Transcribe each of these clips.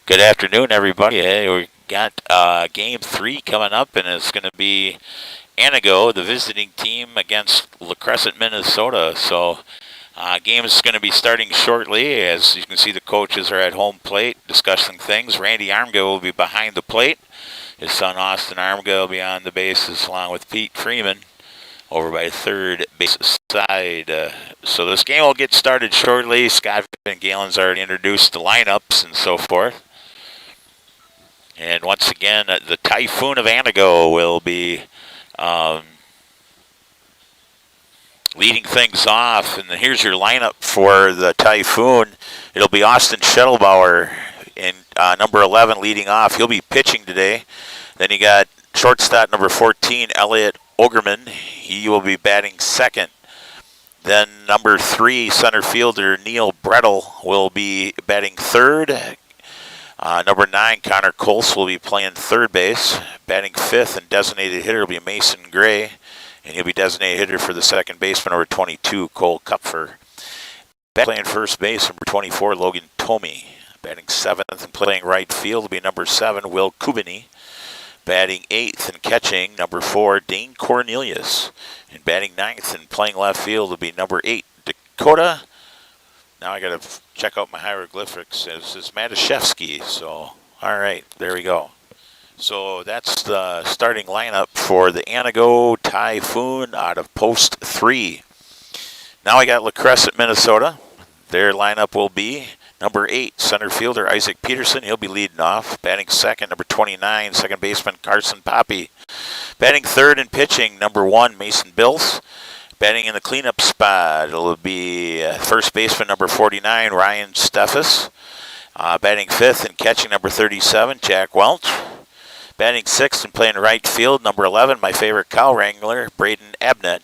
Good afternoon, everybody. Hey, we got Game 3 coming up, and it's going to be Antigo, the visiting team, against LaCrescent, Minnesota. So, game is going to be starting shortly. As you can see, the coaches are at home plate discussing things. Randy Armgo will be behind the plate. His son, Austin Armgo, will be on the bases along with Pete Freeman over by third base side. So this game will get started shortly. Scott Van Galen's already introduced the lineups and so forth. And once again, the Typhoon of Antigo will be leading things off. And here's your lineup for the Typhoon. It'll be Austin Schettelbauer in number 11 leading off. He'll be pitching today. Then you got shortstop number 14, Elliot Ogerman. He will be batting second. Then number 3, center fielder Neil Brettel will be batting third. Number 9, Connor Colts will be playing third base. Batting fifth and designated hitter will be Mason Gray, and he'll be designated hitter for the second baseman, number 22, Cole Kupfer. Playing first base, number 24, Logan Tomey. Batting seventh and playing right field will be number 7, Will Kubini. Batting eighth and catching, number 4, Dane Cornelius. And batting ninth and playing left field will be number 8, Dakota. Now I got to check out my hieroglyphics. This is Matuszewski. So, all right, there we go. So that's the starting lineup for the Antigo Typhoon out of post 3. Now I got LaCrescent, Minnesota. Their lineup will be number 8, center fielder Isaac Peterson. He'll be leading off. Batting second, number 29, second baseman Carson Poppy. Batting third and pitching, number 1, Mason Bills. Batting in the cleanup spot, it'll be first baseman number 49, Ryan Steffes. Batting fifth and catching number 37, Jack Welch. Batting sixth and playing right field, number 11, my favorite cow wrangler, Braden Abnett.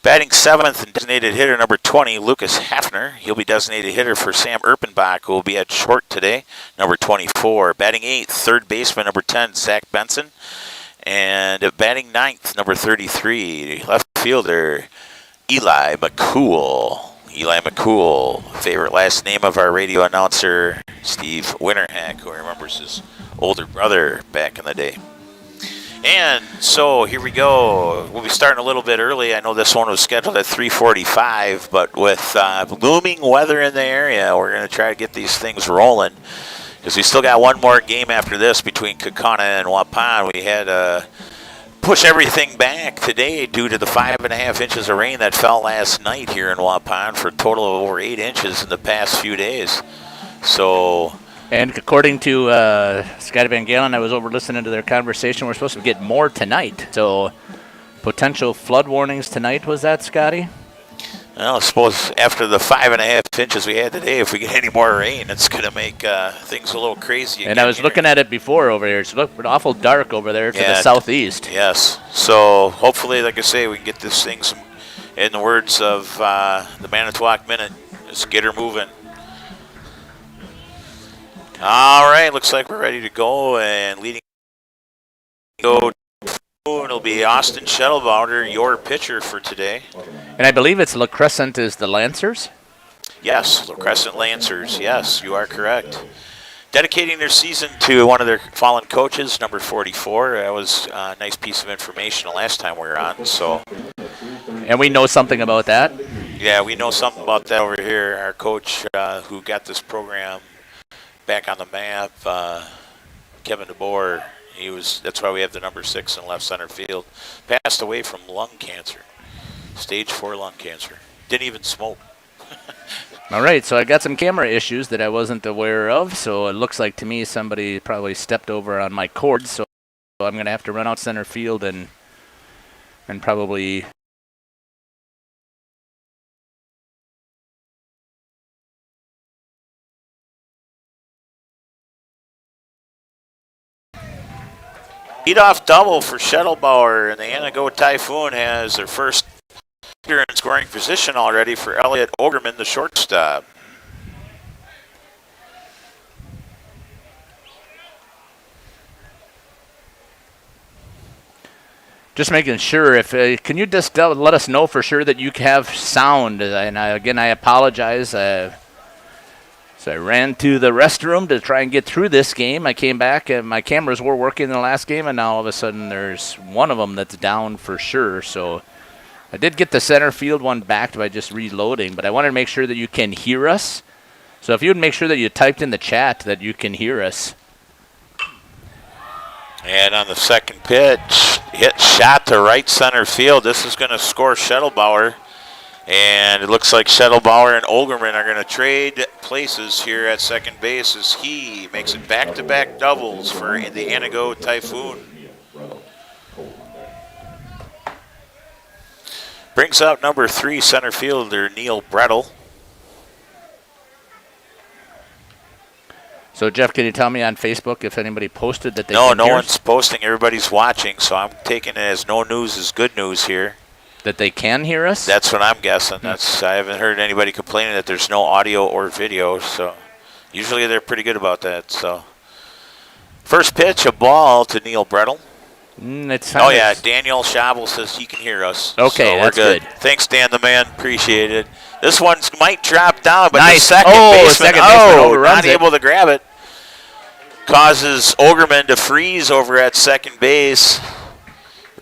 Batting seventh and designated hitter number 20, Lucas Hafner. He'll be designated hitter for Sam Erpenbach, who will be at short today, number 24. Batting eighth, third baseman number 10, Zach Benson. And batting ninth, number 33, left fielder, Eli McCool. Eli McCool, favorite last name of our radio announcer, Steve Winterhack, who remembers his older brother back in the day. And so here we go. We'll be starting a little bit early. I know this one was scheduled at 3:45, but with looming weather in the area, we're going to try to get these things rolling. Because we still got one more game after this between Kaukauna and Waupun. We had to push everything back today due to the 5.5 inches of rain that fell last night here in Waupun for a total of over 8 inches in the past few days. So, and according to Scotty Van Galen, I was over listening to their conversation. We're supposed to get more tonight. So potential flood warnings tonight, was that, Scotty? Well, I suppose after the 5.5 inches we had today, if we get any more rain, it's going to make things a little crazy. And I was looking at it before over here. It's looking awful dark over there to the southeast. Yes. So hopefully, like I say, we can get this thing, in the words of the Manitowoc Minute, just get her moving. All right, looks like we're ready to go. And leading go. It'll be Austin Schettelbauer, your pitcher for today. And I believe it's LaCrescent is the Lancers? Yes, LaCrescent Lancers. Yes, you are correct. Dedicating their season to one of their fallen coaches, number 44. That was a nice piece of information the last time we were on. So, and we know something about that? Yeah, we know something about that over here. Our coach who got this program back on the map, Kevin DeBoer, that's why we have the number 6 in left center field. Passed away from lung cancer, stage 4 lung cancer. Didn't even smoke. All right, so I got some camera issues that I wasn't aware of. So it looks like to me somebody probably stepped over on my cord. So I'm going to have to run out center field and probably. Leadoff double for Schettelbauer, and the Antigo Typhoon has their first hitter in scoring position already for Elliot Ogerman, the shortstop. Just making sure, if can you just let us know for sure that you have sound? And again, I apologize. So I ran to the restroom to try and get through this game. I came back and my cameras were working in the last game, and now all of a sudden there's one of them that's down for sure. So I did get the center field one back by just reloading, but I wanted to make sure that you can hear us. So if you would make sure that you typed in the chat that you can hear us. And on the second pitch, hit shot to right center field. This is going to score Schettelbauer. And it looks like Schettelbauer and Olgerman are going to trade places here at second base as he makes it back-to-back doubles for the Antigo Typhoon. Brings out number 3 center fielder Neil Brettel. So, Jeff, can you tell me on Facebook if anybody posted that they No, can no hear one's us? posting. Everybody's watching, so I'm taking it as no news is good news here. That they can hear us? That's what I'm guessing. I haven't heard anybody complaining that there's no audio or video, so usually they're pretty good about that. So first pitch, a ball to Neil Brettel. Oh, yeah, Daniel Schabel says he can hear us. Okay, so that's we're good. Thanks, Dan the man. Appreciate it. This one might drop down, but nice. the second baseman overruns not able to grab it. Causes Olgerman to freeze over at second base.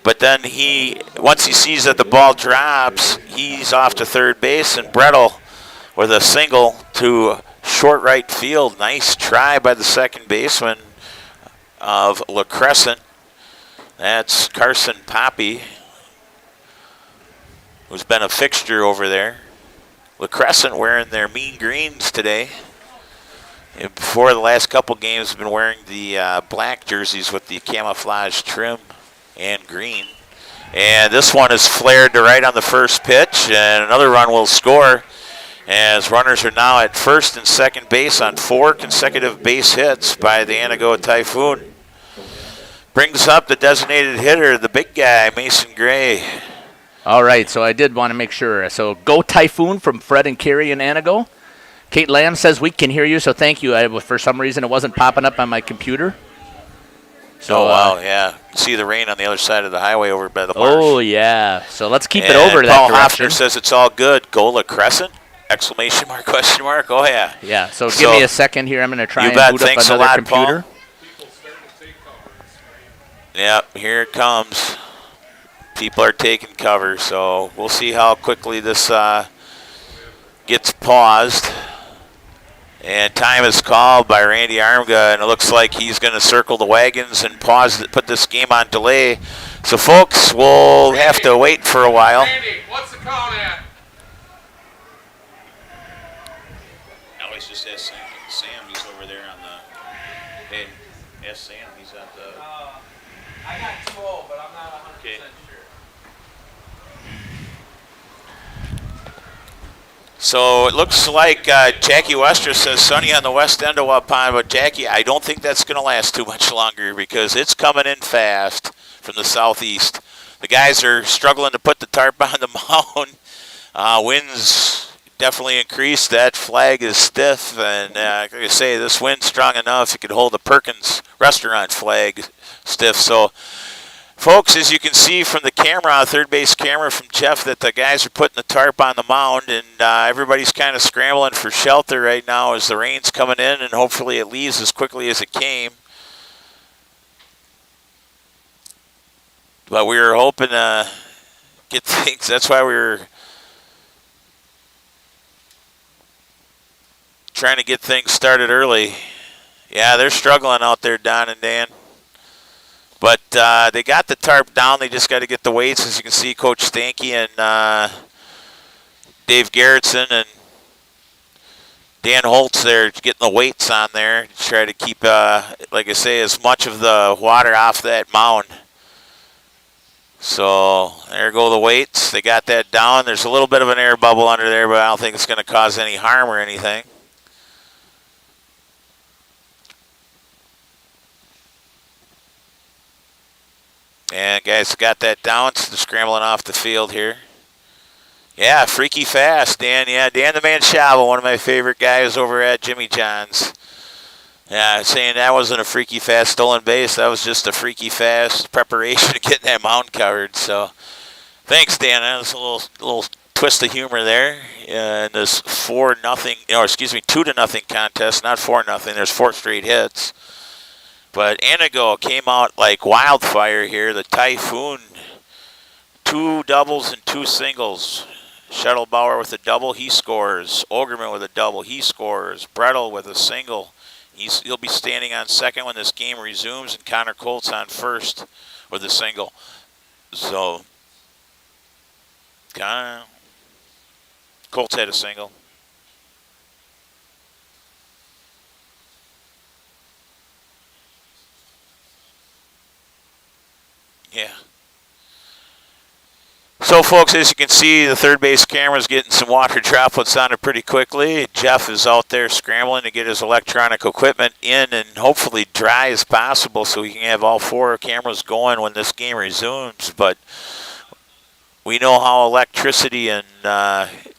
But then once he sees that the ball drops, he's off to third base, and Brettel with a single to short right field. Nice try by the second baseman of LaCrescent. That's Carson Poppy, who's been a fixture over there. LaCrescent wearing their mean greens today. And before the last couple games, have been wearing the black jerseys with the camouflage trim and green. And this one is flared to right on the first pitch, and another run will score as runners are now at first and second base on 4 consecutive base hits by the Antigo Typhoon. Brings up the designated hitter, the big guy, Mason Gray. All right, so I did want to make sure. So go Typhoon from Fred and Carrie in Antigo. Kate Lamb says we can hear you, so thank you. For some reason, it wasn't popping up on my computer. So, wow, yeah. See the rain on the other side of the highway over by the marsh. Oh, yeah. So let's keep it over that direction. Paul Hoffner says it's all good. Go LaCrescent? Exclamation mark, question mark. Oh, yeah. Yeah, so give me a second here. I'm going to try and boot up another computer. Paul. Yep, here it comes. People are taking cover, so we'll see how quickly this gets paused. And time is called by Randy Armga, and it looks like he's going to circle the wagons and put this game on delay. So, folks, we'll have to wait for a while. Randy, what's the count at? I always just ask Sam. He's over there on the. Hey, ask Sam. He's at the. I got 2-0, but I'm not 100% Okay. sure. So it looks like Jackie Wester says sunny on the west end of Waupun, but Jackie, I don't think that's going to last too much longer because it's coming in fast from the southeast. The guys are struggling to put the tarp on the mound. Winds definitely increased. That flag is stiff, and like I say, this wind's strong enough it could hold the Perkins restaurant flag stiff. So, folks, as you can see from the camera, third base camera from Jeff, that the guys are putting the tarp on the mound, and everybody's kind of scrambling for shelter right now as the rain's coming in, and hopefully it leaves as quickly as it came. But we were hoping to get things. That's why we were trying to get things started early. Yeah, they're struggling out there, Don and Dan. But they got the tarp down. They just got to get the weights. As you can see, Coach Stanky and Dave Gerritsen and Dan Holtz there getting the weights on there to try to keep, like I say, as much of the water off that mound. So there go the weights. They got that down. There's a little bit of an air bubble under there, but I don't think it's going to cause any harm or anything. And guys got that down, so they're scrambling off the field here. Yeah, freaky fast, Dan. Yeah, Dan the Man Schabel, one of my favorite guys over at Jimmy John's. Yeah, saying that wasn't a freaky fast stolen base. That was just a freaky fast preparation to get that mound covered. So thanks, Dan. That was a little twist of humor there in this 4-0, or excuse me, 2-0 contest, not 4-0. There's 4 straight hits. But Antigo came out like wildfire here. The Typhoon, 2 doubles and 2 singles. Schettelbauer with a double, he scores. Ogerman with a double, he scores. Brettel with a single. He'll be standing on second when this game resumes, and Connor Colt's on first with a single. So, Colts had a single. Yeah. So, folks, as you can see, the third base camera's getting some water droplets on it pretty quickly. Jeff is out there scrambling to get his electronic equipment in and hopefully dry as possible so he can have all 4 cameras going when this game resumes. But we know how electricity and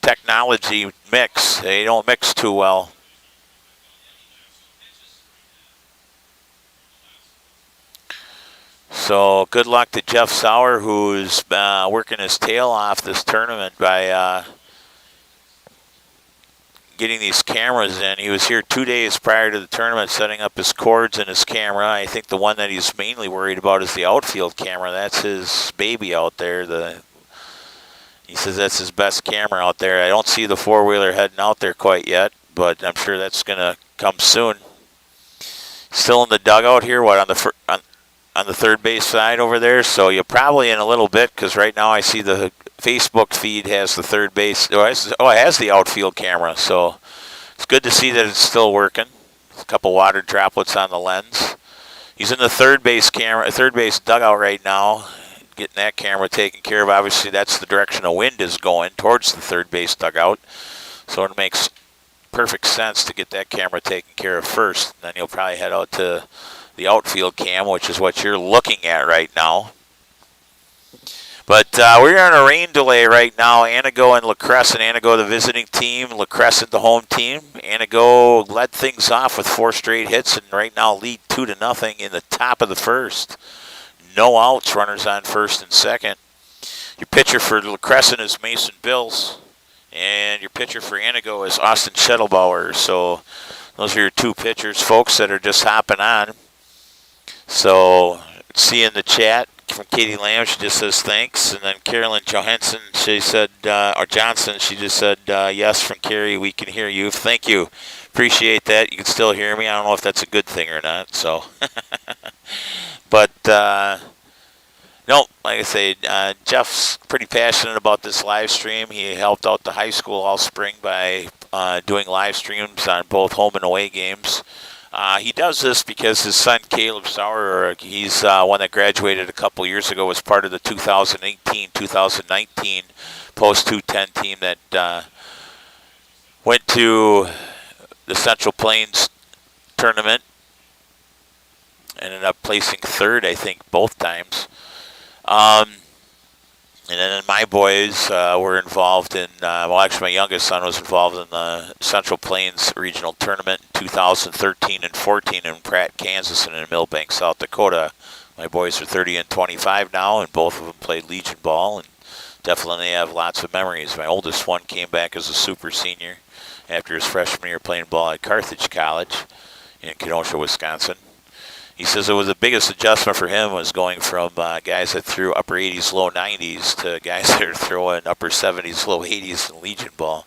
technology mix. They don't mix too well. So good luck to Jeff Sauer, who's working his tail off this tournament by getting these cameras in. He was here 2 days prior to the tournament setting up his cords and his camera. I think the one that he's mainly worried about is the outfield camera. That's his baby out there. He says that's his best camera out there. I don't see the four-wheeler heading out there quite yet, but I'm sure that's going to come soon. Still in the dugout here, what, on the third base side over there? So you're probably in a little bit, because right now I see the Facebook feed has the third base. Oh, it has the outfield camera. So it's good to see that it's still working. A couple water droplets on the lens. He's in the third base dugout right now, getting that camera taken care of. Obviously, that's the direction the wind is going, towards the third base dugout. So it makes perfect sense to get that camera taken care of first. Then you'll probably head out to the outfield cam, which is what you're looking at right now. But we're on a rain delay right now. Antigo and LaCrescent. Antigo, the visiting team. LaCrescent, the home team. Antigo led things off with 4 straight hits, and right now lead 2-0 in the top of the first. No outs, runners on first and second. Your pitcher for LaCrescent is Mason Bills, and your pitcher for Antigo is Austin Schettelbauer. So those are your 2 pitchers, folks, that are just hopping on. So, see in the chat from Katie Lamb, she just says thanks. And then Carolyn Johansson, she said, or Johnson, she just said, yes, from Carrie, we can hear you. Thank you. Appreciate that. You can still hear me. I don't know if that's a good thing or not. So, but, no, like I say, Jeff's pretty passionate about this live stream. He helped out the high school all spring by doing live streams on both home and away games. He does this because his son, Caleb Sauer, he's one that graduated a couple years ago, was part of the 2018-2019 post-210 team that went to the Central Plains tournament and ended up placing 3rd, I think, both times. And then my boys were involved in, well, actually my youngest son was involved in the Central Plains Regional Tournament in 2013 and 14 in Pratt, Kansas, and in Millbank, South Dakota. My boys are 30 and 25 now, and both of them played Legion ball, and definitely have lots of memories. My oldest one came back as a super senior after his freshman year playing ball at Carthage College in Kenosha, Wisconsin. He says it was the biggest adjustment for him was going from guys that threw upper 80s, low 90s to guys that are throwing upper 70s, low 80s in Legion ball.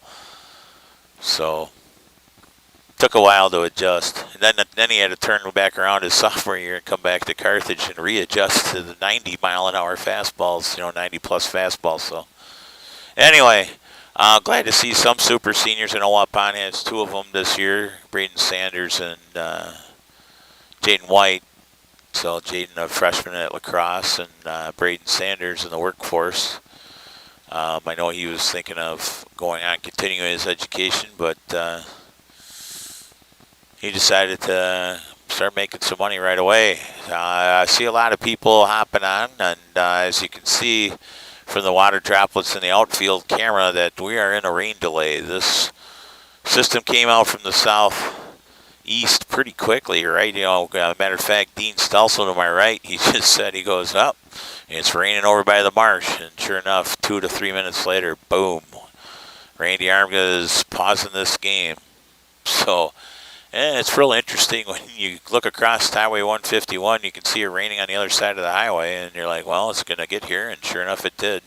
So took a while to adjust. And then he had to turn back around his sophomore year and come back to Carthage and readjust to the 90-mile-an-hour fastballs, 90-plus fastballs. So anyway, glad to see some super seniors. I know Waupun has 2 of them this year, Braden Sanders and Jaden White. So Jaden, a freshman at lacrosse, and Braden Sanders in the workforce. I know he was thinking of going on, continuing his education, but he decided to start making some money right away. I see a lot of people hopping on, and as you can see from the water droplets in the outfield camera, that we are in a rain delay. This system came out from the southeast pretty quickly, right? Matter of fact, Dean Stelson to my right, he just said, he goes, up. It's raining over by the marsh, and sure enough, 2 to 3 minutes later, boom, Randy Armga is pausing this game. So, it's real interesting when you look across Highway 151, you can see it raining on the other side of the highway, and you're like, well, it's going to get here, and sure enough, it did.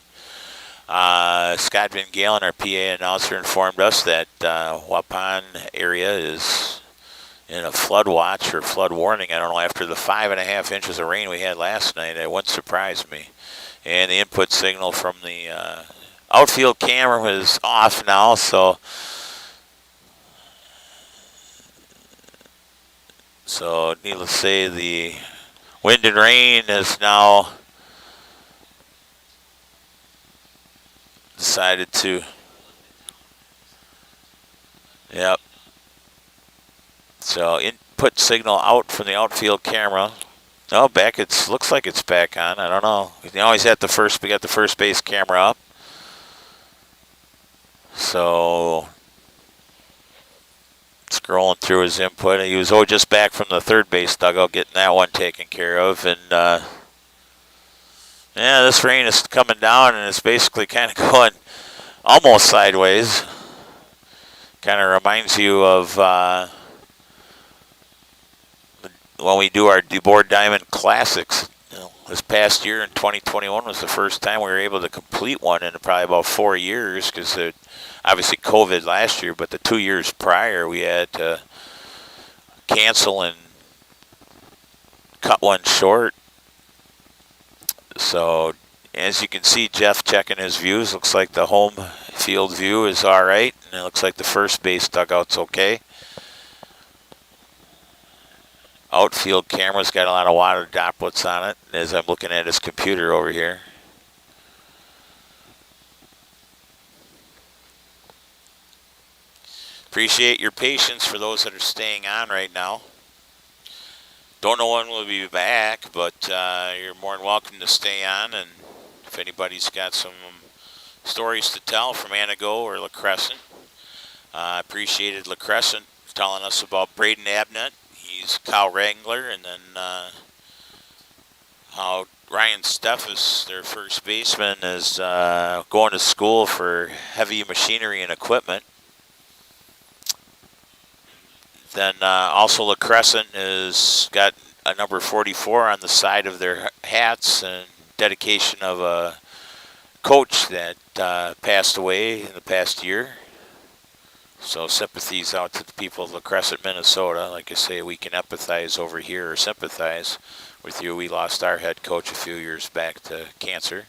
Scott Van Galen, our PA announcer, informed us that Waupun area is in a flood watch or flood warning. I don't know, after the 5.5 inches of rain we had last night, it wouldn't surprise me. And the input signal from the outfield camera is off now, so needless to say, the wind and rain is now decided to, yep. So input signal out from the outfield camera. Oh, back. It looks like it's back on. I don't know. We always had we got the first base camera up. So scrolling through his input, he was just back from the third base dugout, getting that one taken care of, and yeah, this rain is coming down, and it's basically kind of going almost sideways. Kind of reminds you of when we do our DuBois Diamond Classics. This past year in 2021 was the first time we were able to complete one in probably about 4 years, because obviously COVID last year, but the 2 years prior we had to cancel and cut one short. So as you can see, Jeff checking his views. Looks like the home field view is all right, and it looks like the first base dugout's okay. Outfield camera's got a lot of water droplets on it as I'm looking at his computer over here. Appreciate your patience for those that are staying on right now. Don't know when we'll be back, but you're more than welcome to stay on. And if anybody's got some stories to tell from Antigo or LaCrescent, appreciated LaCrescent telling us about Braden Abnett. He's cow wrangler, and then how Ryan Steffes, their first baseman, is going to school for heavy machinery and equipment. Then also LaCrescent has got a number 44 on the side of their hats, and dedication of a coach that passed away in the past year. So sympathies out to the people of LaCrescent, Minnesota. Like I say, we can empathize over here, or sympathize with you. We lost our head coach a few years back to cancer.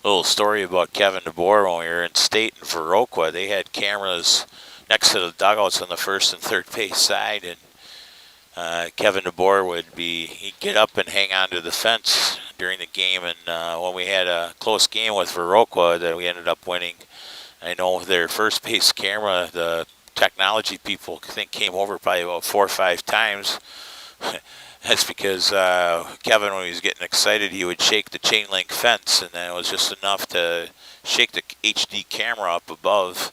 Little story about Kevin DeBoer. When we were in state in Viroqua, they had cameras next to the dugouts on the first and third base side, and Kevin DeBoer he'd get up and hang onto the fence during the game. And when we had a close game with Viroqua that we ended up winning, I know their first base camera, the technology people think came over probably about 4 or 5 times. That's because Kevin, when he was getting excited, he would shake the chain link fence, and then it was just enough to shake the HD camera up above,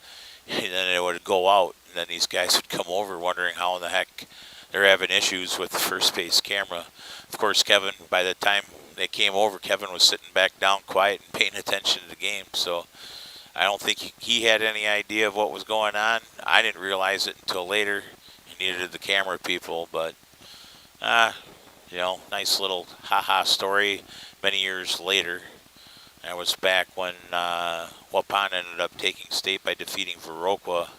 and then it would go out. And then these guys would come over wondering how in the heck they're having issues with the first base camera. Of course, Kevin, by the time they came over, Kevin was sitting back down quiet and paying attention to the game. So I don't think he had any idea of what was going on. I didn't realize it until later, and neither did the camera people, but nice little ha-ha story many years later. That was back when Waupun ended up taking state by defeating Viroqua.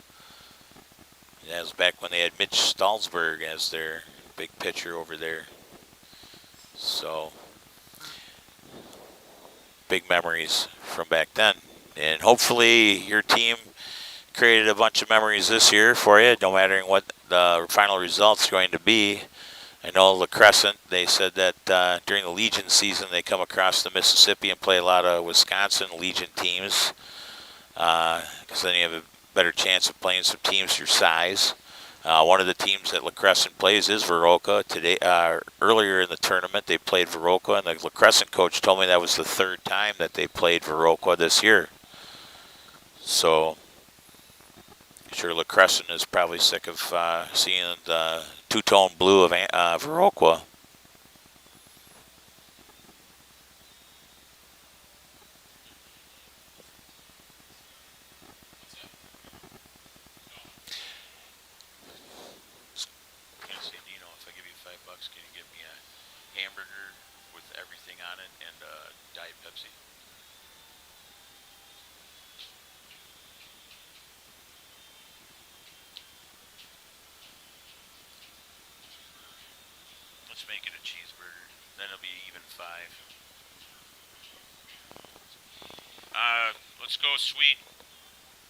That was back when they had Mitch Stalsberg as their big pitcher over there. So, big memories from back then. And hopefully your team created a bunch of memories this year for you, no matter what the final result's going to be. I know LaCrescent, they said that during the Legion season they come across the Mississippi and play a lot of Wisconsin Legion teams, because then you have a better chance of playing some teams your size. One of the teams that LaCrescent plays is Viroqua. Today, earlier in the tournament, they played Viroqua, and the LaCrescent coach told me that was the 3rd time that they played Viroqua this year. So Sure, LaCrescent is probably sick of seeing the two-tone blue of Viroqua. Can I say, Dino, if I give you $5, can you give me a hamburger with everything on it and Diet Pepsi? Let's make it a cheeseburger. Then it'll be even 5. Let's go sweet.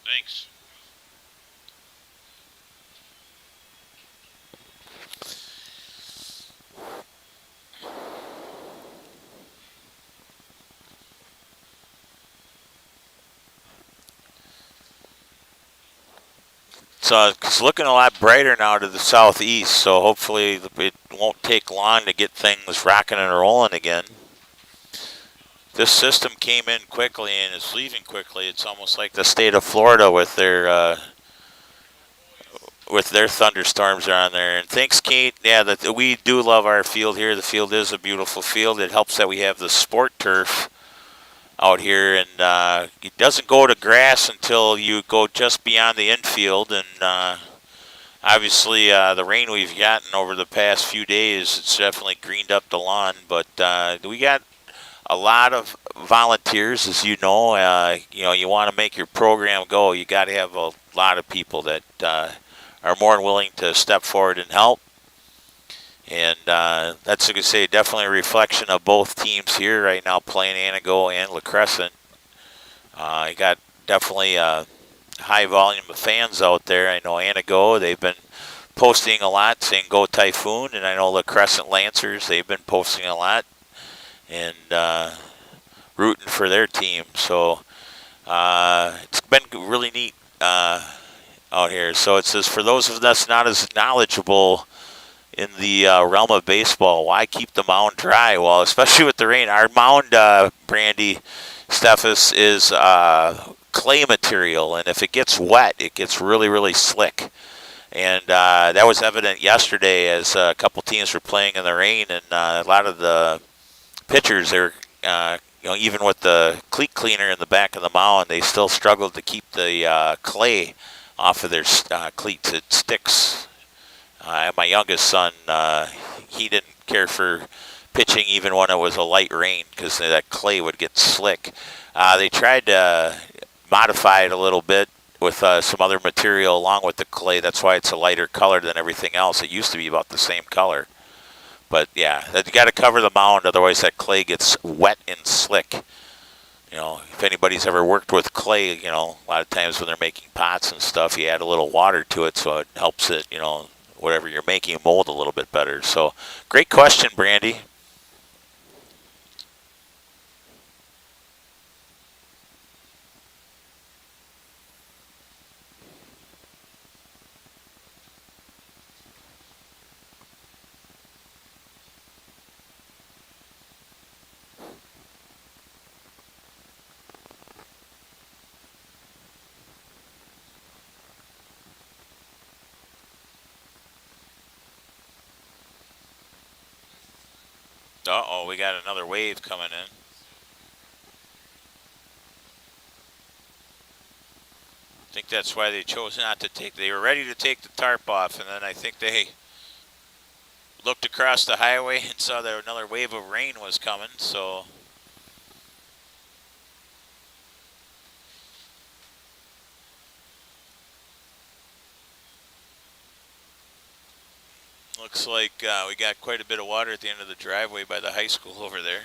Thanks. It's looking a lot brighter now to the southeast, so hopefully it won't take long to get things rocking and rolling again. This system came in quickly and it's leaving quickly. It's almost like the state of Florida with their thunderstorms on there. And thanks, Kate. Yeah, we do love our field here. The field is a beautiful field. It helps that we have the sport turf out here, and it doesn't go to grass until you go just beyond the infield. And obviously, the rain we've gotten over the past few days, it's definitely greened up the lawn. But we got a lot of volunteers, as you know. You want to make your program go, you got to have a lot of people that are more than willing to step forward and help. And that's, like I say, definitely a reflection of both teams here right now playing Antigo and LaCrescent. You got definitely a high volume of fans out there. I know Antigo, they've been posting a lot saying go Typhoon, and I know LaCrescent Lancers, they've been posting a lot and rooting for their team. So it's been really neat out here. So it says, for those of us not as knowledgeable in the realm of baseball, why keep the mound dry? Well, especially with the rain. Our mound, Brandy Steffes, is clay material, and if it gets wet, it gets really, really slick. And that was evident yesterday as a couple teams were playing in the rain, and a lot of the pitchers, they're even with the cleat cleaner in the back of the mound, they still struggled to keep the clay off of their cleats. It sticks. My youngest son, he didn't care for pitching even when it was a light rain because that clay would get slick. They tried to modify it a little bit with some other material along with the clay. That's why it's a lighter color than everything else. It used to be about the same color. But yeah, you got to cover the mound, otherwise that clay gets wet and slick. If anybody's ever worked with clay, a lot of times when they're making pots and stuff, you add a little water to it so it helps it, whatever you're making, mold a little bit better. So, great question, Brandy. Uh-oh, we got another wave coming in. I think that's why they chose not to they were ready to take the tarp off, and then I think they looked across the highway and saw that another wave of rain was coming, so. Looks like we got quite a bit of water at the end of the driveway by the high school over there.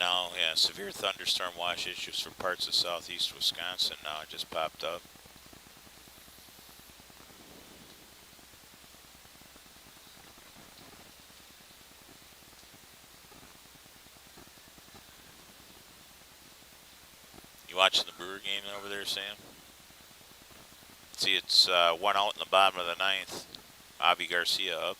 now. Yeah, severe thunderstorm watch issues for parts of southeast Wisconsin now. It just popped up. You watching the Brewer game over there, Sam? See, it's 1 out in the bottom of the ninth. Avi Garcia up.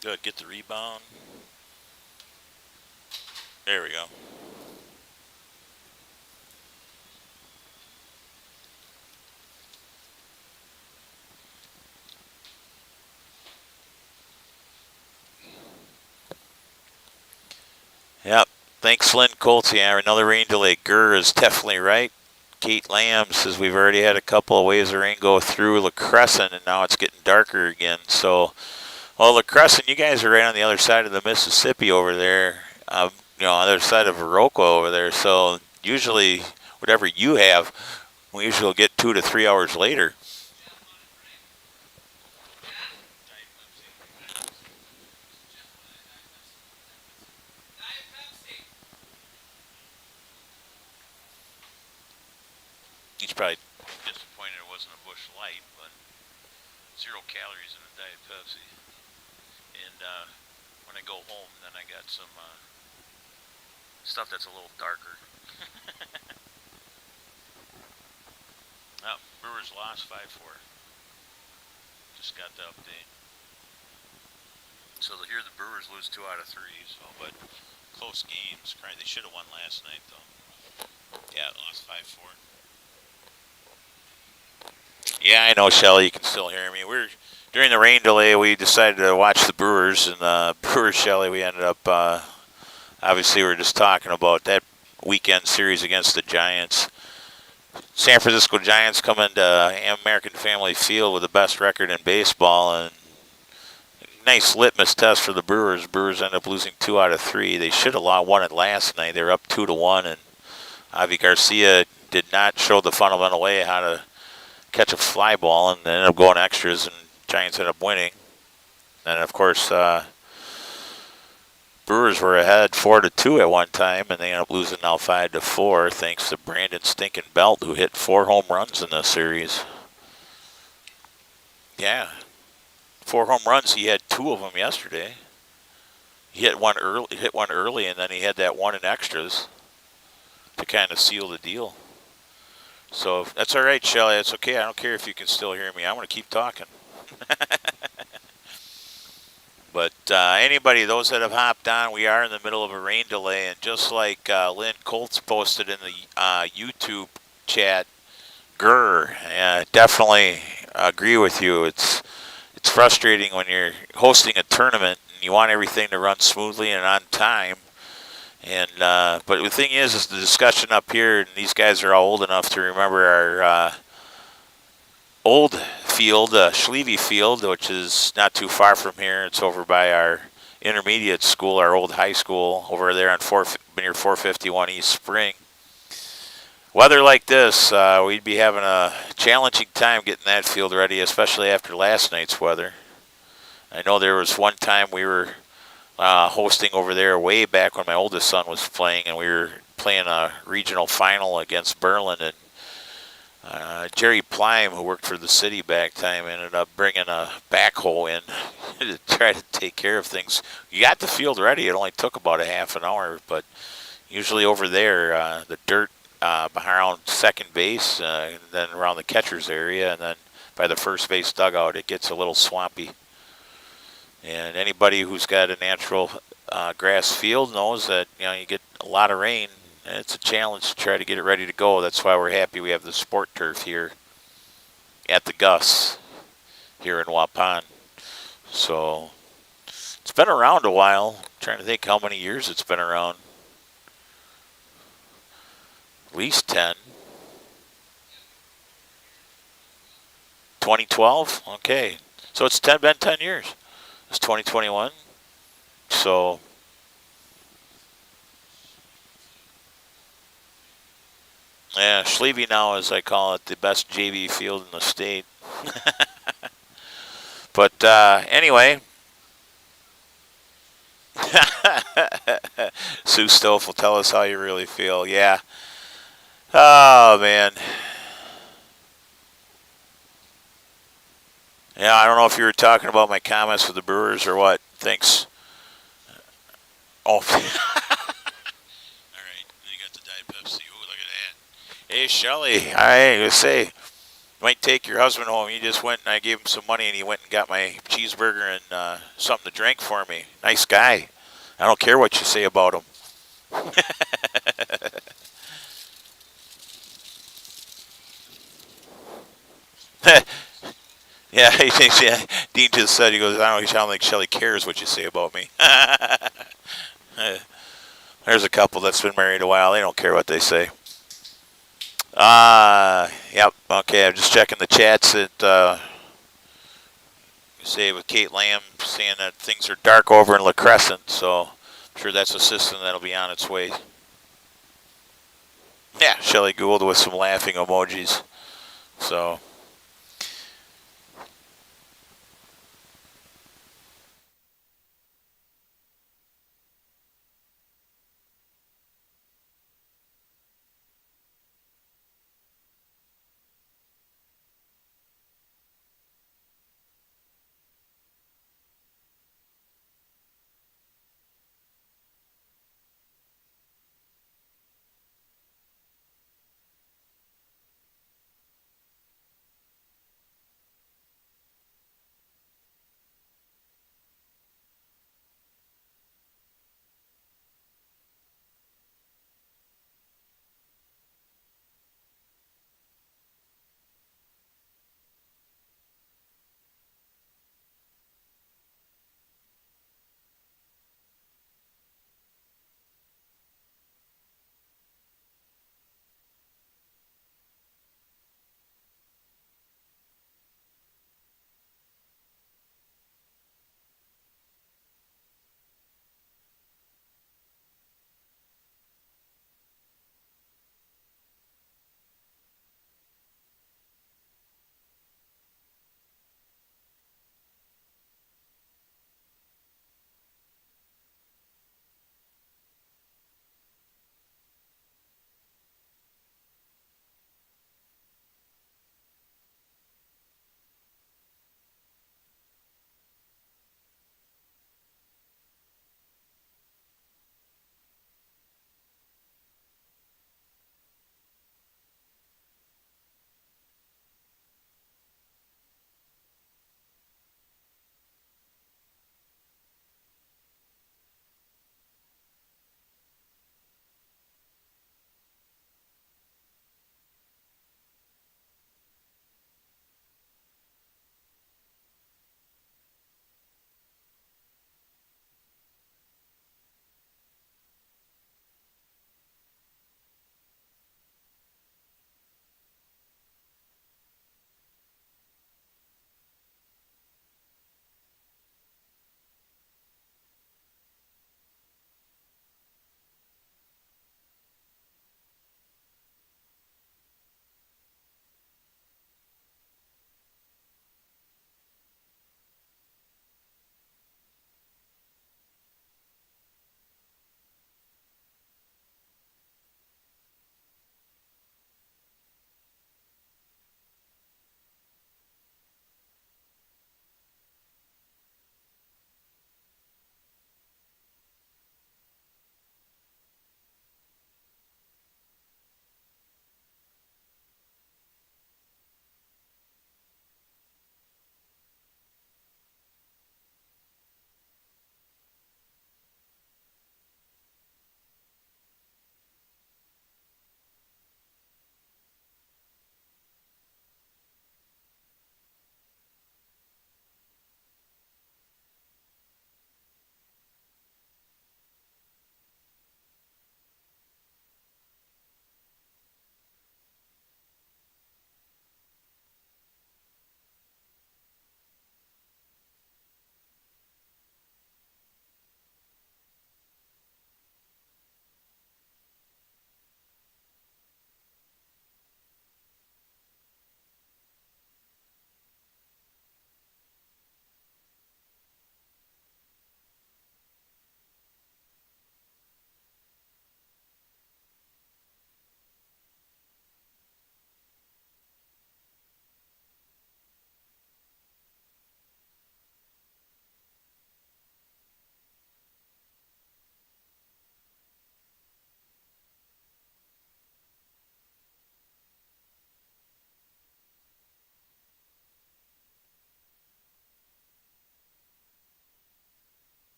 Good, get the rebound. There we go. Yep. Thanks, Lynn Colts. Yeah, another rain delay. Gurr is definitely right. Kate Lamb says we've already had a couple of waves of rain go through LaCrescent, and now it's getting darker again. So, well, LaCrescent, you guys are right on the other side of the Mississippi over there. Other side of Viroqua over there. So usually, whatever you have, we usually get 2 to 3 hours later. He's probably disappointed it wasn't a Busch Light, but 0 calories in a Diet Pepsi. And when I go home, then I got some stuff that's a little darker. Oh, Brewers lost 5-4. Just got the update. So here the Brewers lose 2 out of 3. So, but close games. They should have won last night, though. Yeah, lost 5-4. Yeah, I know, Shelly. You can still hear me. During the rain delay, we decided to watch the Brewers, and Brewers, Shelly, we ended up, obviously, we were just talking about that weekend series against the Giants. San Francisco Giants come into American Family Field with the best record in baseball, and nice litmus test for the Brewers. Brewers end up losing 2 out of 3. They should have won it last night. They were up 2-1, and Avi Garcia did not show the fundamental way how to catch a fly ball, and they ended up going extras, and Giants ended up winning. And of course, Brewers were ahead 4-2 at one time, and they ended up losing now 5-4, thanks to Brandon Stinkin' Belt, who hit 4 home runs in this series. Yeah, 4 home runs. He had 2 of them yesterday. He hit one early, and then he had that one in extras to kind of seal the deal. So that's all right, Shelly. That's okay. I don't care if you can still hear me. I'm going to keep talking. But anybody, those that have hopped on, we are in the middle of a rain delay. And just like Lynn Colts posted in the YouTube chat, Gurr, definitely agree with you. It's frustrating when you're hosting a tournament and you want everything to run smoothly and on time. And but the thing is the discussion up here, and these guys are all old enough to remember our old field, Schlevy Field, which is not too far from here. It's over by our intermediate school, our old high school, over there on near 451 East Spring. Weather like this, we'd be having a challenging time getting that field ready, especially after last night's weather. I know there was one time we were hosting over there way back when my oldest son was playing, and we were playing a regional final against Berlin, and Jerry Plime, who worked for the city back time, ended up bringing a backhoe in to try to take care of things. You got the field ready. It only took about a half an hour, but usually over there, the dirt around second base, and then around the catcher's area, and then by the first base dugout, it gets a little swampy. And anybody who's got a natural grass field knows that you get a lot of rain. And it's a challenge to try to get it ready to go. That's why we're happy we have the sport turf here at the Gus here in Waupun. So it's been around a while. I'm trying to think how many years it's been around. At least 10. 2012? Okay. So it's been 10 years. It's 2021. So yeah, Schlevy now, as I call it, the best JV field in the state. But anyway, Sue Stoff will tell us how you really feel. Yeah. Oh, man. Yeah, I don't know if you were talking about my comments with the Brewers or what. Thanks. Oh. All right. You got the Diet Pepsi. Ooh, look at that. Hey, Shelly. I say, might take your husband home. He just went and I gave him some money and he went and got my cheeseburger and something to drink for me. Nice guy. I don't care what you say about him. Yeah, he thinks, yeah. Dean just said, he goes, I don't think Shelly cares what you say about me. There's a couple that's been married a while. They don't care what they say. Yep. Okay, I'm just checking the chats at, say with Kate Lamb saying that things are dark over in LaCrescent, so I'm sure that's a system that'll be on its way. Yeah, Shelly Gould with some laughing emojis. So.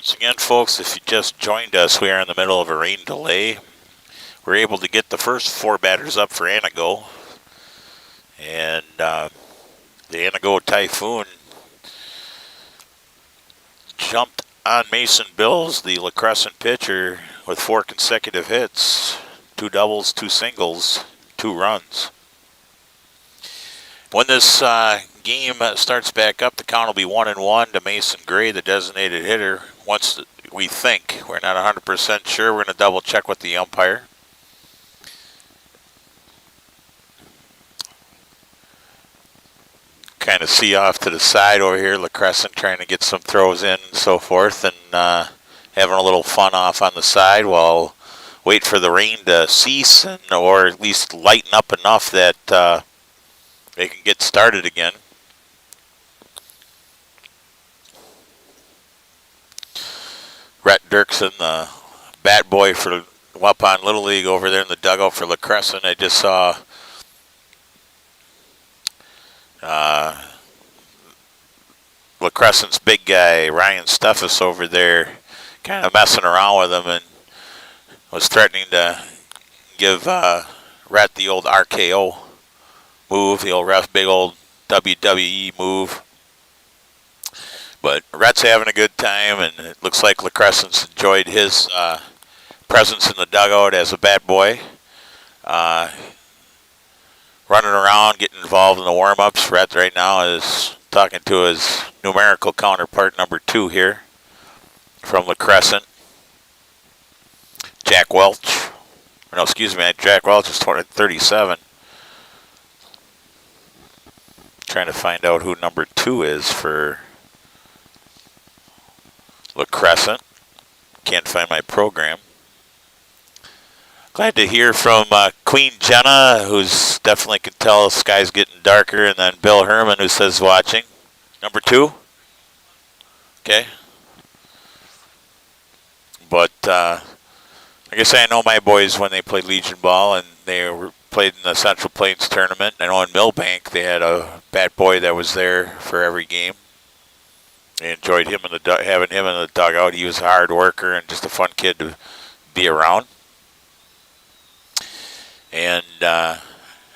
Once again, folks, if you just joined us, we are in the middle of a rain delay. We're able to get the first 4 batters up for Antigo. And the Antigo Typhoon jumped on Mason Bills, the LaCrescent pitcher, with 4 consecutive hits, 2 doubles, 2 singles, 2 runs. When this game starts back up, the count will be 1-1 to Mason Gray, the designated hitter. Once we think, we're not 100% sure. We're going to double check with the umpire. Kind of see off to the side over here, LaCrescent trying to get some throws in and so forth, and having a little fun off on the side while wait for the rain to cease or at least lighten up enough that they can get started again. Rhett Dirksen, the bat boy for Waupun Little League over there in the dugout for LaCrescent. I just saw LaCrescent's big guy, Ryan Steffes, over there kind of messing around with him and was threatening to give Rhett the old RKO move, the old big old WWE move. But Rhett's having a good time, and it looks like LaCrescent's enjoyed his presence in the dugout as a bat boy. Running around, getting involved in the warm-ups. Rhett right now is talking to his numerical counterpart, number 2 here from LaCrescent. Jack Welch. No, excuse me, Jack Welch is 37. Trying to find out who number 2 is for LaCrescent. Can't find my program. Glad to hear from Queen Jenna, who's definitely can tell the sky's getting darker, and then Bill Herman, who says watching. Number 2? Okay. But I guess I know my boys when they played Legion Ball, and they played in the Central Plains tournament. I know in Millbank they had a bat boy that was there for every game. They enjoyed him having him in the dugout. He was a hard worker and just a fun kid to be around. And I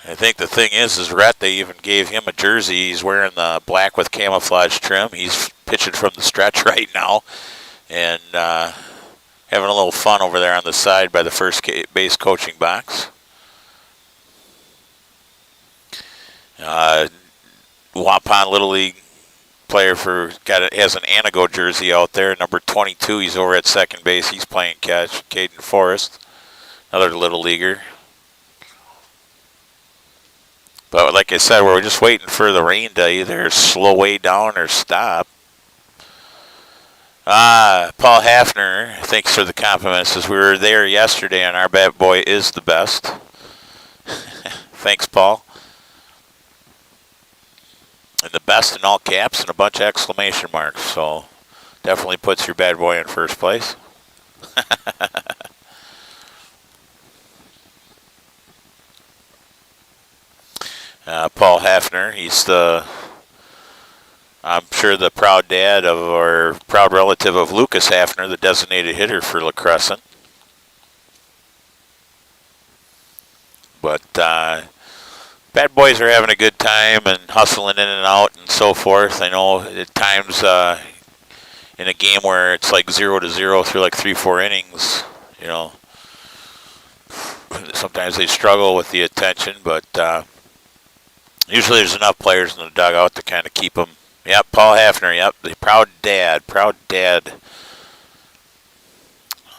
think the thing is Rhett, they even gave him a jersey. He's wearing the black with camouflage trim. He's pitching from the stretch right now. And having a little fun over there on the side by the first base coaching box. Waupun Little League player has an Antigo jersey out there. Number 22, he's over at second base. He's playing catch. Caden Forrest, another little leaguer. But like I said, we're just waiting for the rain to either slow way down or stop. Paul Hafner, thanks for the compliments. Says we were there yesterday and our bat boy is the best. Thanks, Paul. And the best in all caps and a bunch of exclamation marks. So definitely puts your bad boy in first place. Paul Hafner, he's I'm sure the proud dad of, or proud relative of Lucas Hafner, the designated hitter for LaCrescent. But bad boys are having a good time and hustling in and out and so forth. I know at times in a game where it's like 0-0 through like 3-4 innings, you know, sometimes they struggle with the attention, but usually there's enough players in the dugout to kind of keep them. Yep, Paul Hafner, yep, the proud dad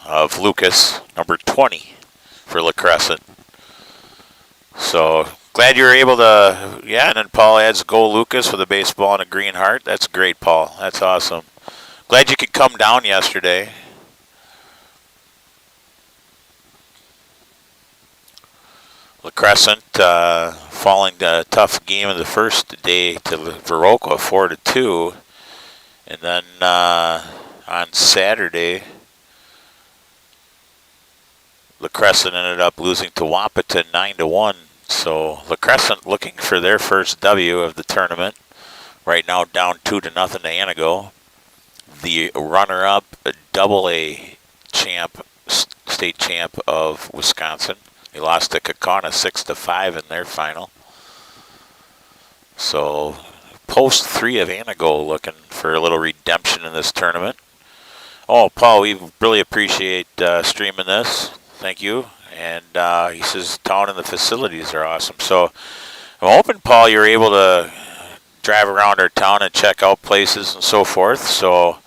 of Lucas, number 20 for LaCrescent. So glad you were able to, yeah, and then Paul adds Go Lucas with a baseball and a green heart. That's great, Paul. That's awesome. Glad you could come down yesterday. LaCrescent falling a tough game of the first day to Viroqua, 4-2. And then on Saturday, LaCrescent ended up losing to Wahpeton 9-1. So LaCrescent looking for their first W of the tournament. Right now down 2-0 to Antigo. The runner-up, double A champ, state champ of Wisconsin. They lost to Kaukauna 6-5 in their final. So post 3 of Antigo looking for a little redemption in this tournament. Oh, Paul, we really appreciate streaming this. Thank you. And he says town and the facilities are awesome. So I'm hoping, Paul, you're able to drive around our town and check out places and so forth. So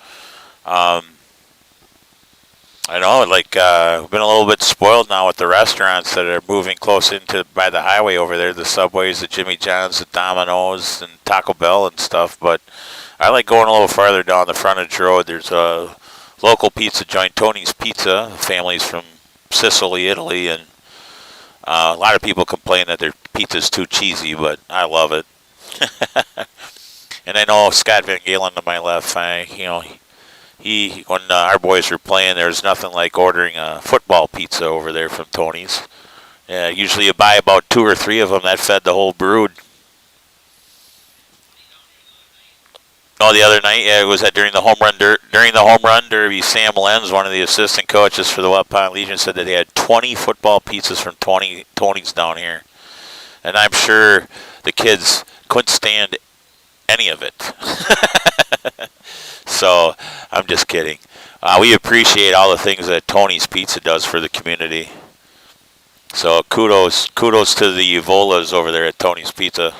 I know, like, we've been a little bit spoiled now with the restaurants that are moving close into by the highway over there, the Subways, the Jimmy John's, the Domino's, and Taco Bell and stuff. But I like going a little farther down the frontage road. There's a local pizza joint, Tony's Pizza. The family's from Sicily, Italy, and a lot of people complain that their pizza's too cheesy, but I love it. And I know Scott Van Galen to my left, he when our boys were playing, there's nothing like ordering a football pizza over there from Tony's. Usually you buy about 2 or 3 of them. That fed the whole brood. Oh, the other night, yeah, it was during the home run derby. Sam Lenz, one of the assistant coaches for the West Pond Legion, said that they had 20 football pizzas from Tony's down here, and I'm sure the kids couldn't stand any of it. So I'm just kidding. We appreciate all the things that Tony's Pizza does for the community. So kudos to the Evolas over there at Tony's Pizza.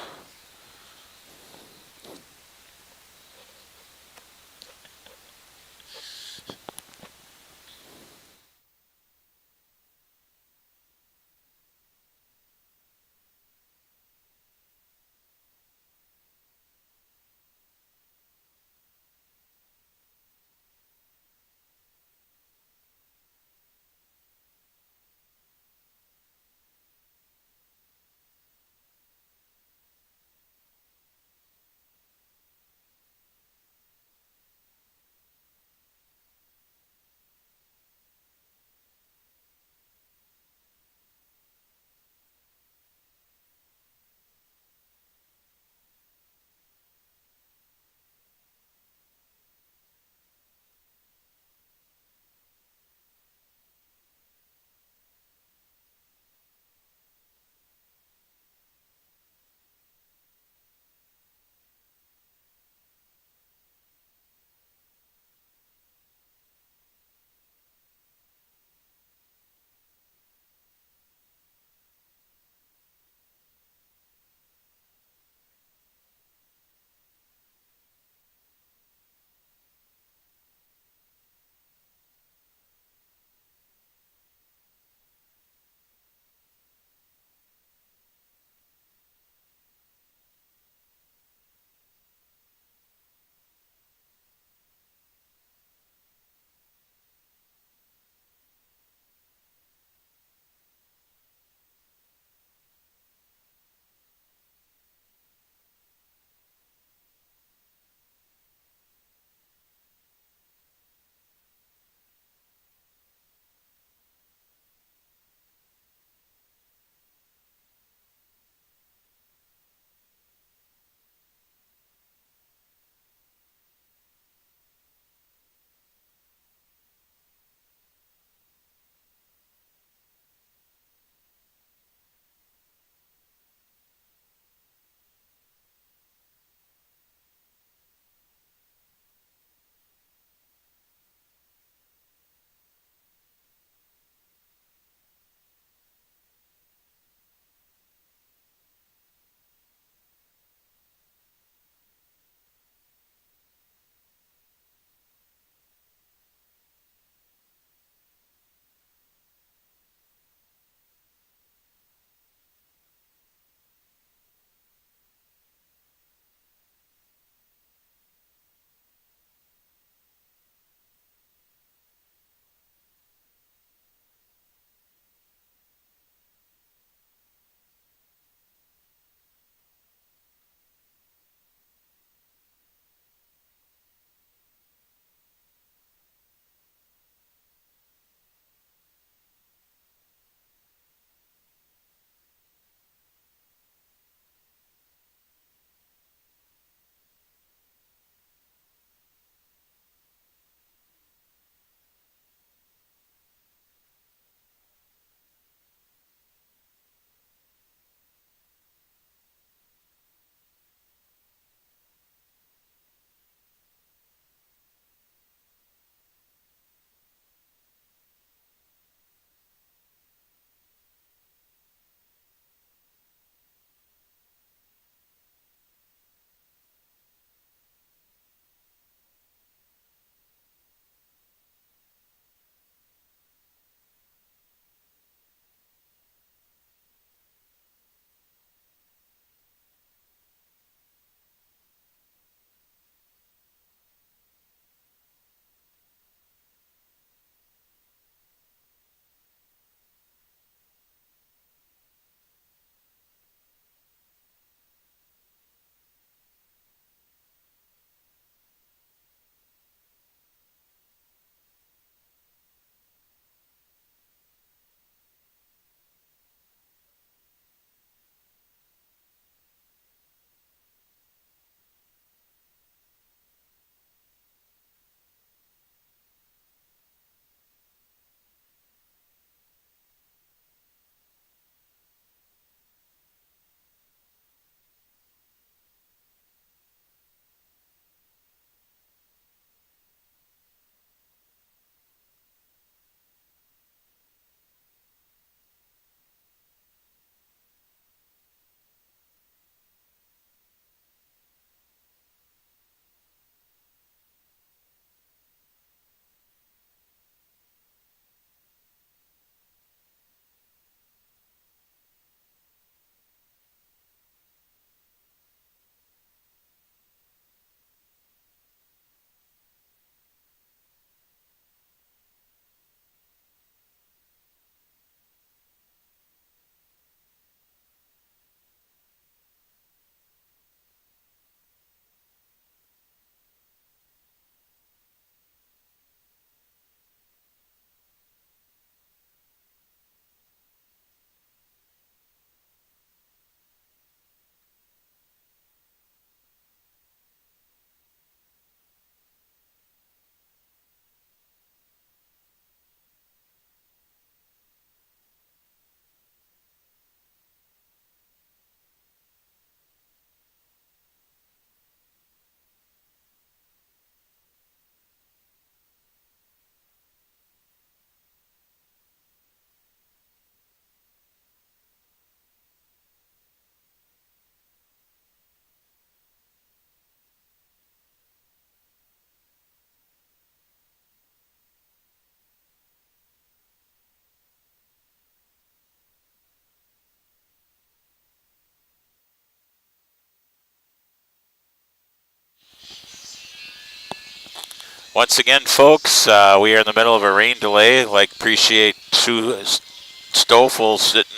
Once again, folks, we are in the middle of a rain delay. Appreciate Sue Stoffel sitting,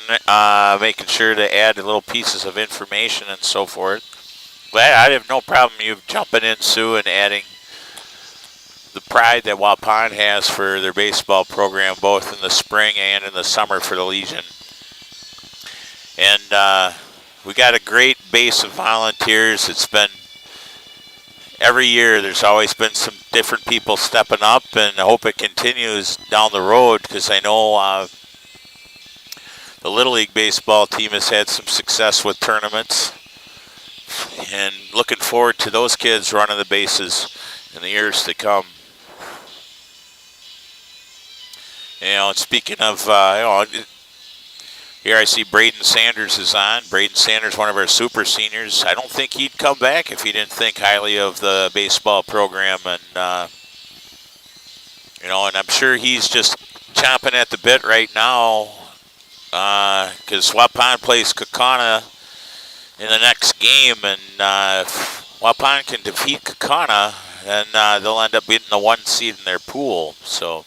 making sure to add little pieces of information and so forth. Glad I have no problem you jumping in, Sue, and adding the pride that Waupun has for their baseball program, both in the spring and in the summer for the Legion. And we got a great base of volunteers. It's been every year. There's always been some different people stepping up, and I hope it continues down the road because I know the Little League baseball team has had some success with tournaments, and looking forward to those kids running the bases in the years to come. And speaking of, here I see Braden Sanders is on. Braden Sanders, one of our super seniors. I don't think he'd come back if he didn't think highly of the baseball program. And, and I'm sure he's just chomping at the bit right now because Waupun plays Kaukauna in the next game. And if Waupun can defeat Kaukauna, then they'll end up getting the 1 seed in their pool. So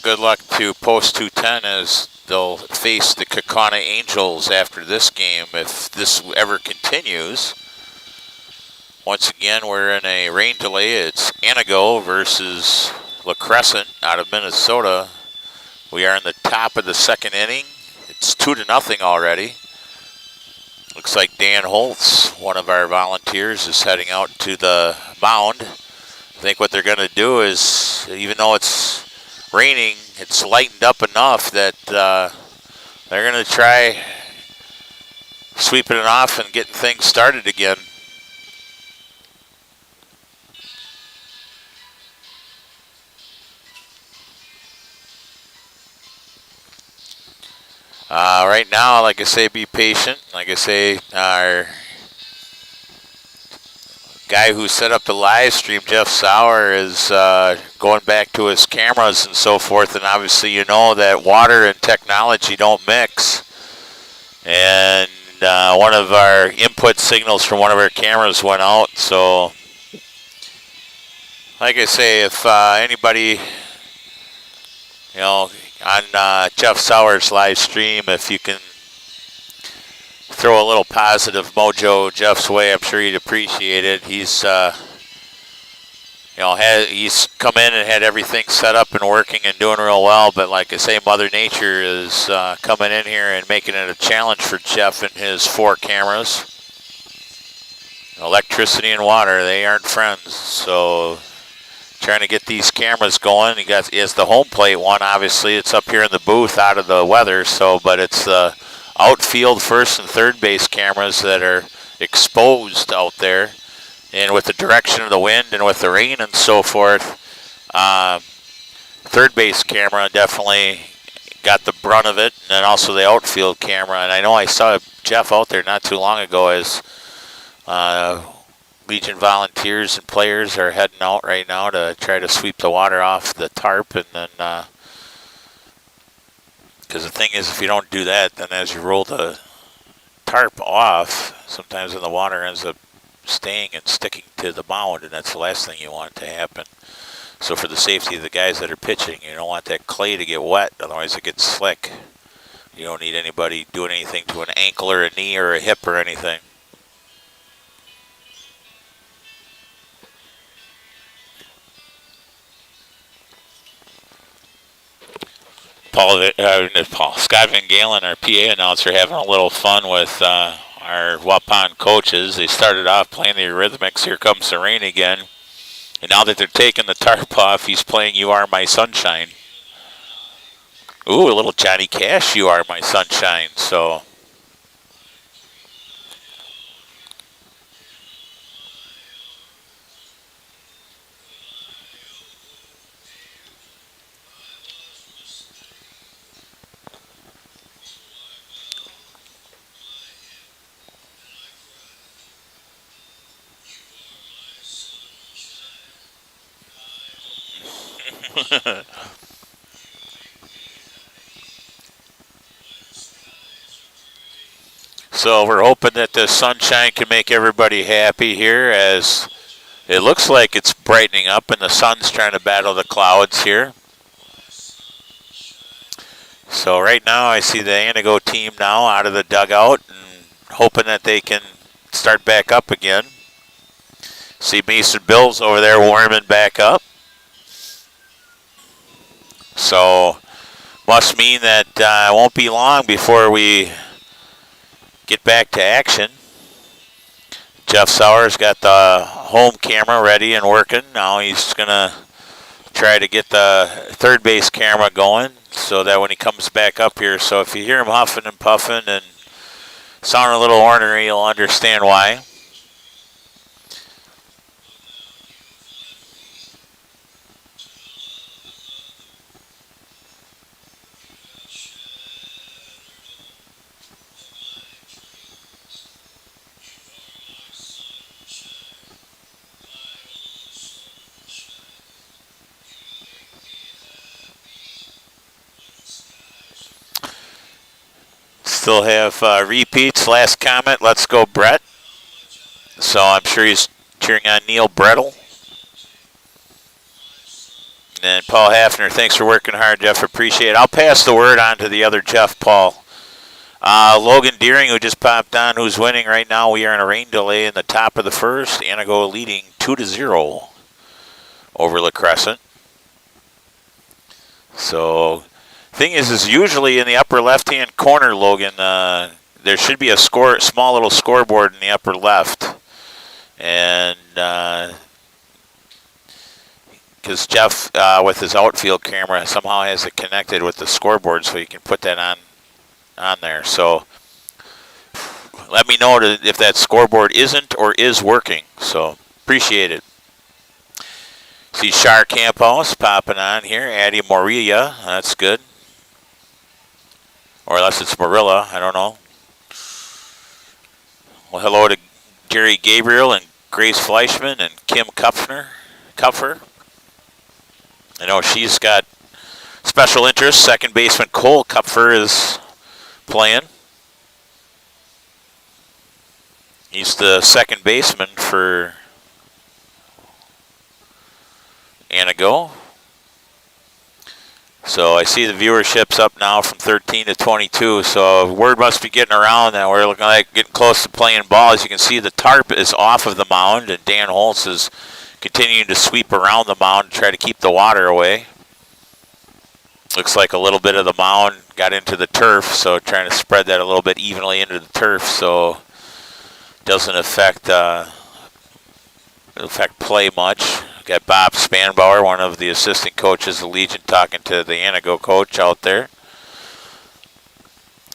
good luck to Post 210 as they'll face the Kaukauna Angels after this game if this ever continues. Once again, we're in a rain delay. It's Antigo versus LaCrescent out of Minnesota. We are in the top of the second inning. It's 2-0 already. Looks like Dan Holtz, one of our volunteers, is heading out to the mound. I think what they're going to do is, even though it's raining, it's lightened up enough that they're going to try sweeping it off and getting things started again. Right now, like I say, be patient. Like I say, our guy who set up the live stream, Jeff Sauer, is going back to his cameras and so forth. And obviously, you know that water and technology don't mix. And one of our input signals from one of our cameras went out. So, like I say, if anybody, on Jeff Sauer's live stream, if you can throw a little positive mojo Jeff's way, I'm sure he'd appreciate it. He's, he's come in and had everything set up and working and doing real well. But like I say, Mother Nature is coming in here and making it a challenge for Jeff and his 4 cameras. Electricity and water, they aren't friends. So trying to get these cameras going. He has the home plate one, obviously. It's up here in the booth out of the weather. But it's the outfield first and third base cameras that are exposed out there. And with the direction of the wind and with the rain and so forth, third base camera definitely got the brunt of it, and then also the outfield camera. And I know I saw Jeff out there not too long ago as Legion volunteers and players are heading out right now to try to sweep the water off the tarp. And then, because the thing is, if you don't do that, then as you roll the tarp off, sometimes when the water ends up staying and sticking to the mound, and that's the last thing you want to happen. So for the safety of the guys that are pitching, you don't want that clay to get wet, otherwise it gets slick. You don't need anybody doing anything to an ankle or a knee or a hip or anything. Scott Van Galen, our PA announcer, having a little fun with our Waupun coaches. They started off playing the Eurythmics, Here Comes the Rain Again. And now that they're taking the tarp off, he's playing You Are My Sunshine. Ooh, a little Johnny Cash, You Are My Sunshine. So So we're hoping that the sunshine can make everybody happy here, as it looks like it's brightening up and the sun's trying to battle the clouds here. So right now I see the Antigo team now out of the dugout and hoping that they can start back up again. See Mason Bills over there warming back up. So must mean that it won't be long before we get back to action. Jeff Sauer's got the home camera ready and working. Now he's going to try to get the third base camera going so that when he comes back up here, so if you hear him huffing and puffing and sounding a little ornery, you'll understand why. Still have repeats. Last comment. Let's go, Brett. So I'm sure he's cheering on Neil Brettel. And Paul Hafner, thanks for working hard, Jeff. Appreciate it. I'll pass the word on to the other Jeff, Paul. Logan Deering, who just popped on, who's winning right now. We are in a rain delay in the top of the first. Antigo leading 2-0 over LaCrescent. So thing is usually in the upper left-hand corner, Logan, there should be a small little scoreboard in the upper left. And because Jeff, with his outfield camera, somehow has it connected with the scoreboard so you can put that on there. So let me know if that scoreboard isn't or is working. So appreciate it. See Shar Campos popping on here. Addie Morilla, that's good. Or unless it's Marilla, I don't know. Well, hello to Jerry Gabriel and Grace Fleischman and Kim Kupfer. I know she's got special interest. Second baseman Cole Kupfer is playing. He's the second baseman for Antigo. So I see the viewership's up now from 13 to 22. So word must be getting around that we're looking like getting close to playing ball. As you can see, the tarp is off of the mound, and Dan Holtz is continuing to sweep around the mound to try to keep the water away. Looks like a little bit of the mound got into the turf, so trying to spread that a little bit evenly into the turf so it doesn't affect play much. Got Bob Spanbauer, one of the assistant coaches of the Legion, talking to the Antigo coach out there.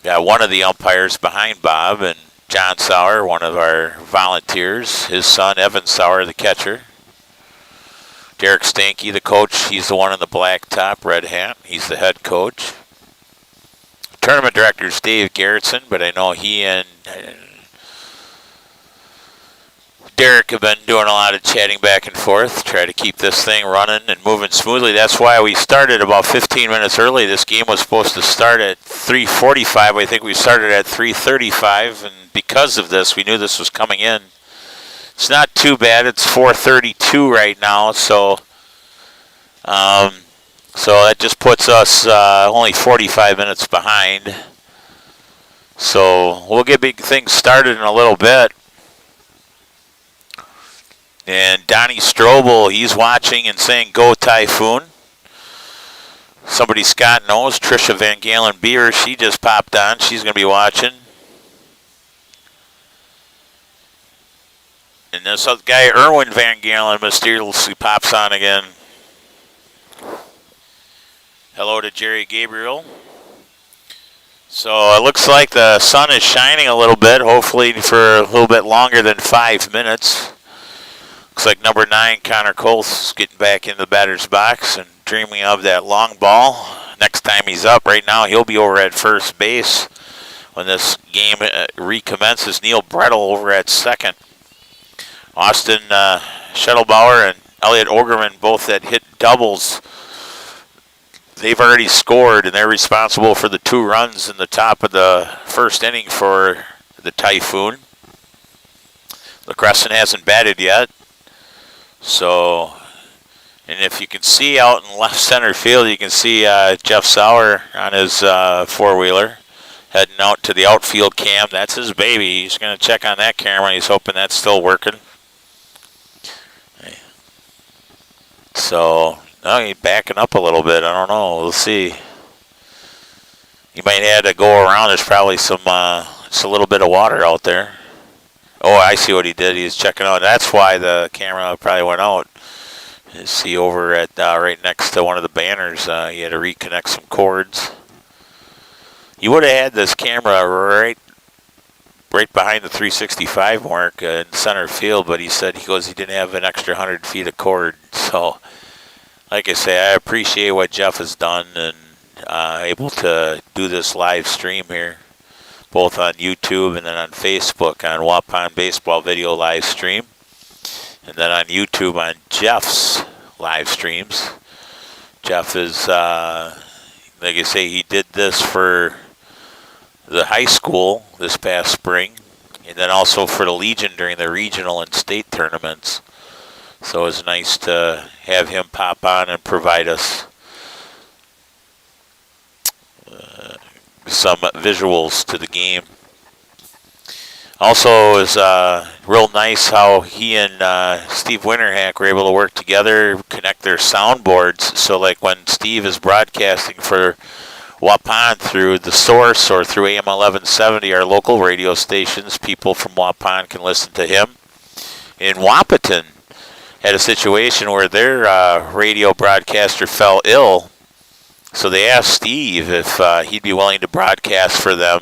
Got one of the umpires behind Bob, and John Sauer, one of our volunteers. His son, Evan Sauer, the catcher. Derek Stanky, the coach. He's the one in the black top, red hat. He's the head coach. Tournament director is Dave Garrettson, but I know he and Derek have been doing a lot of chatting back and forth, try to keep this thing running and moving smoothly. That's why we started about 15 minutes early. This game was supposed to start at 3:45. I think we started at 3:35, and because of this, we knew this was coming in. It's not too bad. It's 4:32 right now, so that just puts us only 45 minutes behind. So we'll get big things started in a little bit. And Donnie Strobel, he's watching and saying, "Go Typhoon." Somebody Scott knows, Trisha Van Galen Beer, she just popped on. She's going to be watching. And this other guy, Erwin Van Galen, mysteriously pops on again. Hello to Jerry Gabriel. So it looks like the sun is shining a little bit, hopefully for a little bit longer than 5 minutes. Looks like number 9, Connor Colts, getting back in the batter's box and dreaming of that long ball. Next time he's up, right now he'll be over at first base when this game recommences. Neil Brettel over at second. Austin Schettelbauer and Elliot Ogerman both that hit doubles. They've already scored, and they're responsible for the 2 runs in the top of the first inning for the Typhoon. LaCrescent hasn't batted yet. So, and if you can see out in left center field, you can see Jeff Sauer on his four-wheeler heading out to the outfield cam. That's his baby. He's going to check on that camera. He's hoping that's still working. So, no, he's backing up a little bit. I don't know. We'll see. You might have to go around. There's probably some, just a little bit of water out there. Oh, I see what he did. He was checking out. That's why the camera probably went out. You see over at right next to one of the banners, he had to reconnect some cords. You would have had this camera right behind the 365 mark in center field, but he said he didn't have an extra 100 feet of cord. So, like I say, I appreciate what Jeff has done and able to do this live stream here, both on YouTube and then on Facebook on Waupun Baseball Video live stream, and then on YouTube on Jeff's live streams. Jeff is, like I say, he did this for the high school this past spring, and then also for the Legion during the regional and state tournaments. So it was nice to have him pop on and provide us some visuals to the game. Also, it was real nice how he and Steve Winterhack were able to work together, connect their soundboards. So like when Steve is broadcasting for Waupun through the Source or through AM 1170, our local radio stations, people from Waupun can listen to him. In Wahpeton, had a situation where their radio broadcaster fell ill, so they asked Steve if he'd be willing to broadcast for them.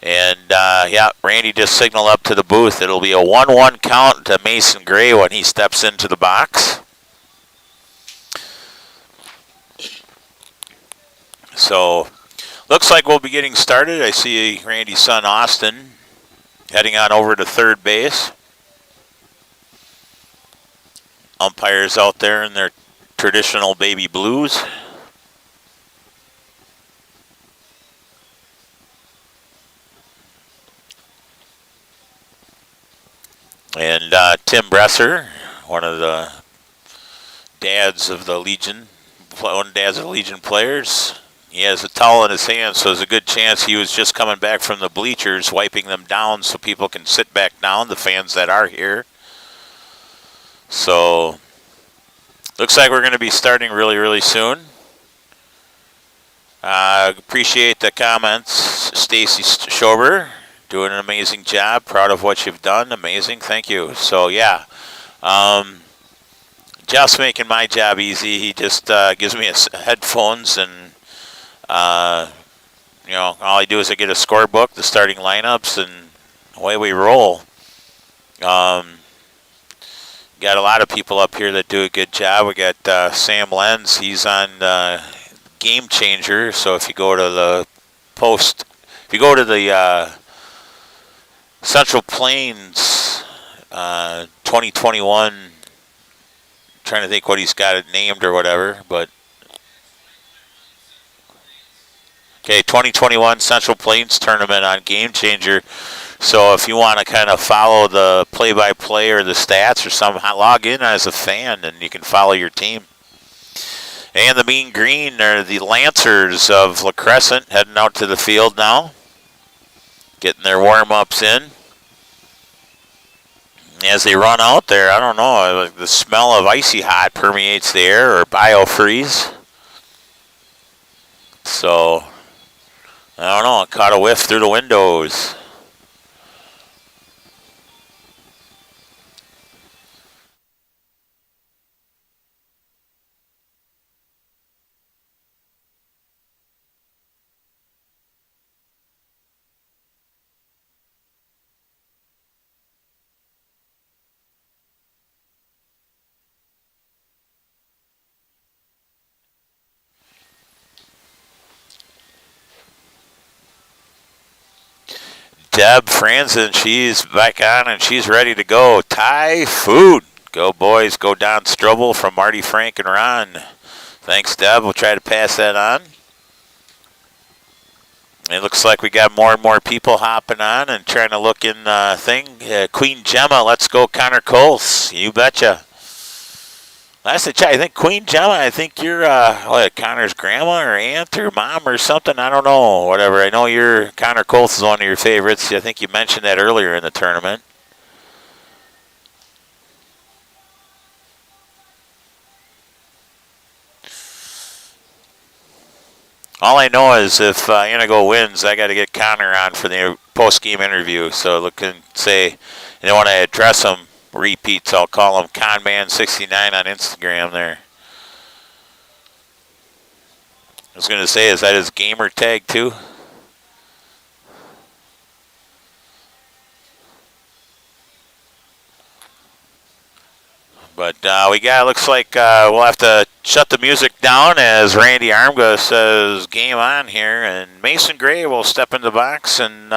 And, yeah, Randy just signaled up to the booth. It'll be a 1-1 count to Mason Gray when he steps into the box. So, looks like we'll be getting started. I see Randy's son, Austin, heading on over to third base. Umpires out there in their traditional baby blues. And Tim Bresser, one of the dads of the Legion, players. He has a towel in his hand, so there's a good chance he was just coming back from the bleachers, wiping them down so people can sit back down, the fans that are here. So, looks like we're going to be starting really, really soon. Appreciate the comments. Stacy Schober, doing an amazing job. Proud of what you've done. Amazing. Thank you. So, yeah. Jeff's making my job easy. He just gives me headphones and you know, all I do is I get a scorebook, the starting lineups, and away we roll. Got a lot of people up here that do a good job. We got Sam Lenz. He's on Game Changer. So if you go to the Central Plains 2021, trying to think what he's got it named or whatever, but okay, 2021 Central Plains Tournament on Game Changer. So if you want to kind of follow the play-by-play or the stats or something, log in as a fan and you can follow your team. And the Mean Green are the Lancers of LaCrescent heading out to the field now, getting their warm-ups in. As they run out there, I don't know, the smell of icy hot permeates the air, or biofreeze. So, I don't know, I caught a whiff through the windows. Deb Franzen, she's back on and she's ready to go. Typhoon. Go boys, go Don Strobel from Marty, Frank, and Ron. Thanks, Deb. We'll try to pass that on. It looks like we got more and more people hopping on and trying to look in thing. Queen Gemma, let's go Connor Coles. You betcha. Last I checked, I think Queen Gemma, I think you're Connor's grandma or aunt or mom or something. I don't know. Whatever. I know Connor Coles is one of your favorites. I think you mentioned that earlier in the tournament. All I know is if Antigo wins, I got to get Connor on for the post-game interview. So look and say, and when I address him, repeats, I'll call him Conman69 on Instagram there. I was going to say, is that his gamer tag too? But looks like we'll have to shut the music down as Randy Armga says game on here. And Mason Gray will step in the box. And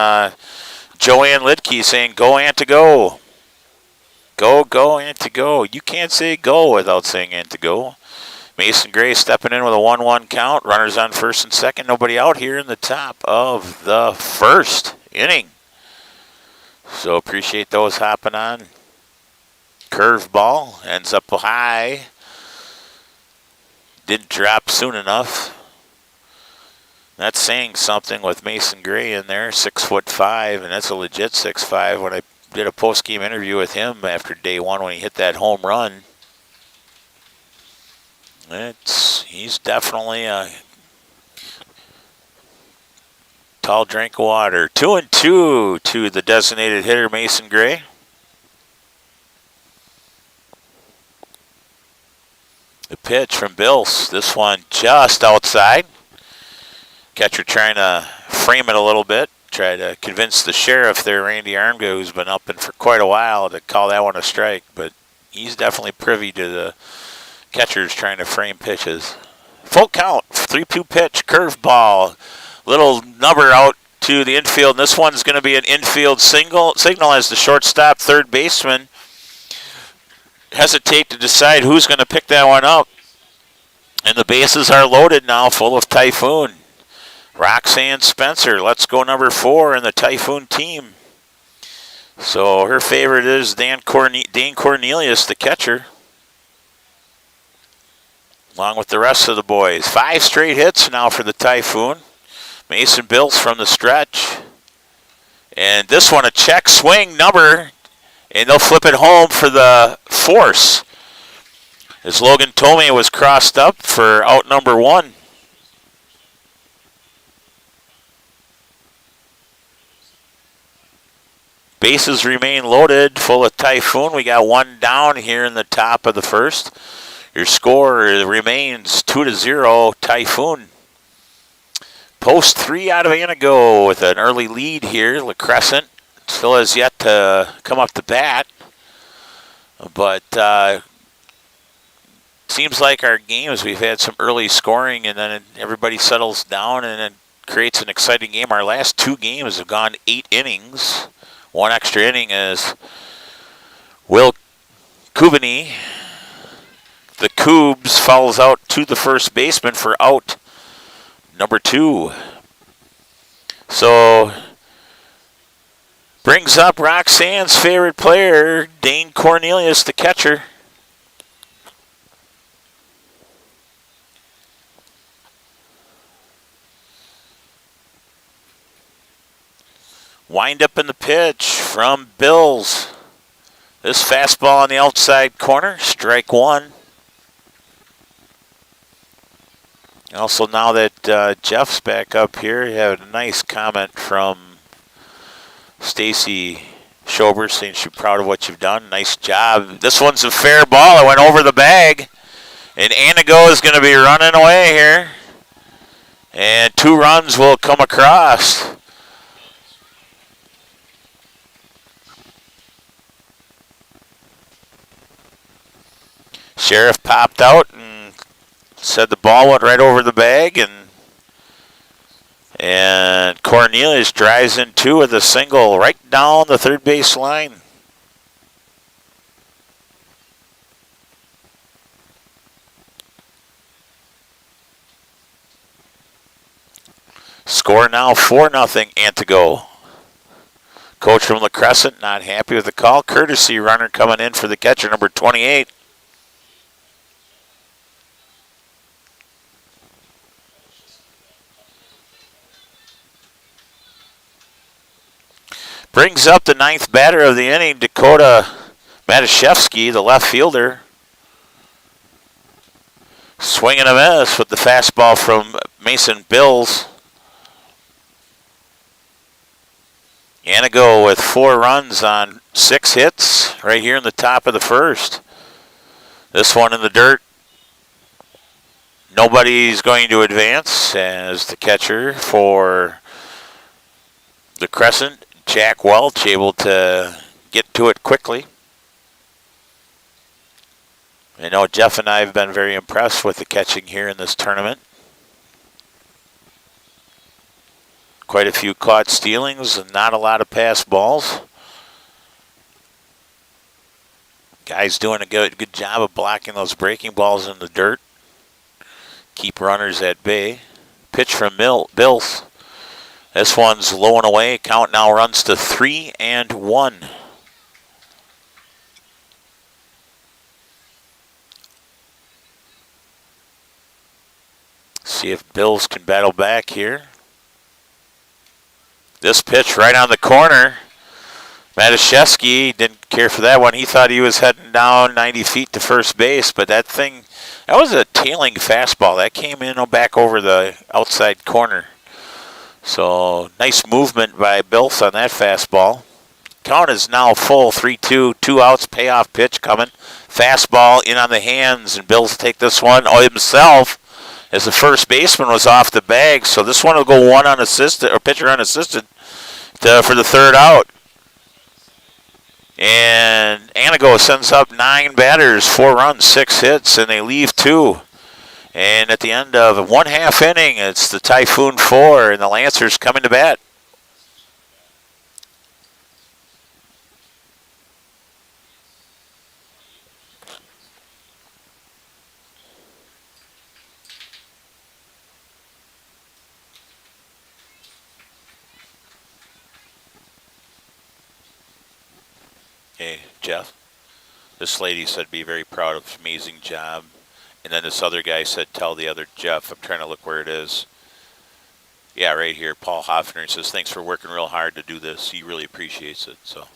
Joanne Lidke saying go Antigo. Go Antigo. You can't say go without saying Antigo. Mason Gray stepping in with a 1-1 count. Runners on first and second. Nobody out here in the top of the first inning. So appreciate those hopping on. Curveball ends up high. Didn't drop soon enough. That's saying something with Mason Gray in there, 6'5", and that's a legit 6'5". When I did a post-game interview with him after day one when he hit that home run, he's definitely a tall drink of water. 2-2 to the designated hitter Mason Gray. The pitch from Bills. This one just outside. Catcher trying to frame it a little bit. Try to convince the sheriff there, Randy Armga, who's been up and for quite a while, to call that one a strike. But he's definitely privy to the catchers trying to frame pitches. Full count. 3-2 pitch. Curveball. Little number out to the infield. And this one's going to be an infield signal as the shortstop, third baseman hesitate to decide who's going to pick that one up. And the bases are loaded now, full of Typhoon. Roxanne Spencer, let's go number 4 in the Typhoon team. So her favorite is Dane Cornelius, the catcher, along with the rest of the boys. 5 straight hits now for the Typhoon. Mason Bills from the stretch. And this one, a check swing number. And they'll flip it home for the force. As Logan Tomei was crossed up for out number 1. Bases remain loaded, full of Typhoon. We got one down here in the top of the first. Your score remains 2-0 Typhoon. Post 3 out of Antigo with an early lead here. LaCrescent still has yet to come up to bat, but seems like our games, we've had some early scoring and then everybody settles down and it creates an exciting game. Our last 2 games have gone 8 innings. 1 extra inning as Will Kubany, the Coobs, fouls out to the first baseman for out number 2. So brings up Roxanne's favorite player, Dane Cornelius, the catcher. Wind up in the pitch from Bills. This fastball on the outside corner, strike 1. Also, now that Jeff's back up here, you have a nice comment from Stacy Schober saying she's proud of what you've done. Nice job. This one's a fair ball. It went over the bag. And Antigo is going to be running away here. And 2 runs will come across. Sheriff popped out and said the ball went right over the bag, and Cornelius drives in 2 with a single right down the third base line. Score now 4-0 Antigo. Coach from LaCrescent not happy with the call. Courtesy runner coming in for the catcher, number 28. Brings up the ninth batter of the inning, Dakota Matashevsky, the left fielder. Swinging a miss with the fastball from Mason Bills. Antigo with 4 runs on 6 hits right here in the top of the first. This one in the dirt. Nobody's going to advance as the catcher for LaCrescent, Jack Welch, able to get to it quickly. I know Jeff and I have been very impressed with the catching here in this tournament. Quite a few caught stealings and not a lot of pass balls. Guys doing a good job of blocking those breaking balls in the dirt. Keep runners at bay. Pitch from Bills. This one's low and away. Count now runs to 3-1. See if Bills can battle back here. This pitch right on the corner. Matashevsky didn't care for that one. He thought he was heading down 90 feet to first base, but that was a tailing fastball. That came in back over the outside corner. So nice movement by Bills on that fastball. Count is now full, 3-2, 2 outs, payoff pitch coming. Fastball in on the hands, and Bills take this one himself as the first baseman was off the bag. So this one will go one unassisted, or pitcher unassisted, for the third out. And Antigo sends up 9 batters, 4 runs, 6 hits, and they leave 2. And at the end of 1/2 inning, it's the Typhoon 4, and the Lancers coming to bat. Hey, Jeff, this lady said be very proud of amazing job. And then this other guy said tell the other Jeff. I'm trying to look where it is. Yeah, right here. Paul Hoffner says thanks for working real hard to do this. He really appreciates it. So.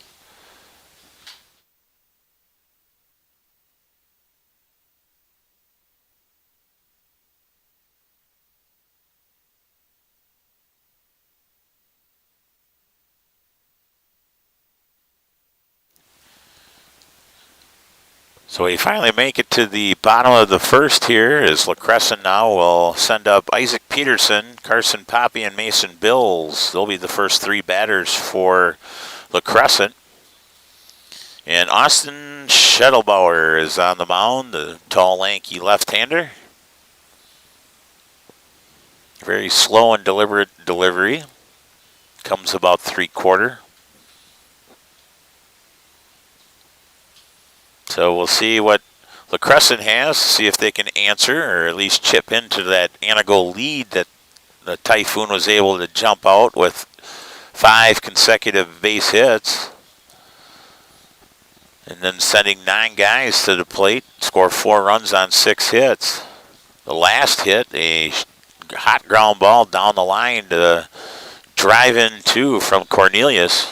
So we finally make it to the bottom of the first here as LaCrescent now will send up Isaac Peterson, Carson Poppy, and Mason Bills. They'll be the first 3 batters for LaCrescent. And Austin Schettelbauer is on the mound, the tall, lanky left-hander. Very slow and deliberate delivery. Comes about 3/4. So we'll see what LaCrescent has, see if they can answer or at least chip into that Antigo lead that the Typhoon was able to jump out with 5 consecutive base hits. And then sending 9 guys to the plate, score 4 runs on 6 hits. The last hit, a hot ground ball down the line to drive in 2 from Cornelius.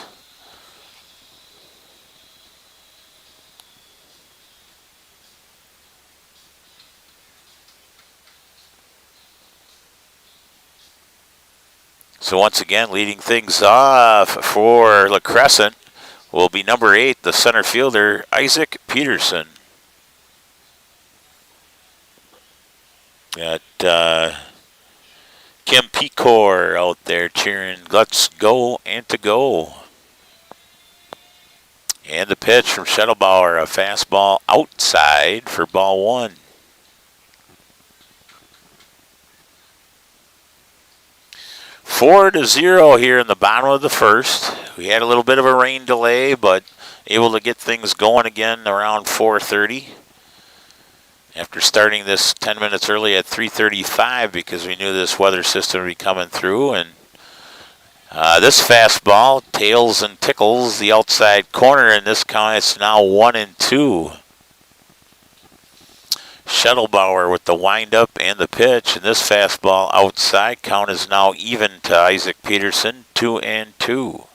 So once again, leading things off for LaCrescent will be number 8, the center fielder, Isaac Peterson. Got Kim Pecor out there cheering, let's go Antigo. And the pitch from Schettelbauer, a fastball outside for ball 1. 4-0 here in the bottom of the first. We had a little bit of a rain delay, but able to get things going again around 4:30. After starting this 10 minutes early at 3:35 because we knew this weather system would be coming through, and This fastball tails and tickles the outside corner, and this count is now 1-2. Schettelbauer with the windup and the pitch, and this fastball outside count is now even to Isaac Peterson, 2-2.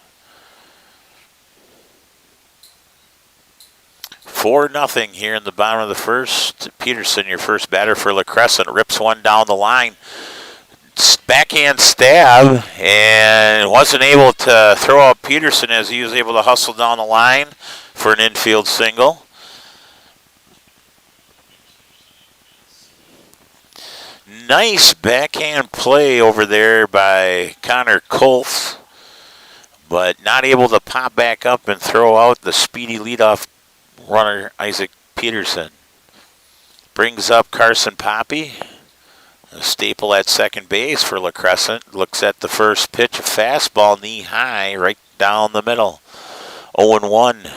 4-0 here in the bottom of the first. Peterson, your first batter for LaCrescent, rips one down the line. Backhand stab, and wasn't able to throw out Peterson as he was able to hustle down the line for an infield single. Nice backhand play over there by Connor Colts, but not able to pop back up and throw out the speedy leadoff runner, Isaac Peterson. Brings up Carson Poppy, a staple at second base for LaCrescent. Looks at the first pitch, a fastball knee high, right down the middle. 0-1.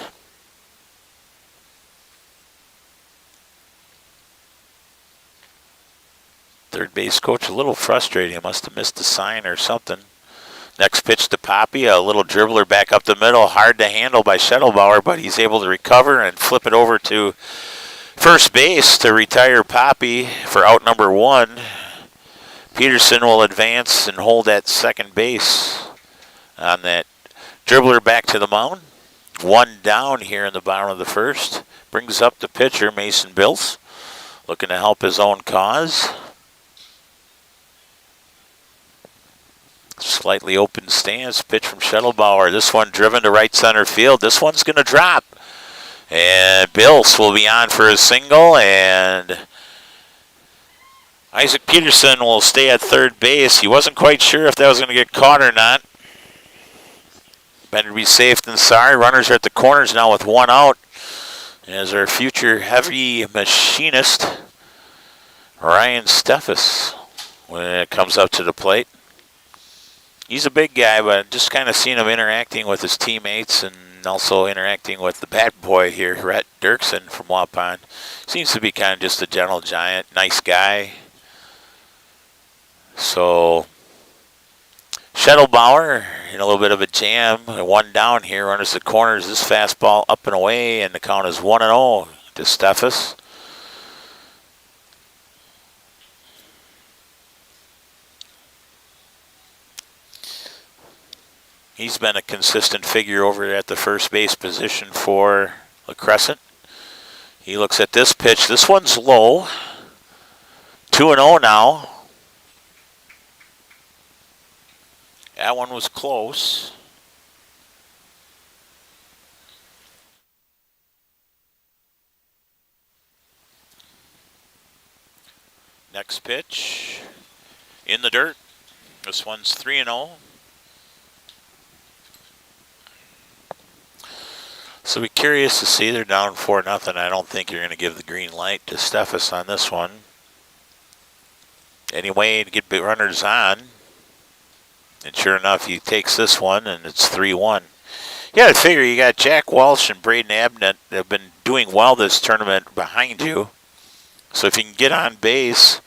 Third base coach a little frustrated. He must have missed a sign or something. Next pitch to Poppy, a little dribbler back up the middle. Hard to handle by Schettelbauer, but he's able to recover and flip it over to first base to retire Poppy for out number one. Peterson will advance and hold at second base on that dribbler back to the mound. One down here in the bottom of the first. Brings up the pitcher, Mason Bills, looking to help his own cause. Slightly open stance, pitch from Schettelbauer. This one driven to right center field. This one's going to drop. And Bills will be on for a single, and Isaac Peterson will stay at third base. He wasn't quite sure if that was going to get caught or not. Better be safe than sorry. Runners are at the corners now with one out. As our future heavy machinist, Ryan Steffes, when it comes up to the plate. He's a big guy, but just kind of seen him interacting with his teammates and also interacting with the bat boy here, Rhett Dirksen from Waupun. Seems to be kind of just a gentle giant, nice guy. So, Schettelbauer in a little bit of a jam. One down here, runners the corners. This fastball up and away, and the count is 1-0 to Steffes. He's been a consistent figure over at the first base position for LaCrescent. He looks at this pitch. This one's low. 2-0 now. That one was close. Next pitch in the dirt. This one's 3-0. So be curious to see. They're down 4-0. I don't think you're going to give the green light to Steffes on this one. Anyway, to get runners on. And sure enough, he takes this one, and it's 3-1. You got to figure you got Jack Walsh and Braden Abnett that have been doing well this tournament behind you. So if you can get on base,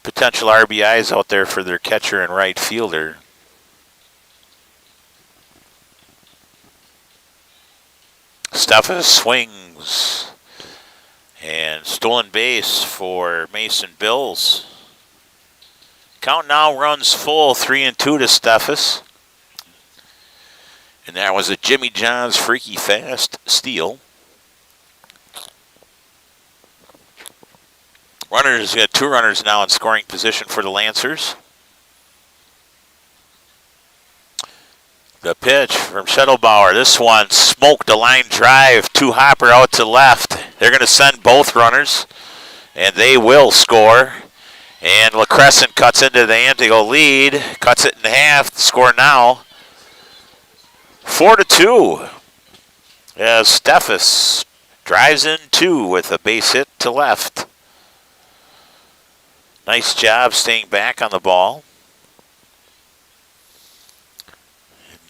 potential RBIs out there for their catcher and right fielder. Steffes swings, and stolen base for Mason Bills. Count now runs full, 3-2 to Steffes. And that was a Jimmy John's freaky fast steal. Runners, got two runners now in scoring position for the Lancers. The pitch from Schettelbauer. This one smoked a line drive. Two-hopper out to left. They're going to send both runners, and they will score. And LaCrescent cuts into the Antigo lead. Cuts it in half. The score now 4-2. As Steffes drives in two with a base hit to left. Nice job staying back on the ball.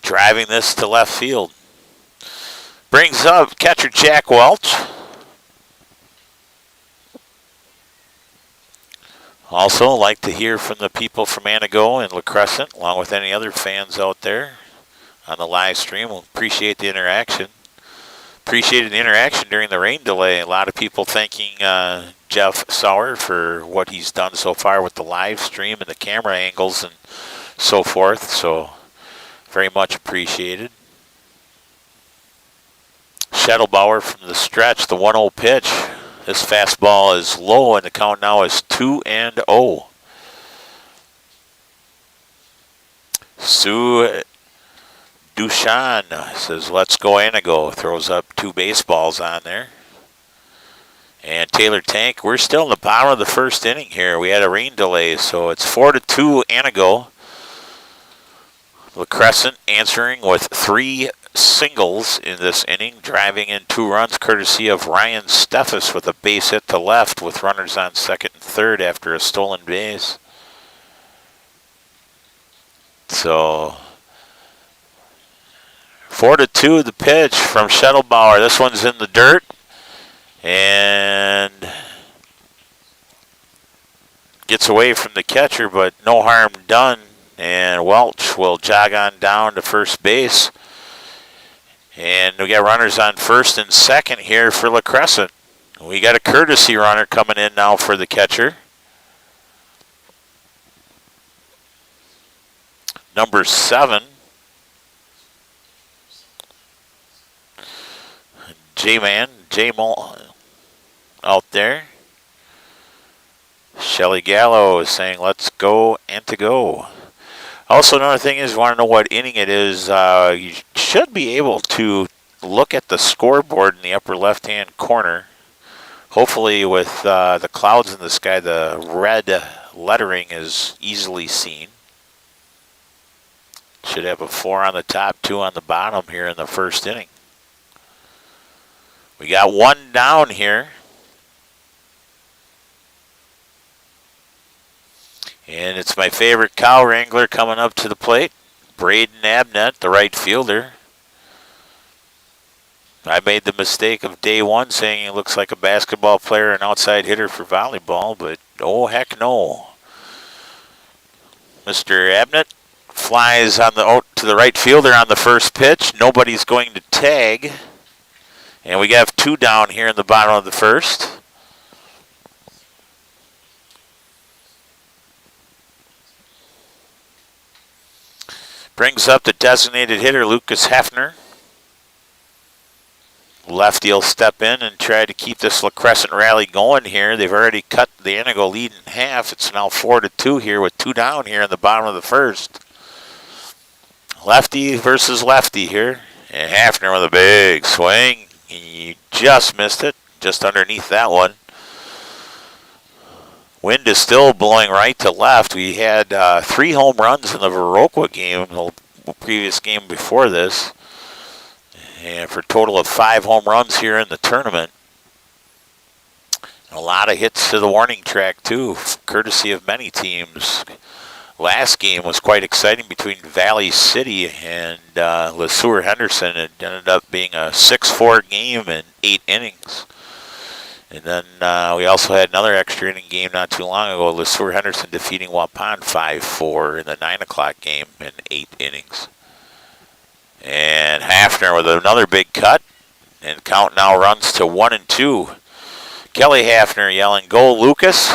Driving this to left field. Brings up catcher Jack Welch. Also, like to hear from the people from Antigo and LaCrescent, along with any other fans out there on the live stream. We'll appreciate the interaction. Appreciated the interaction during the rain delay. A lot of people thanking Jeff Sauer for what he's done so far with the live stream and the camera angles and so forth. So, very much appreciated. Schettelbauer from the stretch, the 1-0 pitch. This fastball is low, and the count now is 2-0. Sue Dushan says, let's go Antigo. Throws up 2 baseballs on there. And Taylor Tank, we're still in the bottom of the first inning here. We had a rain delay, so it's 4-2 Antigo. LaCrescent answering with 3 singles in this inning, driving in 2 runs courtesy of Ryan Steffes with a base hit to left with runners on second and third after a stolen base. So 4-2 the pitch from Schettelbauer. This one's in the dirt and gets away from the catcher, but no harm done. And Welch will jog on down to first base. And we got runners on first and second here for LaCrescent. We got a courtesy runner coming in now for the catcher. Number 7. J-Man, J-Mo out there. Shelly Gallo is saying, let's go Antigo. Also, another thing is, you want to know what inning it is, you should be able to look at the scoreboard in the upper left-hand corner. Hopefully, with the clouds in the sky, the red lettering is easily seen. Should have a 4 on the top, 2 on the bottom here in the first inning. We got 1 down here. And it's my favorite cow wrangler coming up to the plate, Braden Abnett, the right fielder. I made the mistake of day 1 saying he looks like a basketball player, an outside hitter for volleyball, but oh heck no. Mr. Abnett flies on the to the right fielder on the first pitch. Nobody's going to tag. And we have 2 down here in the bottom of the first. Brings up the designated hitter, Lucas Hefner. Lefty will step in and try to keep this LaCrescent rally going here. They've already cut the Antigo lead in half. It's now 4-2 here with 2 down here in the bottom of the first. Lefty versus lefty here. And Hefner with a big swing. He just missed it, just underneath that one. Wind is still blowing right to left. We had 3 home runs in the Viroqua game, the previous game before this. And for a total of 5 home runs here in the tournament. A lot of hits to the warning track, too, courtesy of many teams. Last game was quite exciting between Valley City and LeSueur Henderson. It ended up being a 6-4 game in 8 innings. And then we also had another extra inning game not too long ago. LeSueur Henderson defeating Waupun 5-4 in the 9 o'clock game in 8 innings. And Hafner with another big cut. And count now runs to 1-2. Kelly Hafner yelling, "Go Lucas."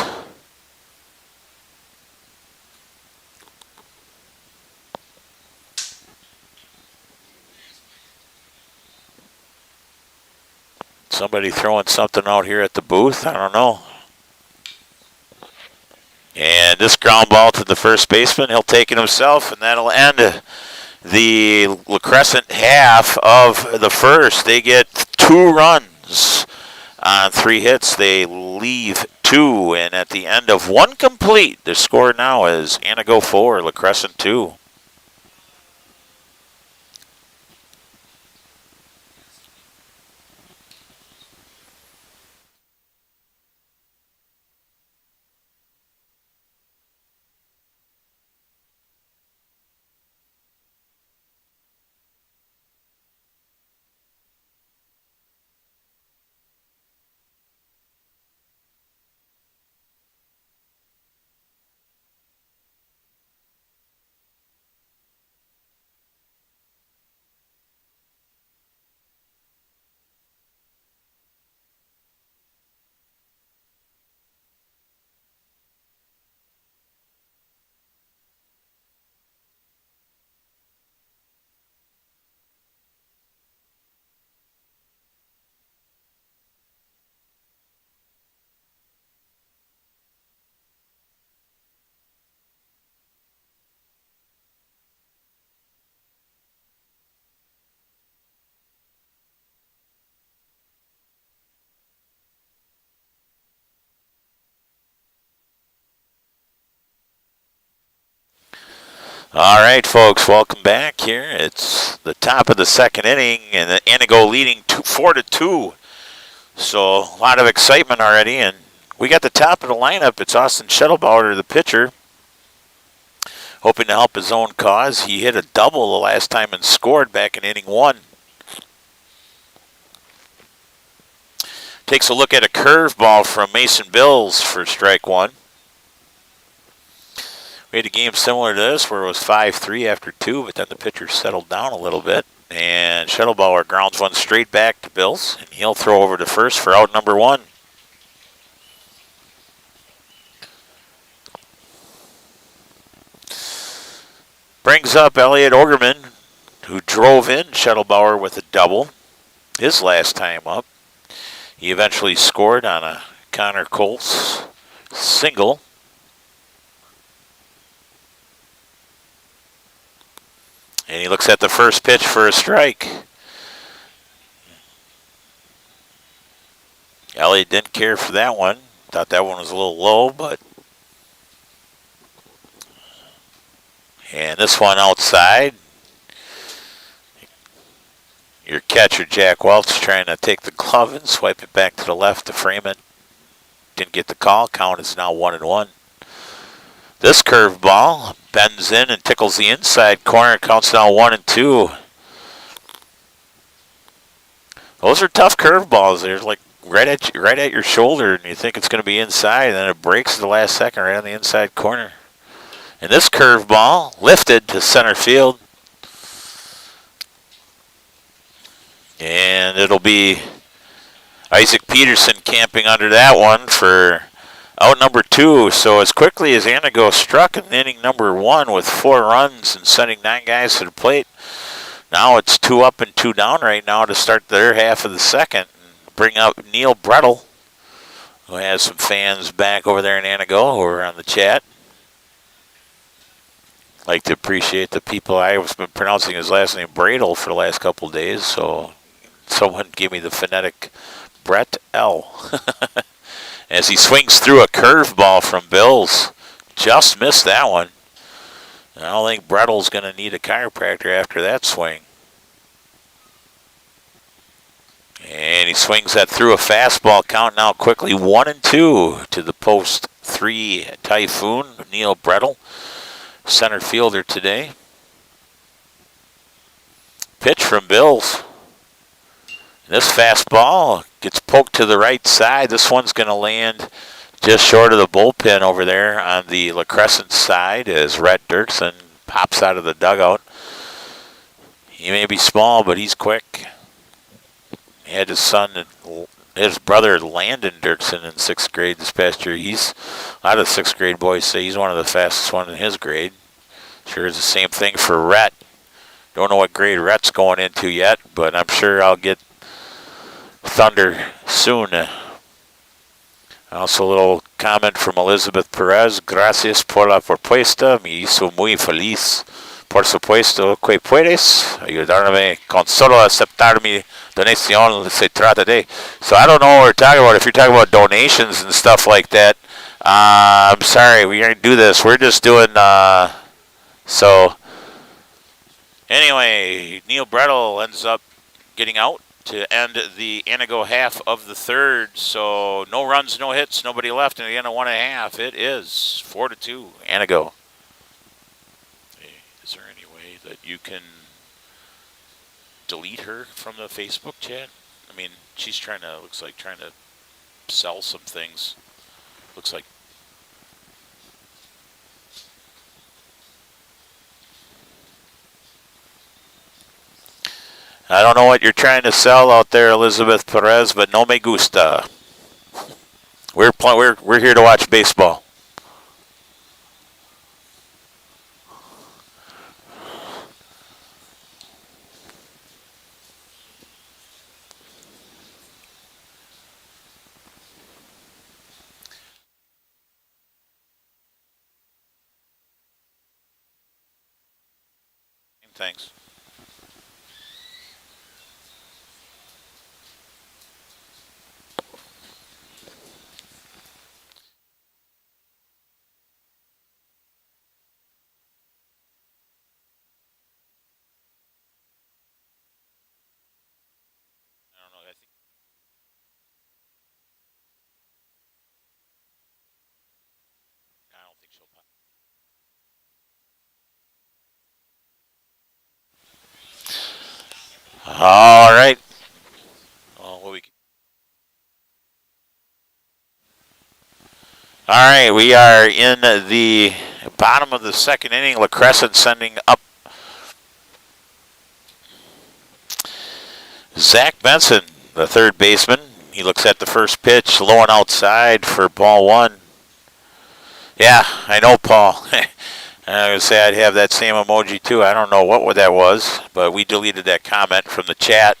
Somebody throwing something out here at the booth. I don't know. And this ground ball to the first baseman. He'll take it himself, and that'll end the LaCrescent half of the first. They get 2 runs on 3 hits. They leave 2, and at the end of 1 complete, the score now is Antigo 4, LaCrescent 2. All right, folks, welcome back here. It's the top of the second inning, and the Antigo leading 4-2. So a lot of excitement already, and we got the top of the lineup. It's Austin Schettelbauer, the pitcher, hoping to help his own cause. He hit a double the last time and scored back in inning 1. Takes a look at a curveball from Mason Bills for strike 1. We had a game similar to this where it was 5-3 after 2, but then the pitcher settled down a little bit. And Schettelbauer grounds one straight back to Bills, and he'll throw over to first for out number 1. Brings up Elliot Ogerman, who drove in Schettelbauer with a double his last time up. He eventually scored on a Connor Colts single. And he looks at the first pitch for a strike. Elliott didn't care for that one. Thought that one was a little low, but... And this one outside. Your catcher, Jack Welch, trying to take the glove and swipe it back to the left to frame it. Didn't get the call. Count is now 1-1. This curveball bends in and tickles the inside corner. Counts now 1-2. Those are tough curveballs. They're like right at your shoulder, and you think it's going to be inside, and then it breaks at the last second right on the inside corner. And this curveball lifted to center field. And it'll be Isaac Peterson camping under that one for out number 2. So as quickly as Antigo struck in inning number 1 with 4 runs and sending 9 guys to the plate, now it's 2 up and 2 down right now to start their half of the second. Bring up Neil Brettel, who has some fans back over there in Antigo who are on the chat. Like to appreciate the people. I've been pronouncing his last name Bradel for the last couple of days, so someone gave me the phonetic Brett L. As he swings through a curveball from Bills. Just missed that one. I don't think Brettel's going to need a chiropractor after that swing. And he swings that through a fastball. Count now quickly 1-2 to the post 3 Typhoon, Neil Brettel, center fielder today. Pitch from Bills. This fastball gets poked to the right side. This one's going to land just short of the bullpen over there on the LaCrescent side as Rhett Dirksen pops out of the dugout. He may be small, but he's quick. He had his brother Landon Dirksen in 6th grade this past year. A lot of 6th grade boys say he's one of the fastest ones in his grade. Sure is the same thing for Rhett. Don't know what grade Rhett's going into yet, but I'm sure I'll get Thunder soon. Also a little comment from Elizabeth Perez. Gracias por la propuesta. Me hizo muy feliz. Por supuesto que puedes ayudarme con solo aceptar mi donación se trata de. So I don't know what we're talking about. If you're talking about donations and stuff like that, I'm sorry, we aren't do this. We're just doing, so anyway, Neil Brettel ends up getting out to end the Antigo half of the third. So no runs, no hits, nobody left, and at the end of 1.5, it is 4-2 Antigo. Is there any way that you can delete her from the Facebook chat? I mean, she's looks like trying to sell some things. Looks like. I don't know what you're trying to sell out there, Elizabeth Perez, but no me gusta. We're here to watch baseball. Thanks. All right. All right, we are in the bottom of the second inning. LaCrescent sending up Zach Benson, the third baseman. He looks at the first pitch, low and outside for ball one. Yeah, I know, Paul. I would say I'd have that same emoji too. I don't know what that was, but we deleted that comment from the chat.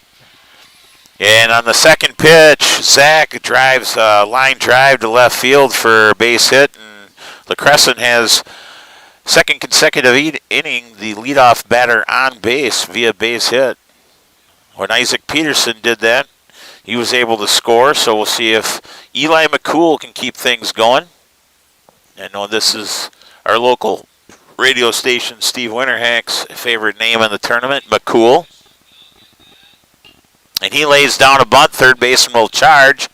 And on the second pitch, Zach drives a line drive to left field for a base hit, and LaCrescent has second consecutive inning the leadoff batter on base via base hit. When Isaac Peterson did that, he was able to score, so we'll see if Eli McCool can keep things going. I know this is our local radio station, Steve Winterhack's favorite name in the tournament, McCool. And he lays down a bunt. Third baseman will charge.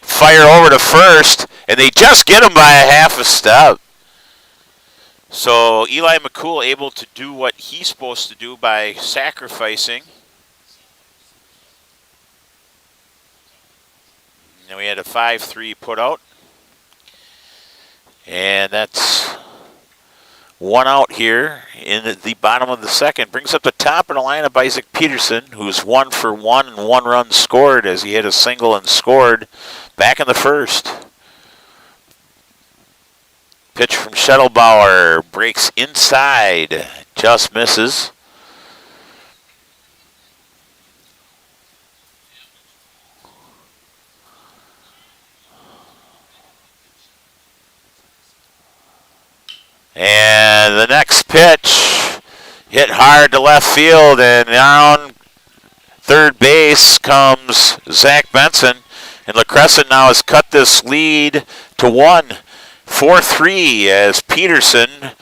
Fire over to first, and they just get him by a half a step. So Eli McCool able to do what he's supposed to do by sacrificing. And we had a 5-3 put out. And that's one out here in the bottom of the second. Brings up the top of the lineup Isaac Peterson, who's 1 for 1 and 1 run scored as he hit a single and scored back in the first. Pitch from Schettelbauer, breaks inside, just misses. And the next pitch hit hard to left field, and down third base comes Zach Benson. And LaCrescent now has cut this lead to 1, 4-3 as Peterson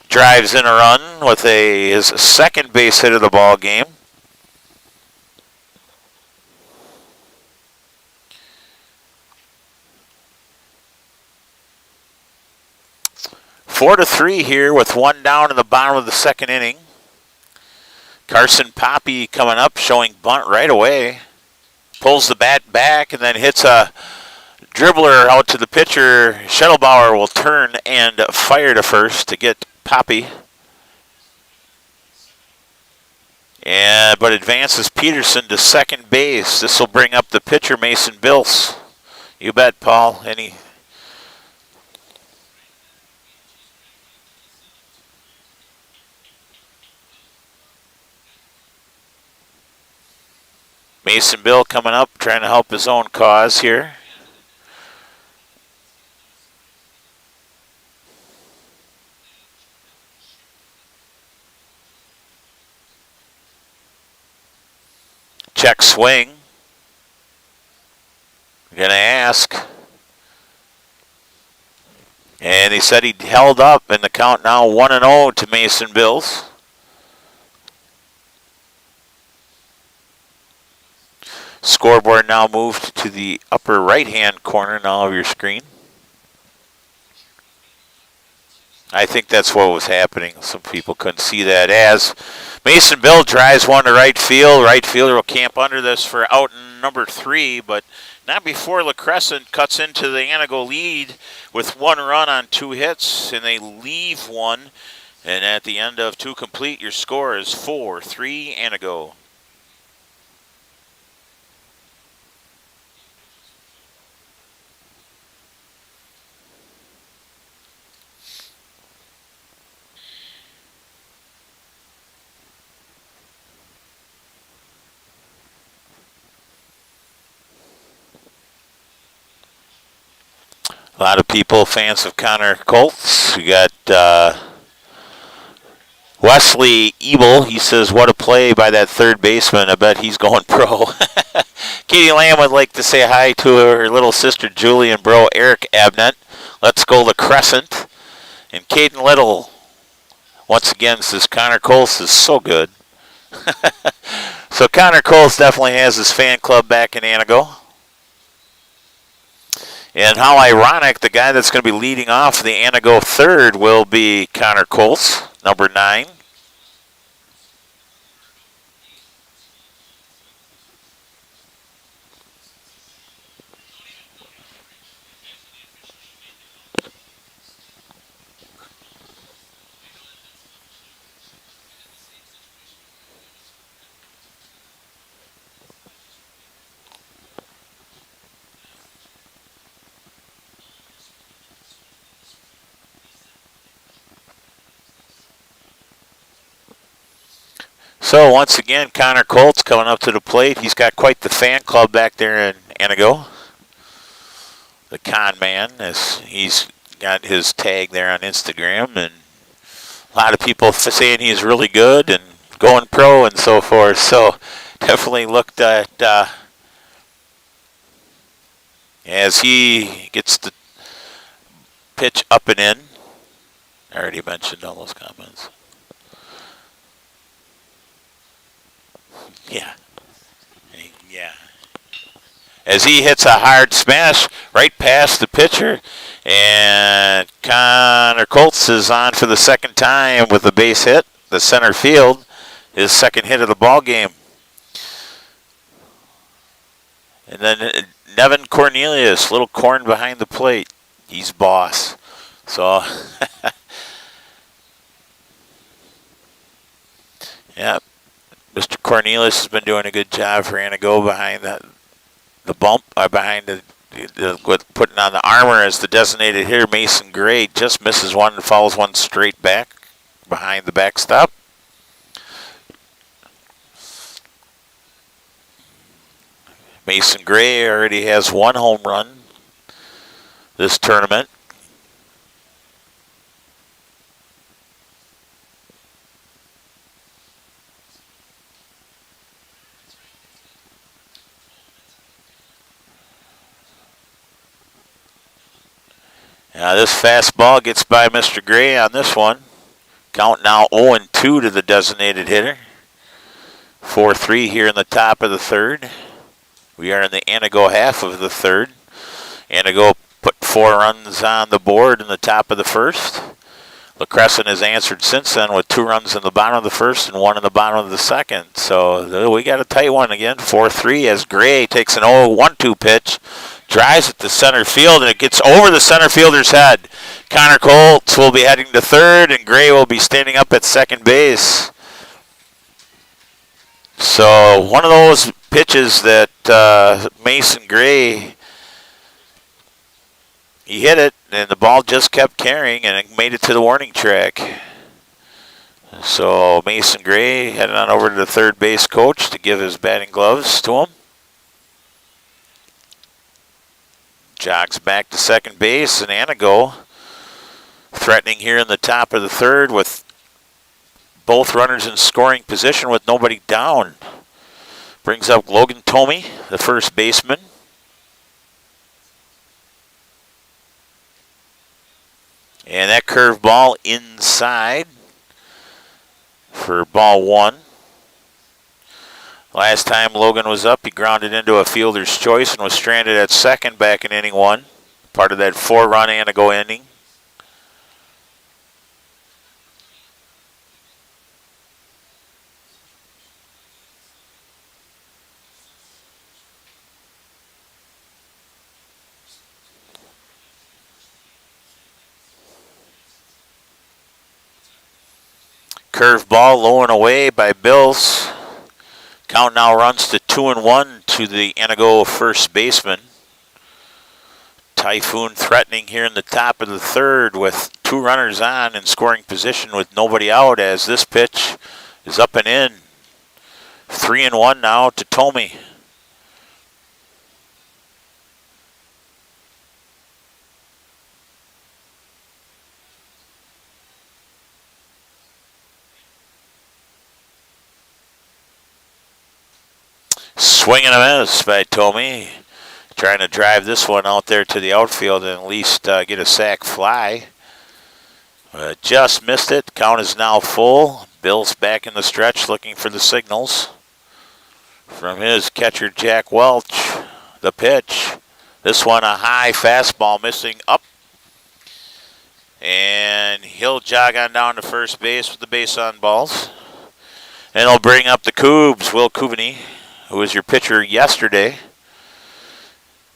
drives in a run with his second base hit of the ball game. Four to 3 here with one down in the bottom of the second inning. Carson Poppy coming up, showing bunt right away. Pulls the bat back and then hits a dribbler out to the pitcher. Schettelbauer will turn and fire to first to get Poppy. But advances Peterson to second base. This will bring up the pitcher, Mason Bills. You bet, Paul. Mason Bill coming up, trying to help his own cause here. Check swing. Gonna ask. And he said he held up in the count now 1-0 to Mason Bills. Scoreboard now moved to the upper right-hand corner now of your screen. I think that's what was happening. Some people couldn't see that as Mason Bill drives one to right field. Right fielder will camp under this for out number 3, but not before LaCrescent cuts into the Antigo lead with 1 run on 2 hits, and they leave 1. And at the end of 2 complete, your score is 4-3 Antigo. A lot of people, fans of Connor Colts. We got Wesley Ebel. He says, what a play by that third baseman. I bet he's going pro. Katie Lamb would like to say hi to her little sister Julie and bro Eric Abnett. Let's go LaCrescent. And Caden Little, once again, says Connor Colts is so good. So Connor Colts definitely has his fan club back in Antigo. And how ironic, the guy that's going to be leading off the Antigo third will be Connor Colts, number 9. So once again, Connor Colt's coming up to the plate. He's got quite the fan club back there in Antigo. The con man, as he's got his tag there on Instagram, and a lot of people saying he's really good and going pro and so forth. So definitely looked at as he gets the pitch up and in. I already mentioned all those comments. Yeah. Yeah. As he hits a hard smash right past the pitcher, and Connor Colts is on for the second time with a base hit, the center field, his second hit of the ball game. And then Nevin Cornelius, little corn behind the plate. He's boss. So, yeah, Mr. Cornelius has been doing a good job for Antigo behind the bump, behind with putting on the armor as the designated hitter. Mason Gray just misses one and follows one straight back behind the backstop. Mason Gray already has one home run this tournament. Now this fastball gets by Mr. Gray on this one. Count now 0-2 to the designated hitter. 4-3 here in the top of the third. We are in the Antigo half of the third. Antigo put 4 runs on the board in the top of the first. LaCrescent has answered since then with 2 runs in the bottom of the first and 1 in the bottom of the second. So we got a tight one again, 4-3, as Gray takes an 0-1-2 pitch, drives it to center field, and it gets over the center fielder's head. Connor Colts will be heading to third, and Gray will be standing up at second base. So one of those pitches that Mason Gray, he hit it, and the ball just kept carrying, and it made it to the warning track. So Mason Gray headed on over to the third base coach to give his batting gloves to him. Jogs back to second base, and Antigo threatening here in the top of the third with both runners in scoring position with nobody down. Brings up Logan Tomey, the first baseman. And that curveball inside for ball 1. Last time Logan was up, he grounded into a fielder's choice and was stranded at second back in inning 1. Part of that 4-run Antigo inning. Curveball low and away by Bills. Count now runs to 2-1 to the Antigo first baseman. Typhoon threatening here in the top of the third with 2 runners on in scoring position with nobody out, as this pitch is up and in. 3-1 now to Tomey. Swing and a miss by Tomey. Trying to drive this one out there to the outfield and at least get a sac fly. Just missed it. Count is now full. Bill's back in the stretch looking for the signals from his catcher, Jack Welch. The pitch. This one a high fastball missing up. And he'll jog on down to first base with the base on balls. And he'll bring up the Cougs, Will Coveney, who was your pitcher yesterday.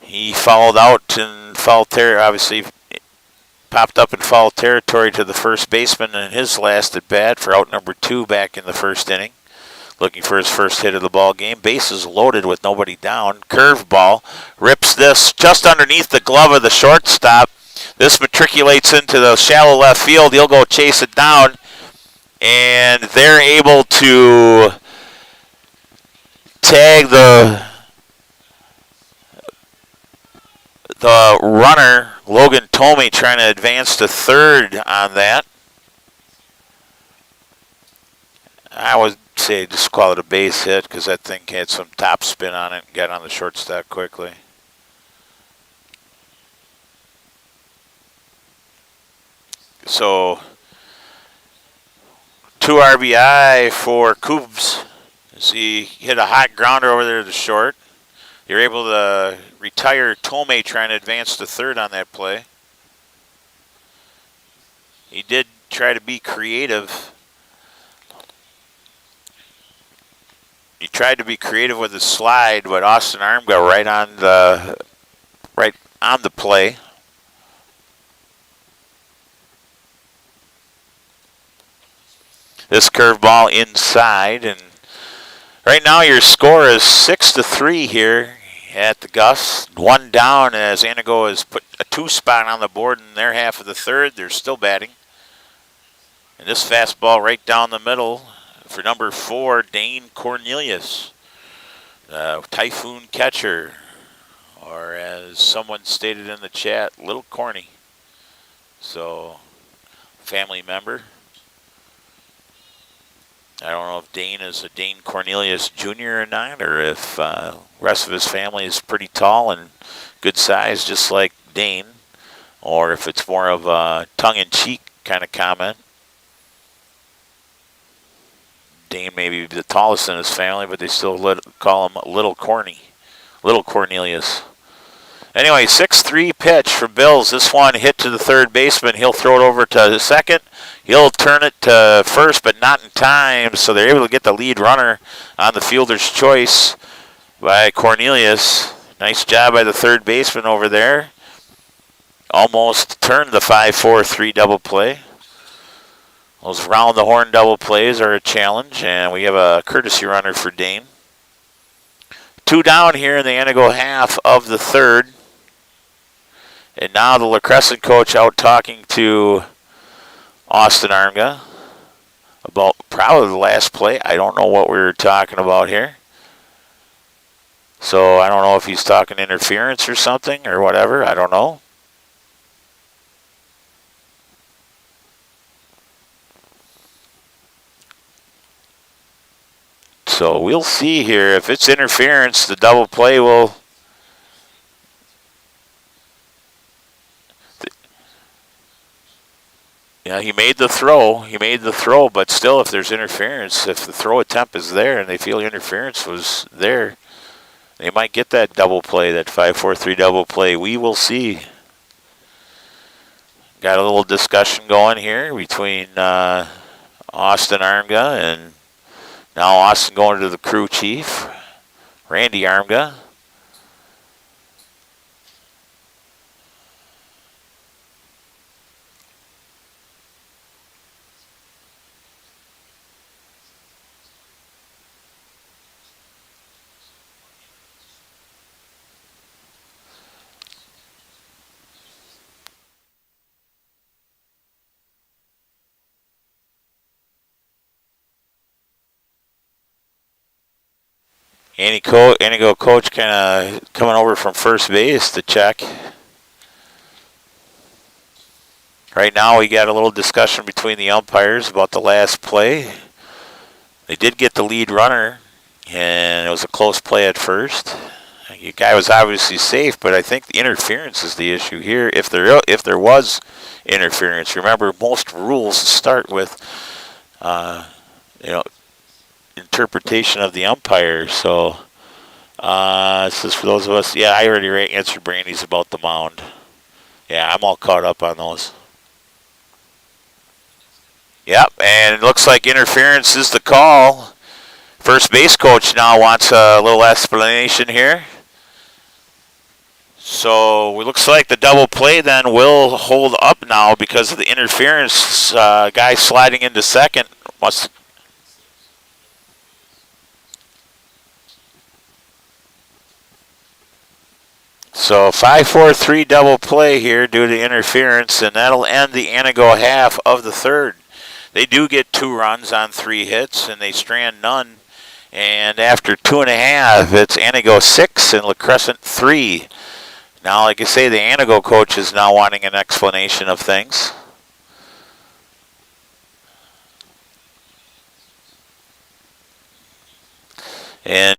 He fouled out in foul territory, obviously popped up in foul territory to the first baseman in his last at bat for out number 2 back in the first inning. Looking for his first hit of the ball game. Bases loaded with nobody down. Curveball rips this just underneath the glove of the shortstop. This matriculates into the shallow left field. He'll go chase it down, and they're able to tag the runner, Logan Tomey, trying to advance to third on that. I would say just call it a base hit because that thing had some top spin on it and got on the shortstop quickly. So 2 RBI for Coombs as he hit a hot grounder over there to the short. You're able to retire Tomei trying to advance to third on that play. He did try to be creative. He tried to be creative with his slide, but Austin Arm got right on the play. This curveball inside, and right now your score is 6-3 here at the Gus. 1 down as Antigo has put a 2 spot on the board in their half of the third. They're still batting. And this fastball right down the middle for number 4, Dane Cornelius, Typhoon catcher, or as someone stated in the chat, Little Corny. So, family member. I don't know if Dane is a Dane Cornelius Jr. or not, or if the rest of his family is pretty tall and good size, just like Dane, or if it's more of a tongue-in-cheek kind of comment. Dane may be the tallest in his family, but they still call him Little Corny, Little Cornelius. Anyway, 6-3 pitch for Bills. This one hit to the third baseman. He'll throw it over to the second. He'll turn it to first, but not in time, so they're able to get the lead runner on the fielder's choice by Cornelius. Nice job by the third baseman over there. Almost turned the 5-4-3 double play. Those round-the-horn double plays are a challenge, and we have a courtesy runner for Dane. 2 down here in the Antigo half of the third. And now the LaCrescent coach out talking to Austin Armga about probably the last play. I don't know what we were talking about here. So I don't know if he's talking interference or something or whatever. I don't know. So we'll see here. If it's interference, the double play will... Yeah, he made the throw, but still, if there's interference, if the throw attempt is there and they feel interference was there, they might get that double play, that 5-4-3 double play. We will see. Got a little discussion going here between Austin Armga and now Austin going to the crew chief, Randy Armga. Antigo coach kind of coming over from first base to check. Right now we got a little discussion between the umpires about the last play. They did get the lead runner, and it was a close play at first. The guy was obviously safe, but I think the interference is the issue here. If there was interference, remember most rules start with, interpretation of the umpire. So this is for those of us. Yeah, I already answered Brandy's about the mound. Yeah, I'm all caught up on those. Yep, and it looks like interference is the call. First base coach now wants a little explanation here. So it looks like the double play then will hold up now because of the interference. Guy sliding into second must. So 5-4-3 double play here due to interference, and that'll end the Antigo half of the third. They do get 2 runs on 3 hits, and they strand none And after 2.5, it's Antigo 6 and LaCrescent 3. Now, like I say, the Antigo coach is now wanting an explanation of things. And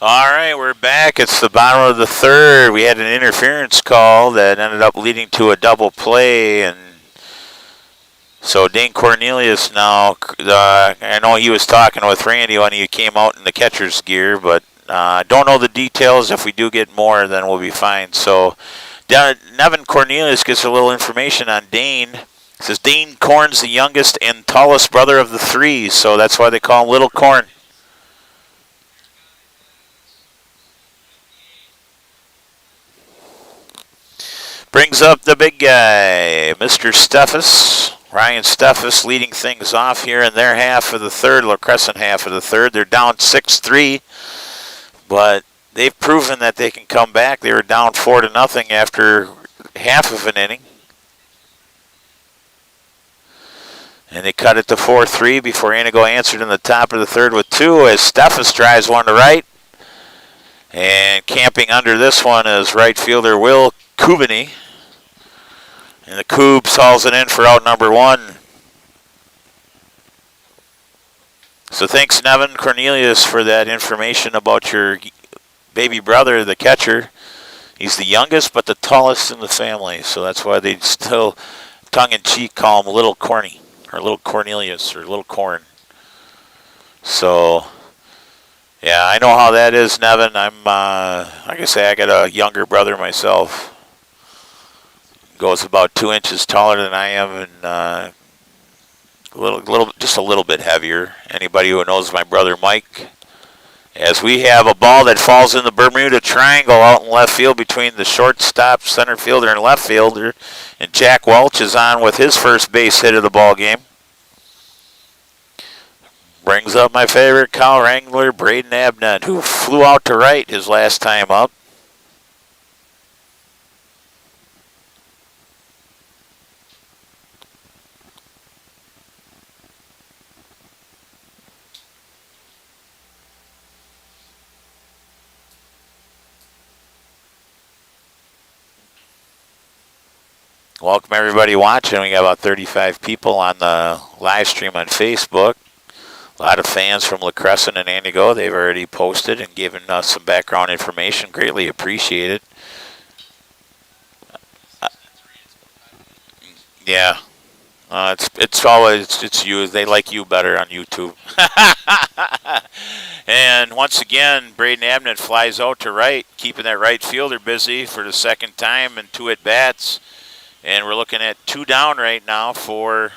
all right, we're back. It's the bottom of the third. We had an interference call that ended up leading to a double play, and so Dane Cornelius now, I know he was talking with Randy when he came out in the catcher's gear, but don't know the details. If we do get more, then we'll be fine. So Nevin Cornelius gets a little information on Dane. It says Dane Corn's the youngest and tallest brother of the three, so that's why they call him Little Corn. Brings up the big guy, Mr. Steffes. Ryan Steffes leading things off here in their half of the third, LaCrescent half of the third. They're down 6-3, but they've proven that they can come back. They were down 4-0 after half of an inning. And they cut it to 4-3 before Antigo answered in the top of the third with 2 as Steffes drives one to right. And camping under this one is right fielder Will Kubany. And the Cougs hauls it in for out number 1. So thanks, Nevin Cornelius, for that information about your baby brother, the catcher. He's the youngest but the tallest in the family. So that's why they still, tongue-in-cheek, call him Little Corny, or Little Cornelius, or Little Corn. So, yeah, I know how that is, Nevin. I'm, like I say, I got a younger brother myself. Goes about 2 inches taller than I am, and just a little bit heavier. Anybody who knows my brother Mike, as we have a ball that falls in the Bermuda Triangle out in left field between the shortstop, center fielder, and left fielder, and Jack Welch is on with his first base hit of the ball game. Brings up my favorite cow wrangler, Braden Abnett, who flew out to right his last time up. Welcome everybody watching. We got about 35 people on the live stream on Facebook. A lot of fans from LaCrescent and Antigo. They've already posted and given us some background information. Greatly appreciated. Yeah. It's you. They like you better on YouTube. And once again, Braden Abnett flies out to right, keeping that right fielder busy for the second time and 2 at-bats. And we're looking at 2 down right now for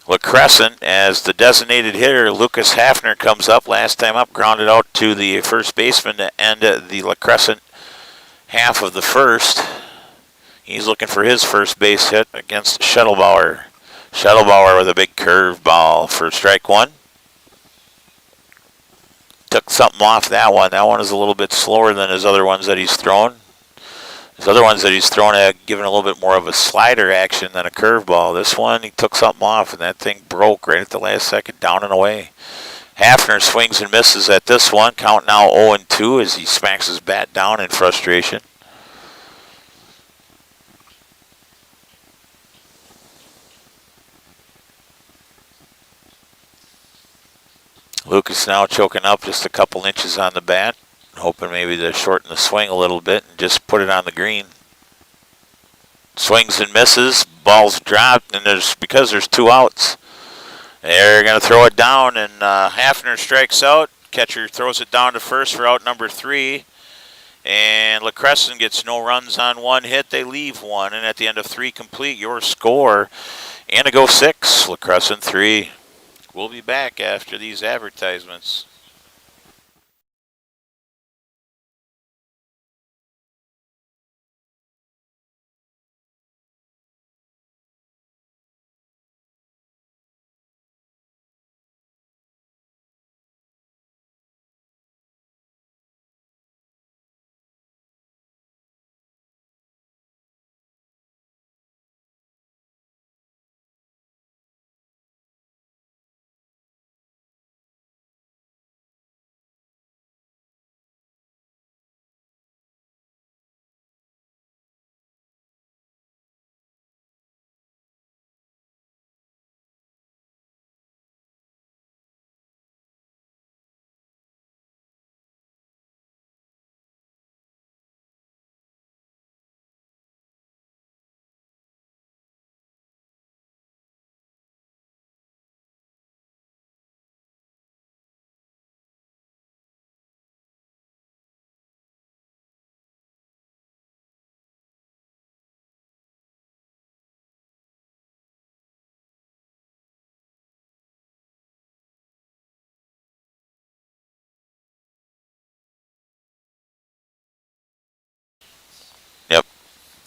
LaCrescent as the designated hitter, Lucas Hafner, comes up. Last time up, grounded out to the first baseman to end the LaCrescent half of the first. He's looking for his first base hit against Schettelbauer. Schettelbauer with a big curve ball for strike 1. Took something off that one. That one is a little bit slower than his other ones that he's thrown. There's other ones that he's throwing at, giving a little bit more of a slider action than a curveball. This one, he took something off, and that thing broke right at the last second, down and away. Hafner swings and misses at this one. Count now 0-2 as he smacks his bat down in frustration. Lucas now choking up just a couple inches on the bat, hoping maybe to shorten the swing a little bit and just put it on the green. Swings and misses, ball's dropped, and because there's 2 outs, they're going to throw it down, and Hafner strikes out. Catcher throws it down to first for out number 3, and LaCrescent gets no runs on 1 hit. They leave 1, and at the end of 3 complete, your score, Antigo 6, LaCrescent 3. We'll be back after these advertisements. Yep.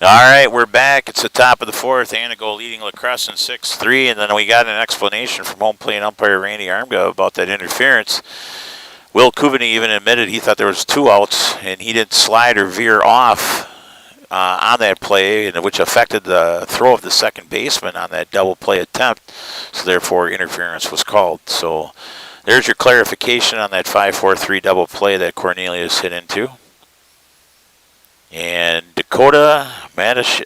All right, we're back. It's the top of the 4th. Antigo leading LaCrescent 6-3, and then we got an explanation from home plate umpire Randy Armga about that interference. Will Coveney even admitted he thought there was 2 outs, and he didn't slide or veer off on that play, which affected the throw of the second baseman on that double play attempt. So therefore, interference was called. So there's your clarification on that 5-4-3 double play that Cornelius hit into. And Dakota Matish.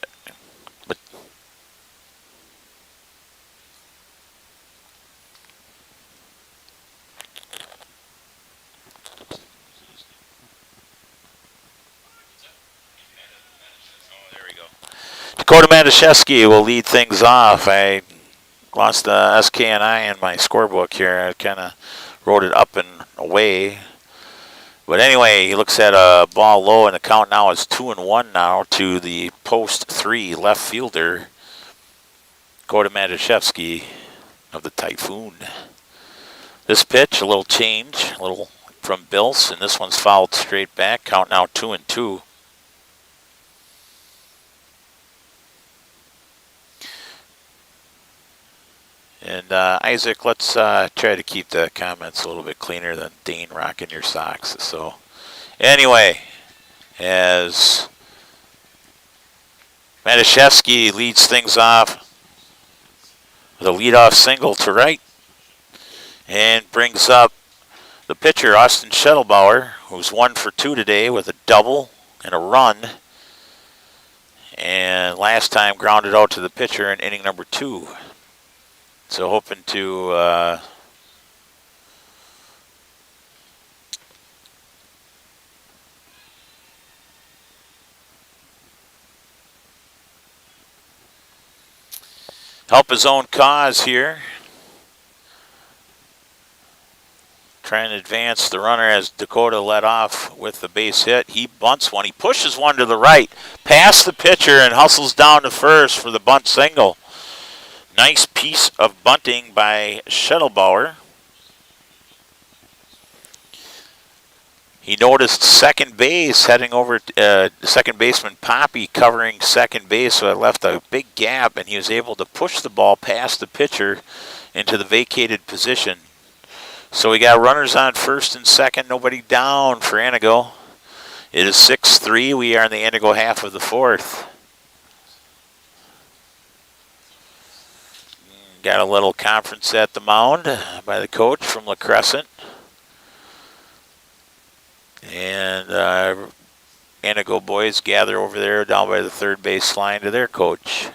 Dakota Matiszewski will lead things off. I lost the SK and I in my scorebook here. I kind of wrote it up and away. But anyway, he looks at a ball low, and the count now is 2-1 now to the post 3 left fielder, Dakota Matiszewski of the Typhoon. This pitch, a little change, a little from Bills, and this one's fouled straight back. Count now 2-2. And Isaac, let's try to keep the comments a little bit cleaner than Dean rocking your socks. So anyway, as Matiszewski leads things off with a leadoff single to right and brings up the pitcher, Austin Schettelbauer, who's 1 for 2 today with a double and a run. And last time grounded out to the pitcher in inning number 2. So hoping to help his own cause here. Trying to advance the runner as Dakota led off with the base hit. He bunts one. He pushes one to the right, past the pitcher, and hustles down to first for the bunt single. Nice piece of bunting by Schettelbauer. He noticed second base heading over, second baseman Poppy covering second base, so it left a big gap, and he was able to push the ball past the pitcher into the vacated position. So we got runners on first and second, nobody down for Antigo. It is 6-3. We are in the Antigo half of the fourth. Got a little conference at the mound by the coach from LaCrescent. And Antigo boys gather over there down by the third base line to their coach.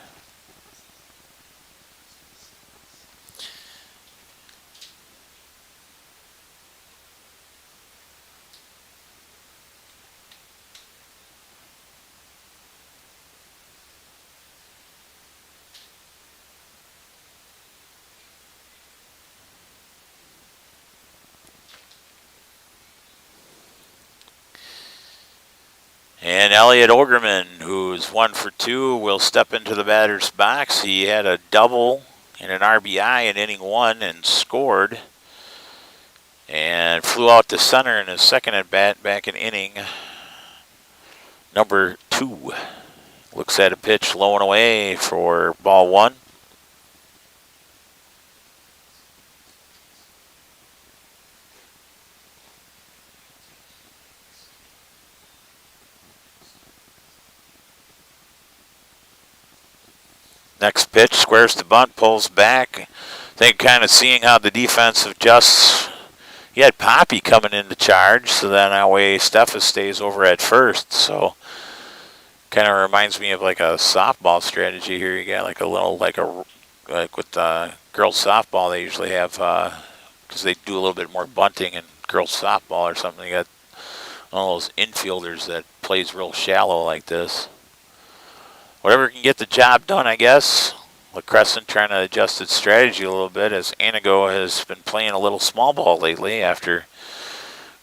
And Elliot Ogerman, who's 1 for 2, will step into the batter's box. He had a double and an RBI in inning 1 and scored. And flew out to center in his second at bat back in inning number 2. Looks at a pitch low and away for ball 1. Next pitch, squares to bunt, pulls back. I think kind of seeing how the defense adjusts. He had Poppy coming in to charge, so then that way Steffes stays over at first. So kind of reminds me of like a softball strategy here. You got like a little, like with girls softball, they usually have, because they do a little bit more bunting in girls softball or something. You got one of those infielders that plays real shallow like this. Whatever can get the job done, I guess. LaCrescent trying to adjust its strategy a little bit as Antigo has been playing a little small ball lately after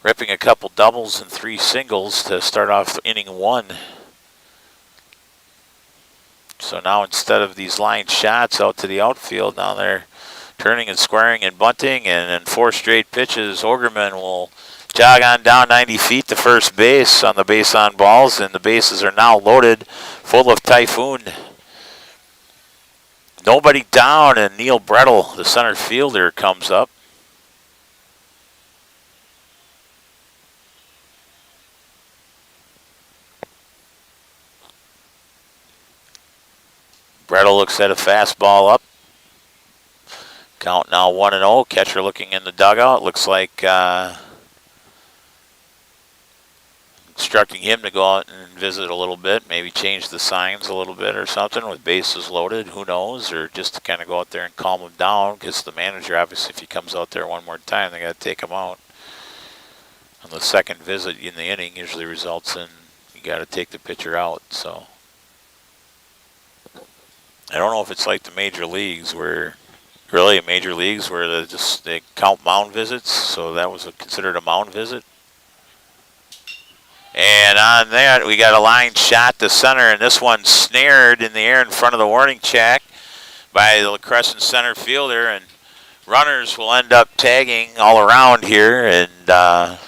ripping a couple doubles and 3 singles to start off inning 1. So now instead of these line shots out to the outfield, now they're turning and squaring and bunting, and in 4 straight pitches, Ogerman will jog on down 90 feet to first base on the base on balls, and the bases are now loaded full of Typhoon. Nobody down, and Neil Brettel, the center fielder, comes up. Brettel looks at a fastball up. Count now 1-0. Catcher looking in the dugout. Looks like instructing him to go out and visit a little bit, maybe change the signs a little bit or something with bases loaded, who knows, or just to kind of go out there and calm him down, because the manager, obviously, if he comes out there one more time, they got to take him out. And the second visit in the inning usually results in you got to take the pitcher out. So I don't know if it's like the major leagues where they count mound visits, so that was considered a mound visit. And on that, we got a line shot to center, and this one snared in the air in front of the warning track by the LaCrescent center fielder, and runners will end up tagging all around here, and got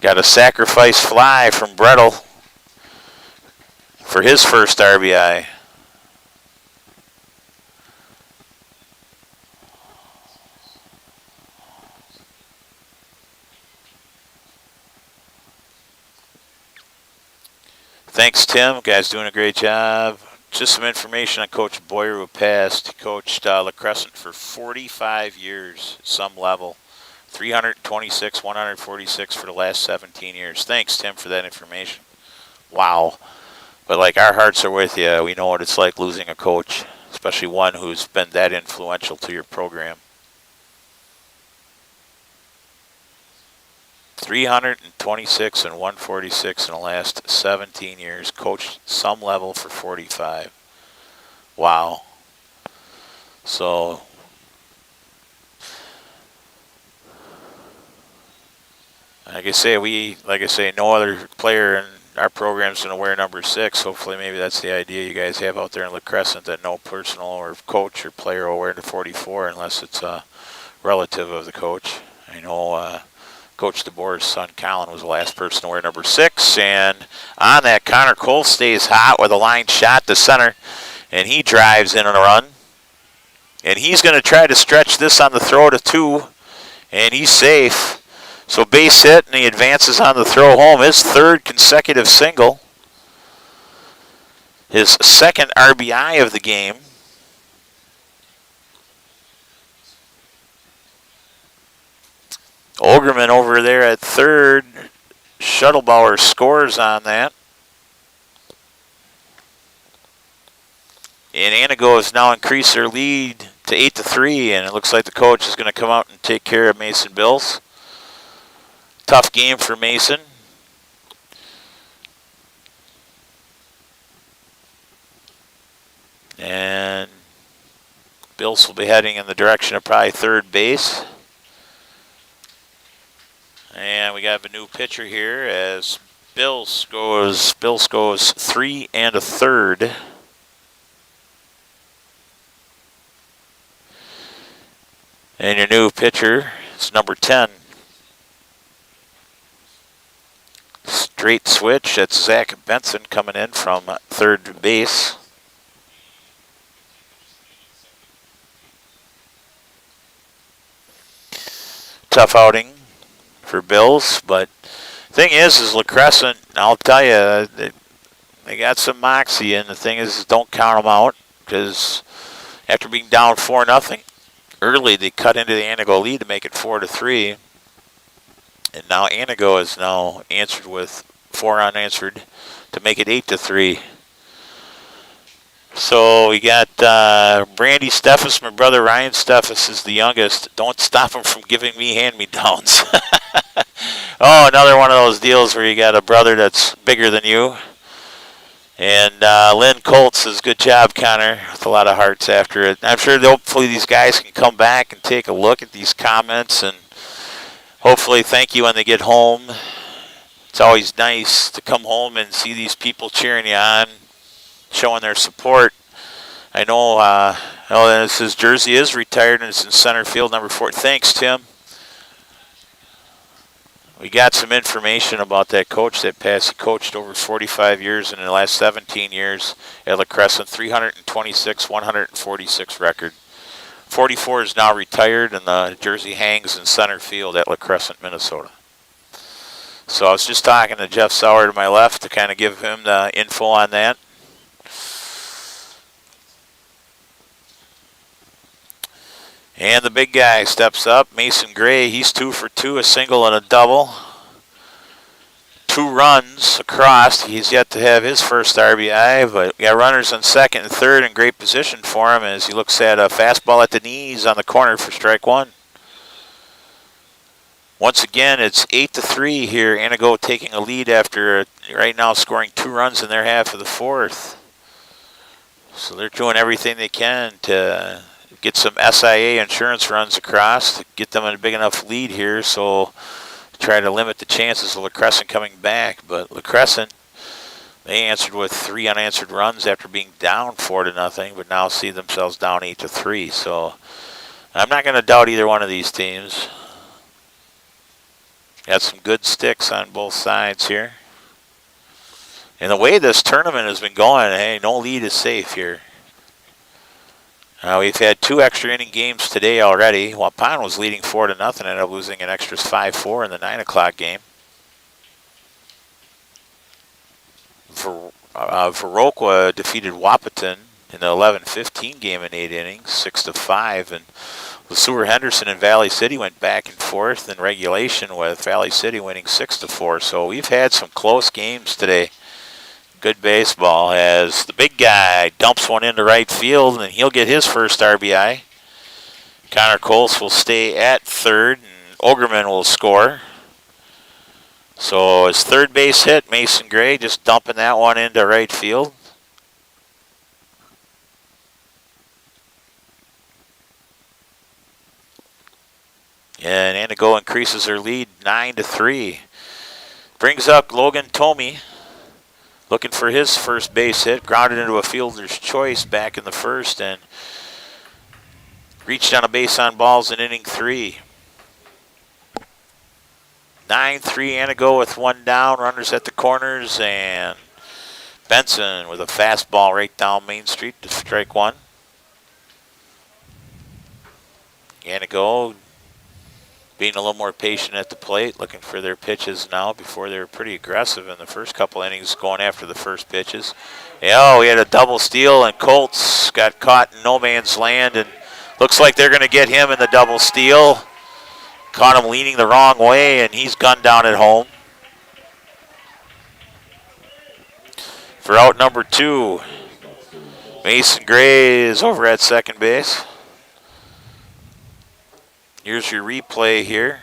a sacrifice fly from Brettel for his first RBI. Thanks, Tim. Guys doing a great job. Just some information on Coach Boyer, who passed. He coached LaCrescent for 45 years at some level. 326, 146 for the last 17 years. Thanks, Tim, for that information. Wow. But, like, our hearts are with you. We know what it's like losing a coach, especially one who's been that influential to your program. 326 and 146 in the last 17 years. Coached some level for 45. Wow. So, like I say, no other player in our program's going to wear number 6. Hopefully, maybe that's the idea you guys have out there in LaCrescent, that no personal or coach or player will wear the 44 unless it's a relative of the coach. I know Coach DeBoer's son, Colin, was the last person to wear number 6. And on that, Connor Cole stays hot with a line shot to center. And he drives in on a run. And he's going to try to stretch this on the throw to 2. And he's safe. So base hit, and he advances on the throw home. His third consecutive single. His second RBI of the game. Ogerman over there at third. Shuttlebauer scores on that. And Antigo has now increased their lead to 8-3, and it looks like the coach is going to come out and take care of Mason Bills. Tough game for Mason. And Bills will be heading in the direction of probably third base. And we got a new pitcher here as Bills goes 3 1/3. And your new pitcher is number 10. Straight switch. That's Zach Benson coming in from third base. Tough outing for Bills, but thing is LaCrescent, I'll tell you, they got some moxie, and the thing is don't count them out, because after being down 4-0 early, they cut into the Antigo lead to make it 4-3, and now Antigo is now answered with 4 unanswered to make it 8-3. So we got Brandy Steffes. My brother Ryan Steffes is the youngest. Don't stop him from giving me hand-me-downs. Oh, another one of those deals where you got a brother that's bigger than you. And Lynn Colt says, good job, Connor, with a lot of hearts after it. I'm sure hopefully these guys can come back and take a look at these comments and hopefully thank you when they get home. It's always nice to come home and see these people cheering you on, showing their support. I know his jersey is retired and it's in center field, number 4. Thanks, Tim. We got some information about that coach that passed. He coached over 45 years, and in the last 17 years at LaCrescent, 326, 146 record. 44 is now retired, and the jersey hangs in center field at LaCrescent, Minnesota. So I was just talking to Jeff Sauer to my left to kind of give him the info on that. And the big guy steps up, Mason Gray. He's 2 for 2, a single and a double. 2 runs across. He's yet to have his first RBI, but we got runners on second and third in great position for him as he looks at a fastball at the knees on the corner for strike 1. Once again, it's 8-3 here. Antigo taking a lead after right now scoring 2 runs in their half of the 4th. So they're doing everything they can to get some SIA insurance runs across to get them in a big enough lead here, so try to limit the chances of LaCrescent coming back. But LaCrescent, they answered with 3 unanswered runs after being down 4-0, but now see themselves down 8-3. So I'm not going to doubt either one of these teams. Got some good sticks on both sides here. And the way this tournament has been going, hey, no lead is safe here. We've had 2 extra inning games today already. Waupun was leading 4-0, ended up losing in extras 5-4 in the 9 o'clock game. Viroqua defeated Wahpeton in the 11-15 game in 8 innings, 6-5. And LeSueur Henderson and Valley City went back and forth in regulation, with Valley City winning 6-4. So we've had some close games today. Good baseball as the big guy dumps one into right field, and he'll get his first RBI. Connor Coles will stay at third, and Ogerman will score. So his third base hit, Mason Gray, just dumping that one into right field. And Antigo increases their lead 9-3. Brings up Logan Tomey, looking for his first base hit, grounded into a fielder's choice back in the first, and reached on a base on balls in inning 3. 9-3 Antigo with 1 down, runners at the corners, and Benson with a fastball right down Main Street to strike 1. Antigo being a little more patient at the plate, looking for their pitches now. Before they were pretty aggressive in the first couple innings going after the first pitches. Yeah, we had a double steal, and Colts got caught in no man's land, and looks like they're going to get him in the double steal. Caught him leaning the wrong way, and he's gunned down at home. For out number 2, Mason Gray is over at second base. Here's your replay here.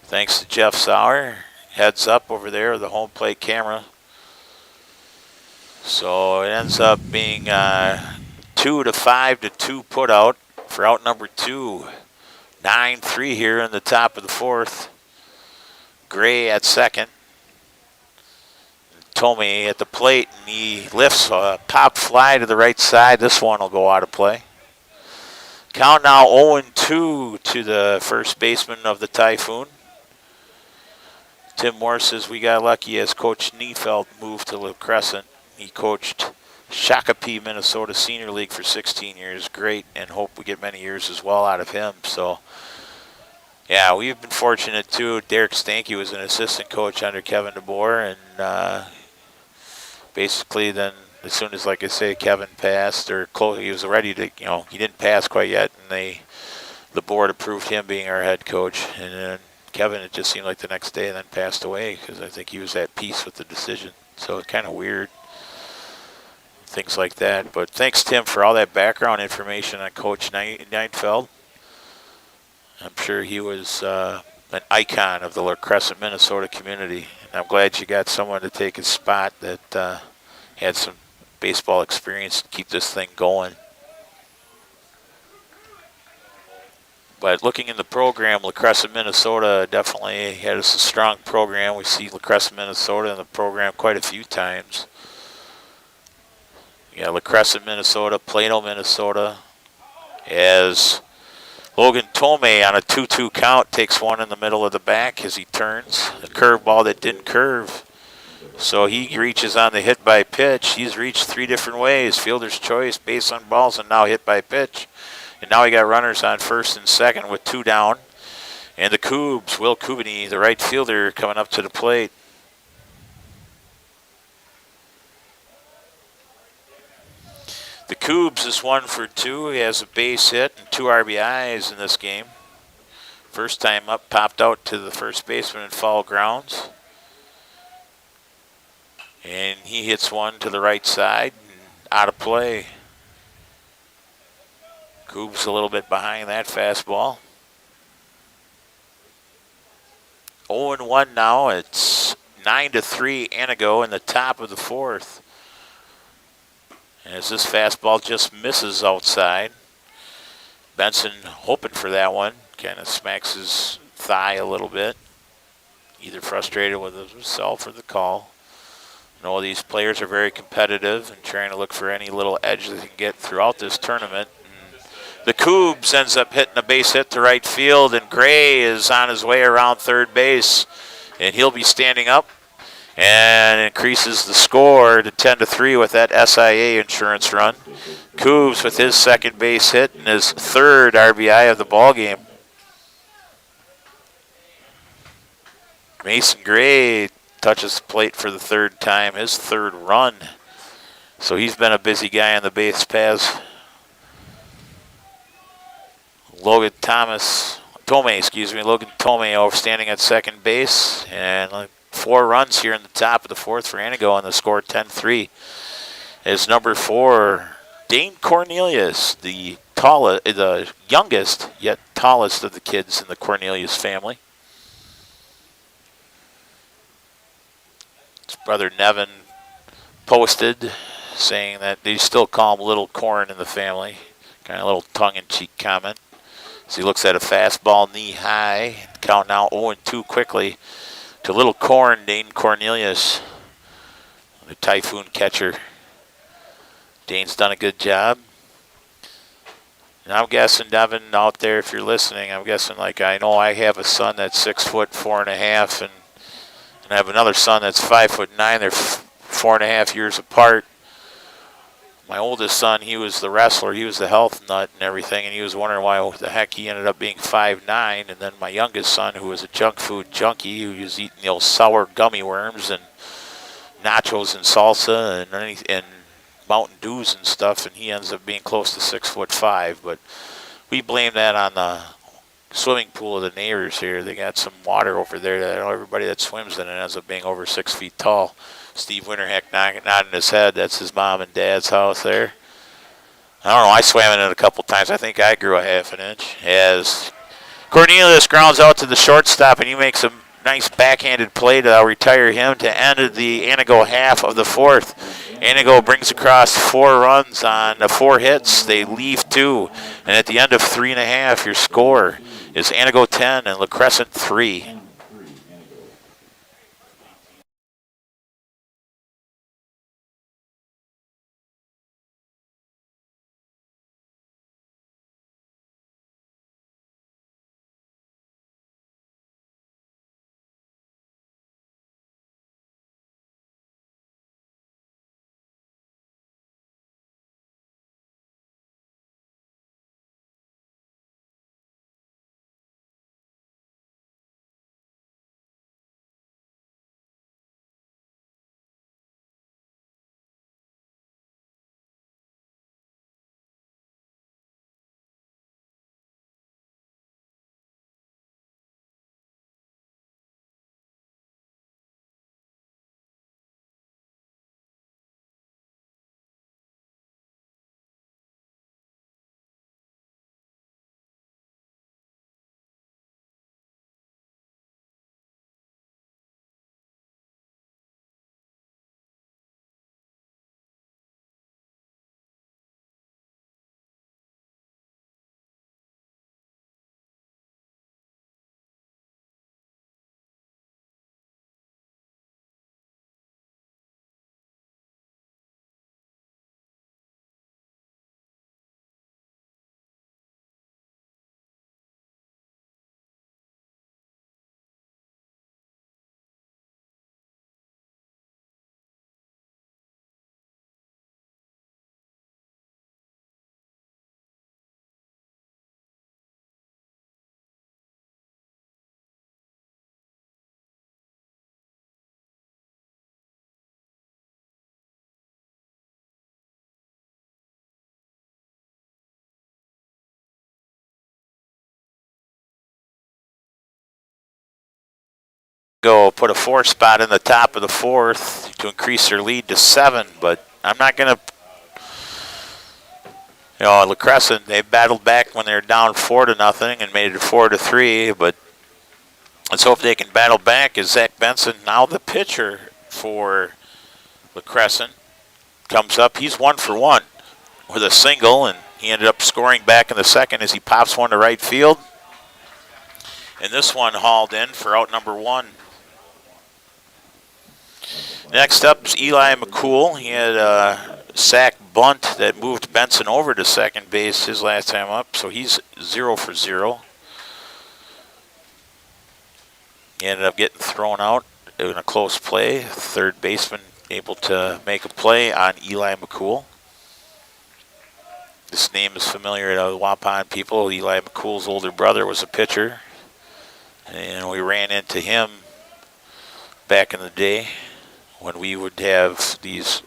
Thanks to Jeff Sauer. Heads up over there, the home plate camera. So it ends up being 2 to 5 to 2 put out for out number 2. 9-3 here in the top of the 4th. Gray at second. Tomei at the plate, and he lifts a pop fly to the right side. This one will go out of play. Count now 0-2 to the first baseman of the Typhoon. Tim Moore says we got lucky as Coach Neufeld moved to LaCrescent. He coached Shakopee, Minnesota Senior League for 16 years. Great, and hope we get many years as well out of him. So, yeah, we've been fortunate too. Derek Stanky was an assistant coach under Kevin DeBoer, and basically then as soon as, like I say, Kevin passed, or close, he was ready to, he didn't pass quite yet, and the board approved him being our head coach. And then Kevin, it just seemed like the next day, and then passed away because I think he was at peace with the decision. So it's kind of weird, things like that. But thanks, Tim, for all that background information on Coach Neufeld. I'm sure he was an icon of the LaCrescent, Minnesota community. And I'm glad you got someone to take his spot that had some baseball experience to keep this thing going. But looking in the program, LaCrescent, Minnesota definitely has a strong program. We see LaCrescent, Minnesota in the program quite a few times. Yeah, LaCrescent, Minnesota, Plano, Minnesota, as Logan Tomei on a 2-2 count takes one in the middle of the back as he turns. A curveball that didn't curve. So he reaches on the hit by pitch. He's reached 3 different ways. Fielder's choice, base on balls, and now hit by pitch. And now we got runners on first and second with 2 down. And the Cougs, Will Kubany, the right fielder, coming up to the plate. The Cougs is 1 for 2. He has a base hit and 2 RBIs in this game. First time up, popped out to the first baseman in foul grounds. And he hits one to the right side and out of play. Cougs a little bit behind that fastball. 0-1 now. It's 9-3 Antigo in the top of the 4th. As this fastball just misses outside. Benson hoping for that one. Kind of smacks his thigh a little bit. Either frustrated with himself or the call. All these players are very competitive and trying to look for any little edge they can get throughout this tournament. And the Cougs ends up hitting a base hit to right field, and Gray is on his way around third base, and he'll be standing up and increases the score to 10-3 with that SIA insurance run. Cougs with his second base hit and his 3rd RBI of the ball game. Mason Gray touches the plate for the 3rd time, his 3rd run. So he's been a busy guy on the base paths. Logan Tomei over standing at second base. And 4 runs here in the top of the 4th for Antigo, and the score 10-3. Is number 4, Dane Cornelius, the youngest yet tallest of the kids in the Cornelius family. His brother Nevin posted saying that they still call him Little Corn in the family. Kind of a little tongue-in-cheek comment. As he looks at a fastball knee high. Count now 0-2 quickly to Little Corn, Dane Cornelius, the Typhoon catcher. Dane's done a good job. And I'm guessing, Devin, out there, if you're listening, I'm guessing, like, I know I have a son that's 6 foot 4.5, and I have another son that's 5'9". They're 4.5 years apart. my oldest son, he was the wrestler. He was the health nut and everything, and he was wondering why the heck he ended up being 5'9". And then my youngest son, who was a junk food junkie, who was eating the old sour gummy worms and nachos and salsa and Mountain Dews and stuff, and he ends up being close to 6'5". But we blame that on the swimming pool of the neighbors here. They got some water over there that everybody that swims in it ends up being over 6 feet tall. Steve Winterheck nodding his head. That's his mom and dad's house there. I don't know. I swam in it a couple times. I think I grew a half an inch. As Cornelius grounds out to the shortstop, and he makes a nice backhanded play to retire him to end the Antigo half of the fourth. Antigo brings across 4 runs on the 4 hits. They leave 2. And at the end of 3.5, your score is Antigo 10 and LaCrescent 3. Go put a 4 spot in the top of the 4th to increase their lead to 7, but I'm not going to, LaCrescent, they battled back when they were down 4-0 and made it 4-3, but let's hope they can battle back as Zach Benson, now the pitcher for LaCrescent, comes up. He's 1 for 1 with a single, and he ended up scoring back in the second as he pops one to right field. And this one hauled in for out number 1. Next up is Eli McCool. He had a sack bunt that moved Benson over to second base his last time up, so he's 0 for 0. He ended up getting thrown out in a close play. Third baseman able to make a play on Eli McCool. This name is familiar to the Waupun people. Eli McCool's older brother was a pitcher, and we ran into him back in the day when we would have these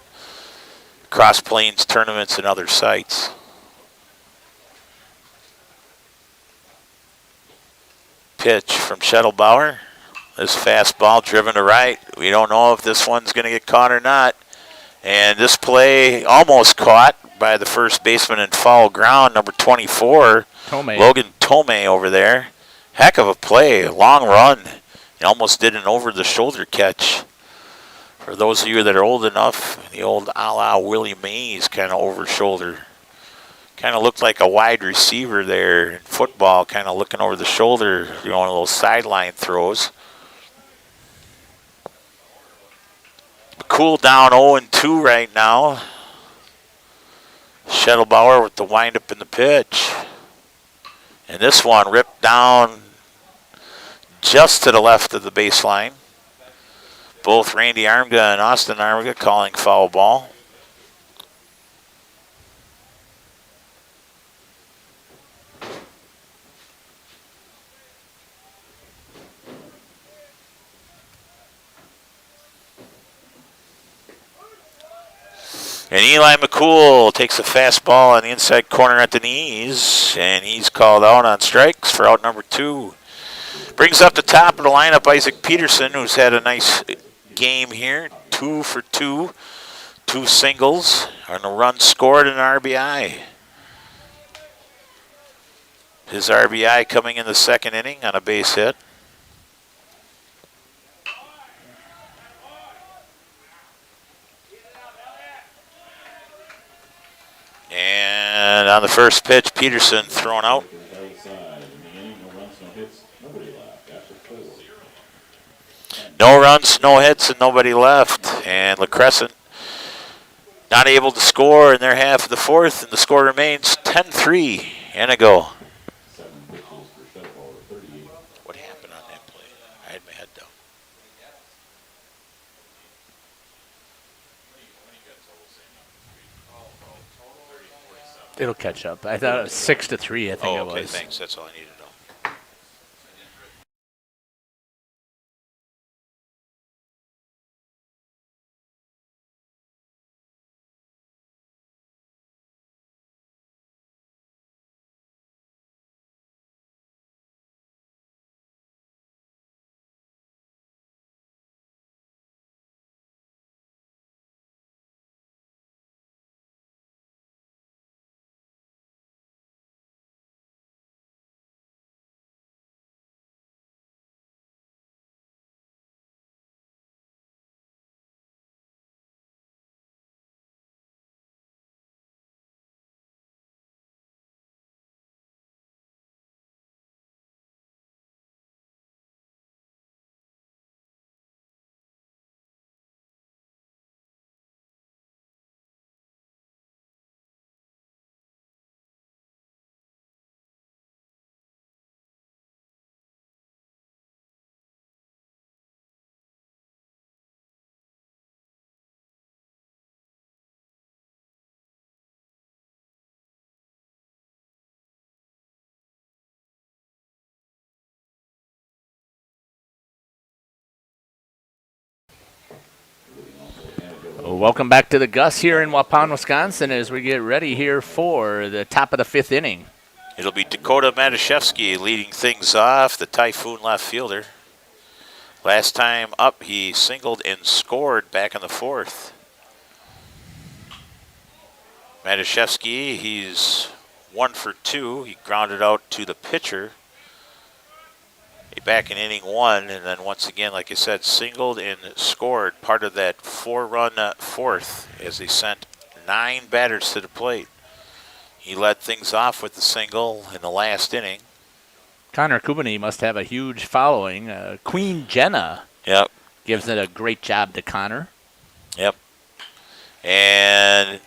Cross Plains tournaments and other sites. Pitch from Schettelbauer. This fastball driven to right. We don't know if this one's going to get caught or not. And this play almost caught by the first baseman in foul ground, number 24, Tomei. Logan Tomei over there. Heck of a play, long run. He almost did an over-the-shoulder catch. For those of you that are old enough, the old a la Willie Mays kind of over-shoulder. Kind of looked like a wide receiver there in football, kind of looking over the shoulder, one of those sideline throws. McCool down 0-2 right now. Schettelbauer with the windup in the pitch. And this one ripped down just to the left of the baseline. Both Randy Armga and Austin Armga calling foul ball. And Eli McCool takes a fastball on the inside corner at the knees, and he's called out on strikes for out number 2. Brings up the top of the lineup Isaac Peterson, who's had a nice game here. 2 for 2, 2 singles, and a run scored and an RBI. His RBI coming in the second inning on a base hit. And on the first pitch, Peterson thrown out. No runs, no hits, and nobody left. And LaCrescent not able to score in their half of the fourth, and the score remains 10-3. Antigo. What happened on that play? I had my head down. It'll catch up. I thought it was 6-3. I think it was. Okay, thanks. That's all I needed to know. Welcome back to the Gus here in Waupun, Wisconsin, as we get ready here for the top of the 5th inning. It'll be Dakota Matuszewski leading things off, the Typhoon left fielder. Last time up, he singled and scored back in the 4th. Matuszewski, he's 1 for 2. He grounded out to the pitcher back in inning 1, and then once again, like I said, singled and scored, part of that 4-run 4th as they sent 9 batters to the plate. He led things off with the single in the last inning. Connor Kubany must have a huge following. Queen Jenna gives it a great job to Connor. Yep. And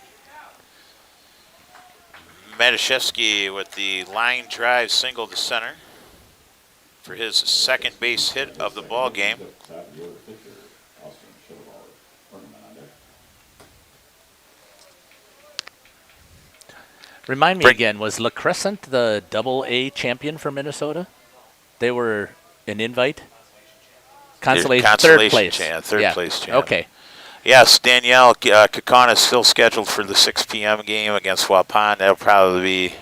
Matuszewski with the line drive single to center for his second base hit of the ball game. Remind me again, was LaCrescent the Double-A champion for Minnesota? They were an invite? Consolation third place. Third place champ. Okay. Yes, Danielle Kakana is still scheduled for the 6 p.m. game against Waupun. That'll probably be,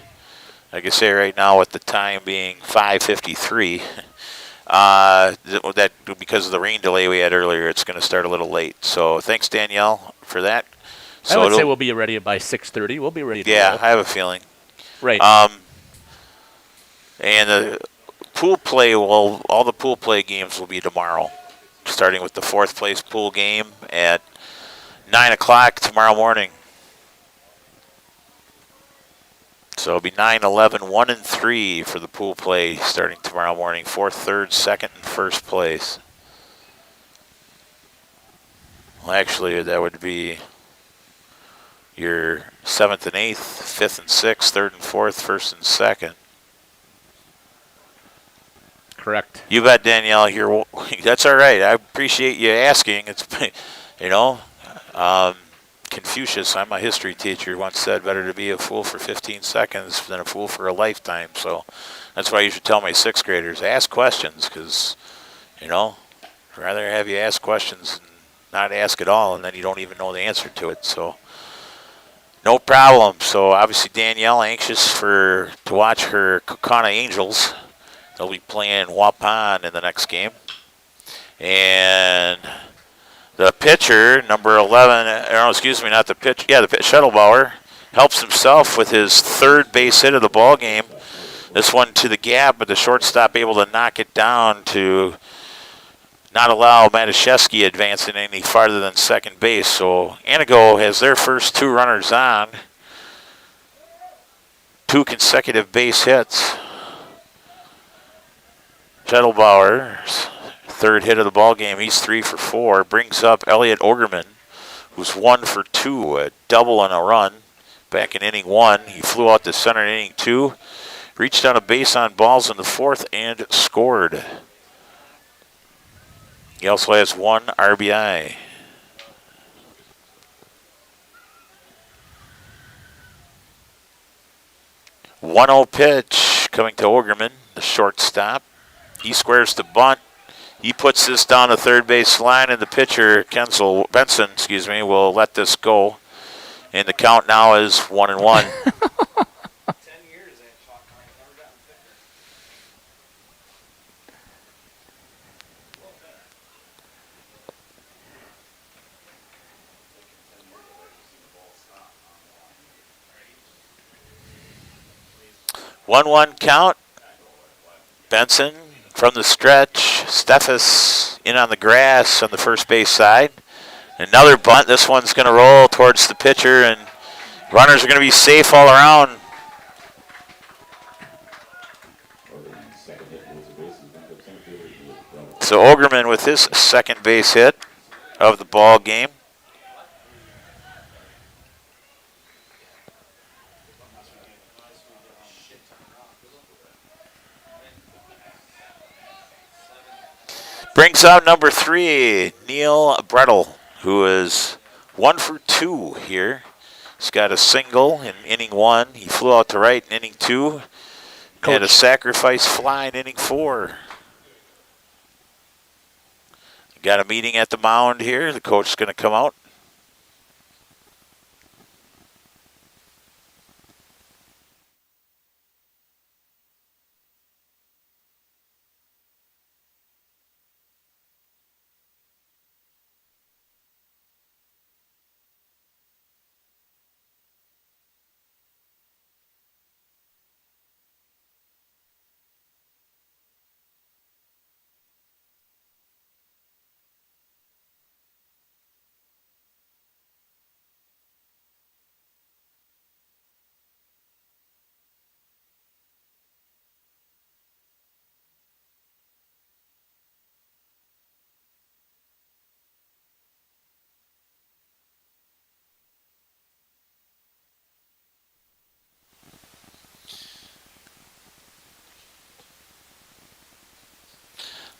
like I say right now, with the time being 5:53. That because of the rain delay we had earlier, it's going to start a little late. So thanks, Danielle, for that. So I would say we'll be ready by 6:30. We'll be ready to Yeah, roll. I have a feeling. Right. And the pool play all the pool play games will be tomorrow, starting with the 4th place pool game at 9 o'clock tomorrow morning. So it'll be 9, 11, 1, and 3 for the pool play starting tomorrow morning. 4th, 3rd, 2nd, and 1st place. Well, actually, that would be your 7th and 8th, 5th and 6th, 3rd and 4th, 1st and 2nd. Correct. You bet, Danielle. That's all right. I appreciate you asking. It's, Confucius, I'm a history teacher, once said, better to be a fool for 15 seconds than a fool for a lifetime. So that's why you should tell my 6th graders, ask questions, because, I'd rather have you ask questions and not ask at all, and then you don't even know the answer to it. So No problem. So obviously Danielle anxious to watch her Kokana Angels. They'll be playing Waupun in the next game. And the pitcher, number 11, or excuse me, not the pitch, yeah, the Schettelbauer, helps himself with his third base hit of the ball game. This one to the gap, but the shortstop able to knock it down to not allow Matuszewski advancing any farther than second base. So Antigo has their first 2 runners on. 2 consecutive base hits. Schettelbauer's third hit of the ball game. He's 3 for 4. Brings up Elliot Ogerman, who's 1 for 2, a double and a run. Back in inning 1, he flew out to center in inning 2. Reached on a base on balls in the 4th and scored. He also has 1 RBI. 1-0 pitch coming to Ogerman, the shortstop. He squares the bunt. He puts this down the third base line, and the pitcher, Benson, will let this go. And the count now is 1-1. 1-1 count. Benson from the stretch. Steffes in on the grass on the first base side. Another bunt. This one's going to roll towards the pitcher, and runners are going to be safe all around. So Ogerman with his second base hit of the ball game. Brings out number 3, Neil Brettel, who is 1 for 2 here. He's got a single in inning 1. He flew out to right in inning 2. Had a sacrifice fly in inning 4. Got a meeting at the mound here. The coach is going to come out.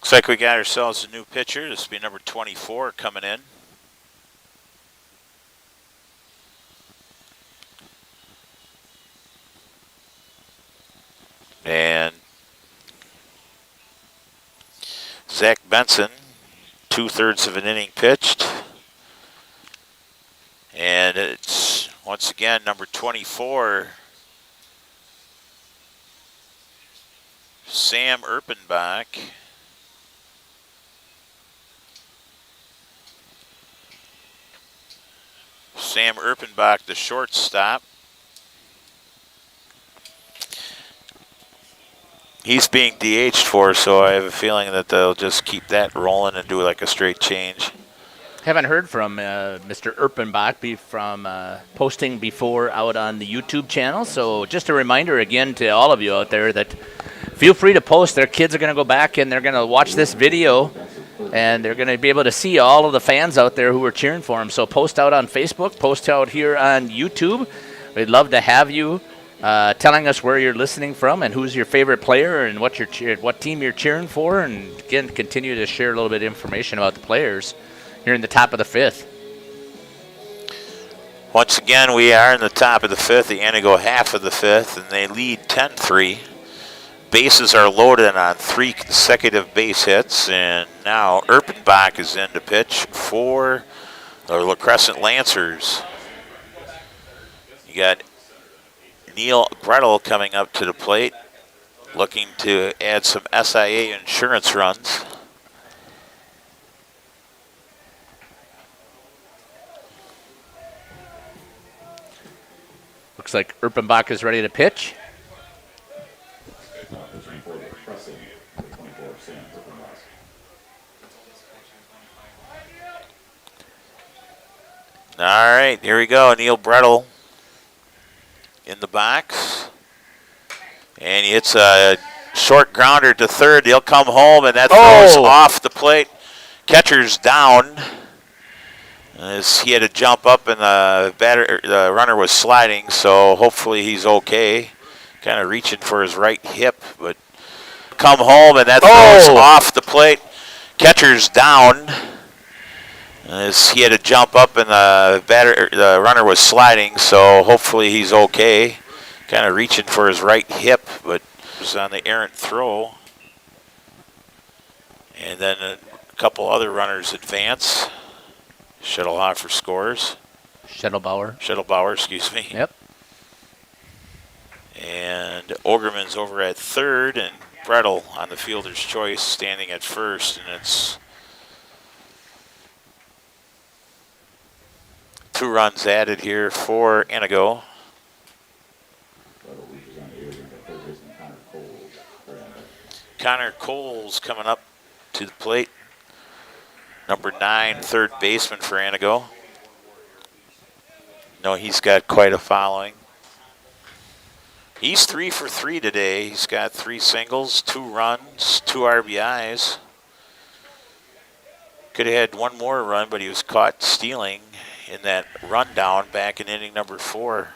Looks like we got ourselves a new pitcher. This will be number 24 coming in. And Zach Benson, 2/3 of an inning pitched. And it's, once again, number 24, Sam Erpenbach. Sam Erpenbach, the shortstop. He's being DH'd for, so I have a feeling that they'll just keep that rolling and do like a straight change. Haven't heard from Mr. Erpenbach from posting before out on the YouTube channel. So just a reminder again to all of you out there that feel free to post. Their kids are going to go back and they're going to watch this video, and they're going to be able to see all of the fans out there who are cheering for him. So post out on Facebook, post out here on YouTube. We'd love to have you telling us where you're listening from and who's your favorite player and what team you're cheering for. And again, continue to share a little bit of information about the players here in the top of the 5th. Once again, we are in the top of the 5th, the Antigo half of the 5th, and they lead 10-3. Bases are loaded on 3 consecutive base hits, and now Erpenbach is in to pitch for the LaCrescent Lancers. You got Neil Brettel coming up to the plate, looking to add some SIA insurance runs. Looks like Erpenbach is ready to pitch. All right, here we go. Neil Brettel in the box. And he hits a short grounder to third. He'll come home, and that throws off the plate. Catcher's down. As he had to jump up, and the runner was sliding, so hopefully he's okay. Kind of reaching for his right hip, but come home, and that throws off the plate. Catcher's down. As he had to jump up, and the runner was sliding, so hopefully he's okay. Kind of reaching for his right hip, but was on the errant throw. And then a couple other runners advance. Shuttlehofer scores. Shettlbauer, excuse me. Yep. And Ogerman's over at third, and Brettel on the fielder's choice standing at first, and it's 2 runs added here for Antigo. Connor Coles coming up to the plate. Number 9, third baseman for Antigo. No, he's got quite a following. He's 3 for 3 today. He's got 3 singles, 2 runs, 2 RBIs. Could have had one more run, but he was caught stealing in that rundown back in inning number 4.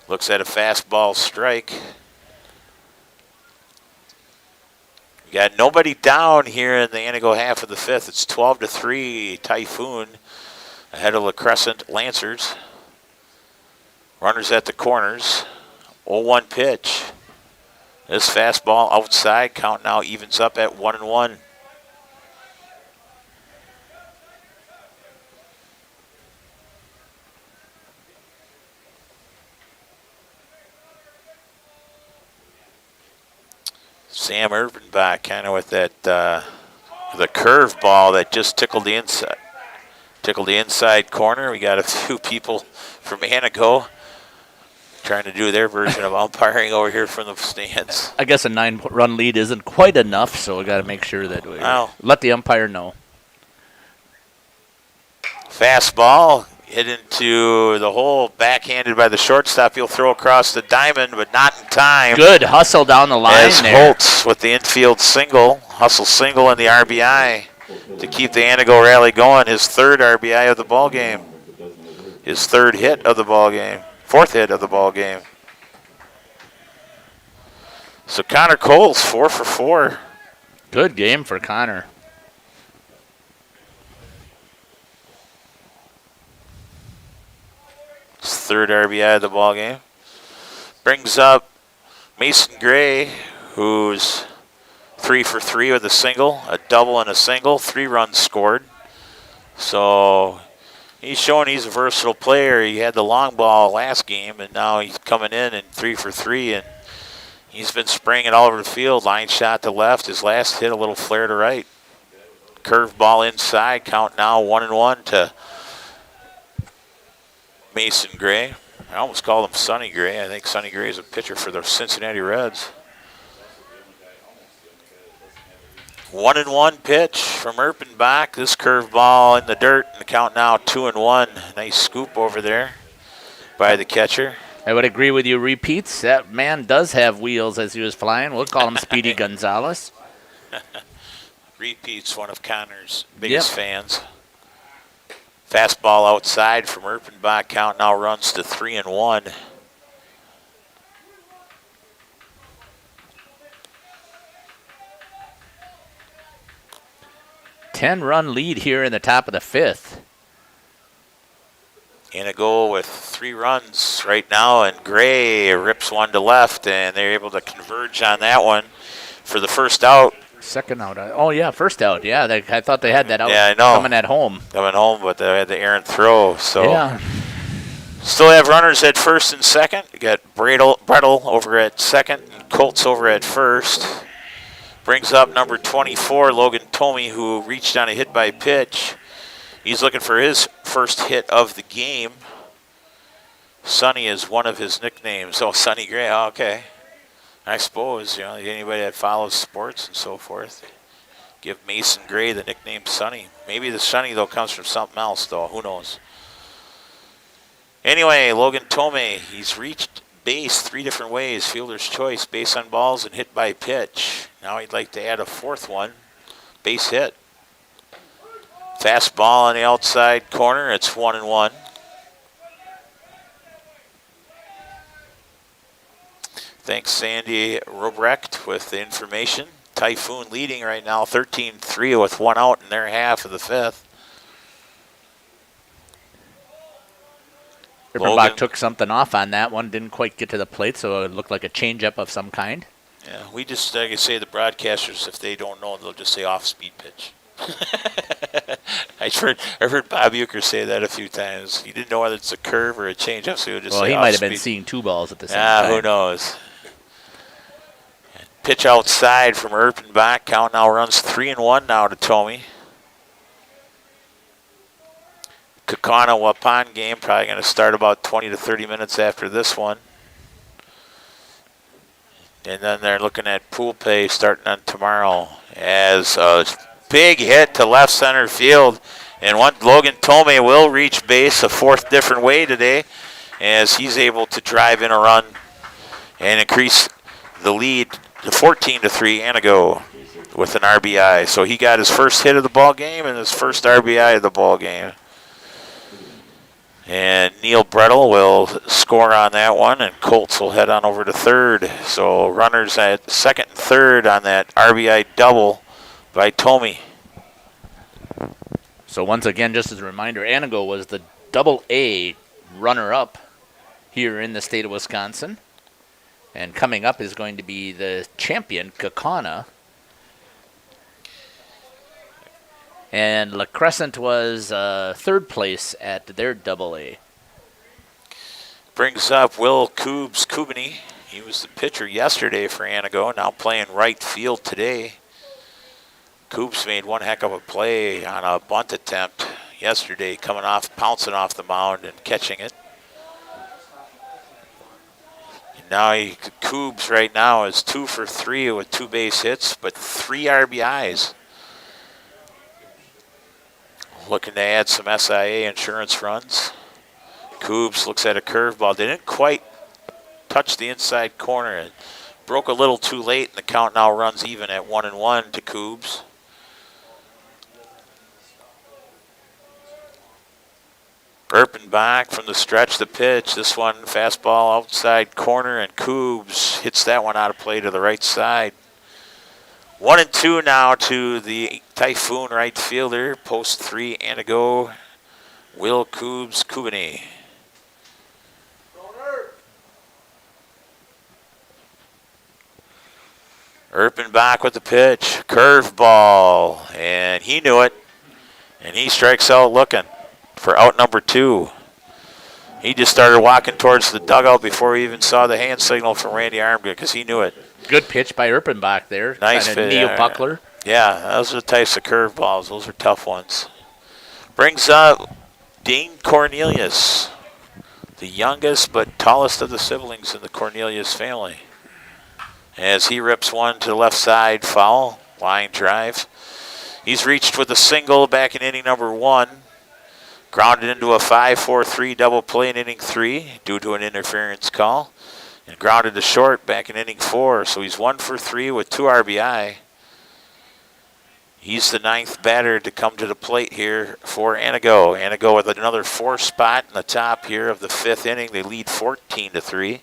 Looks at a fastball strike. We got nobody down here in the Antigo half of the 5th. It's 12-3 Typhoon ahead of LaCrescent Lancers. Runners at the corners. 0-1 pitch. This fastball outside. Count now evens up at 1-1. Sam Erpenbach kind of with that the curve ball that just tickled the inside corner. We got a few people from Antigo trying to do their version of umpiring over here from the stands. I guess a 9-run lead isn't quite enough, so we got to make sure that we let the umpire know. Fastball hit into the hole, backhanded by the shortstop. He'll throw across the diamond, but not in time. Good hustle down the line as there. Holtz with the infield single, hustle single and the RBI to keep the Antigo rally going. His 3rd RBI of the ball game. His 3rd hit of the ball game. 4th hit of the ball game. So Connor Coles 4 for 4. Good game for Connor. His 3rd RBI of the ball game. Brings up Mason Gray, who's 3 for 3 with a single, a double and a single, 3 runs scored. So he's showing he's a versatile player. He had the long ball last game, and now he's coming in and 3 for 3, and he's been spraying it all over the field. Line shot to left. His last hit a little flare to right. Curve ball inside. Count now 1-1 to Mason Gray. I almost called him Sonny Gray. I think Sonny Gray is a pitcher for the Cincinnati Reds. 1-1 pitch from Erpenbach. This curveball in the dirt, and the count now 2-1. Nice scoop over there by the catcher. I would agree with you. Repeats. That man does have wheels as he was flying. We'll call him Speedy Gonzalez. Repeats, one of Connor's biggest fans. Fastball outside from Erpenbach. Count now runs to 3-1. Ten-run lead here in the top of the 5th. Antigo with 3 runs right now, and Gray rips one to left, and they're able to converge on that one for the first out. Second out. Oh, yeah, first out. Yeah, I thought they had that out Yeah, I know. coming at home. Coming home, but they had the errant throw. So Yeah. still have runners at first and second. You got Brettel over at second, and Colts over at first. Brings up number 24, Logan Tomey, who reached on a hit by pitch. He's looking for his first hit of the game. Sonny is one of his nicknames. Oh, Sonny Gray. Oh, okay. I suppose, anybody that follows sports and so forth, give Mason Gray the nickname Sonny. Maybe the Sonny, though, comes from something else, though. Who knows? Anyway, Logan Tomey, he's reached base 3 different ways. Fielder's choice, base on balls, and hit by pitch. Now he'd like to add a 4th one, base hit. Fastball on the outside corner. It's 1-1. Thanks, Sandy Robrecht, with the information. Typhoon leading right now, 13-3 with 1 out in their half of the 5th. Rippenbach took something off on that one. Didn't quite get to the plate, so it looked like a changeup of some kind. Yeah, we just, like I say, the broadcasters, if they don't know, they'll just say off-speed pitch. I've heard Bob Euchre say that a few times. He didn't know whether it's a curve or a changeup, so he would just say he might have been off-speed. seeing 2 balls at the same time. Who knows? Pitch outside from Erpenbach. Count now runs 3-1 now to Tomey. Kaukauna-Waupun game probably going to start about 20 to 30 minutes after this one. And then they're looking at pool pay starting on tomorrow as a big hit to left center field. And Logan Tomey will reach base a 4th different way today as he's able to drive in a run and increase the lead to 14-3 Antigo with an RBI. So he got his first hit of the ball game and his first RBI of the ball game. And Neil Brettel will score on that one, and Colts will head on over to third. So runners at second and third on that RBI double by Tomey. So once again, just as a reminder, Antigo was the Double-A runner-up here in the state of Wisconsin. And coming up is going to be the champion, Kaukauna. And LaCrescent was 3rd place at their Double-A. Brings up Will Kubany. He was the pitcher yesterday for Antigo, now playing right field today. Coobs made one heck of a play on a bunt attempt yesterday, pouncing off the mound and catching it. And now Coobs right now is 2 for 3 with 2 base hits, but 3 RBIs. Looking to add some SIA insurance runs. Coobs looks at a curveball. They didn't quite touch the inside corner. It broke a little too late, and the count now runs even at 1-1 to Coobs. Erpenbach from the stretch, the pitch. This one, fastball outside corner, and Coobs hits that one out of play to the right side. 1-2 now to the Typhoon right fielder. Post 3, Antigo, Will Kubany. Erpenbach with the pitch. Curveball. And he knew it. And he strikes out looking for out number 2. He just started walking towards the dugout before he even saw the hand signal from Randy Armgood because he knew it. Good pitch by Erpenbach there. Nice kind of pitch. Neo-buckler. Yeah, those are the types of curveballs. Those are tough ones. Brings up Dane Cornelius, the youngest but tallest of the siblings in the Cornelius family. As he rips one to the left side, foul, line drive. He's reached with a single back in inning number 1. Grounded into a 5-4-3 double play in inning 3 due to an interference call. And grounded to short back in inning 4. So he's 1 for 3 with 2 RBI. He's the 9th batter to come to the plate here for Antigo. Antigo with another 4 spot in the top here of the 5th inning. They lead 14-3.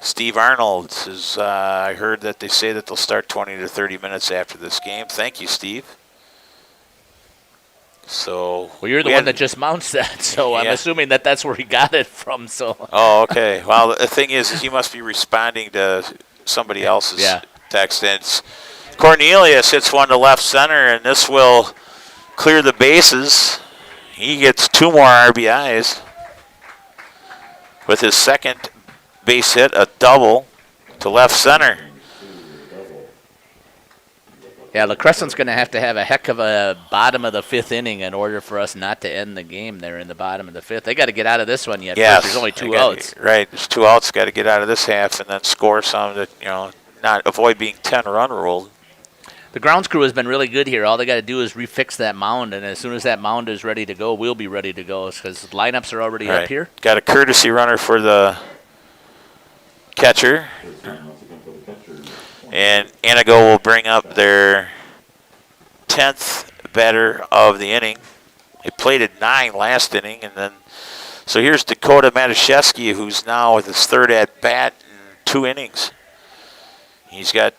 Steve Arnold is, I heard that they say that they'll start 20 to 30 minutes after this game. Thank you, Steve. So well, you're the one that just mounts that, so yeah. I'm assuming that's where he got it from. So. Oh, okay. Well, the thing is, he must be responding to somebody else's Yeah. text. And it's Cornelius hits one to left center, and this will clear the bases. He gets 2 more RBIs with his second base hit, a double to left center. Yeah, LaCrescent's going to have a heck of a bottom of the 5th inning in order for us not to end the game there in the bottom of the 5th. They got to get out of this one yet. Yes, First, there's only 2 outs. Right, there's 2 outs. Got to get out of this half and then score some to, not avoid being 10-run ruled. The grounds crew has been really good here. All they got to do is refix that mound, and as soon as that mound is ready to go, we'll be ready to go because lineups are already up here. Got a courtesy runner for the catcher. And Antigo will bring up their 10th batter of the inning. They played at 9 last inning, and then so here's Dakota Matuszewski, who's now with his 3rd at bat in 2 innings. He's 2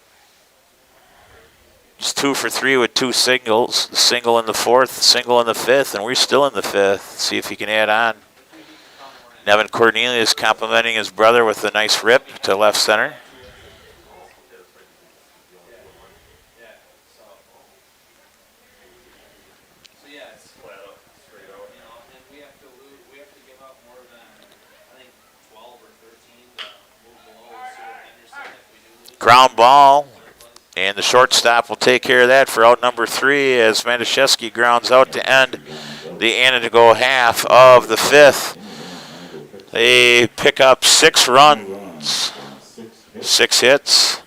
for 3 with 2 singles. The single in the 4th, single in the 5th, and we're still in the 5th. See if he can add on. Nevin Cornelius complimenting his brother with a nice rip to left center. Ground ball, and the shortstop will take care of that for out number 3 as Matuszewski grounds out to end the Antigo half of the 5th. They pick up 6 runs, 6 hits,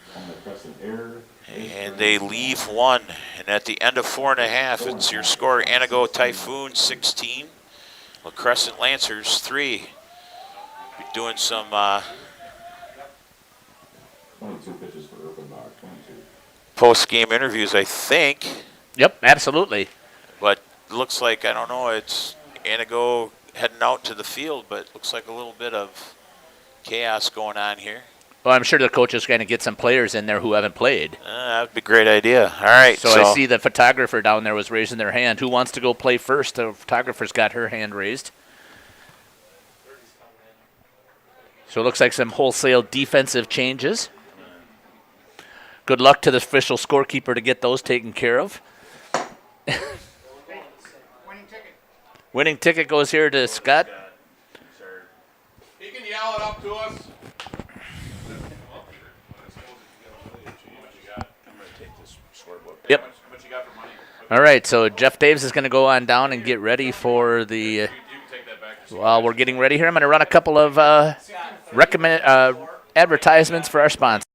and they leave 1. And at the end of 4.5, it's your score: Antigo Typhoon 16, LaCrescent Lancers 3. Be doing some 22 pitches for Urbanbach, 22. post-game interviews, I think. Yep, absolutely. But it looks like, I don't know, it's Antigo heading out to the field, but it looks like a little bit of chaos going on here. Well, I'm sure the coach is going to get some players in there who haven't played. That would be a great idea. All right. So I see the photographer down there was raising their hand. Who wants to go play first? The photographer's got her hand raised. So it looks like some wholesale defensive changes. Good luck to the official scorekeeper to get those taken care of. Winning ticket goes here to Scott. He can yell it up to us. Yep. All right, so Jeff Daves is going to go on down and get ready for the. While we're getting ready here, I'm going to run a couple of advertisements for our sponsors.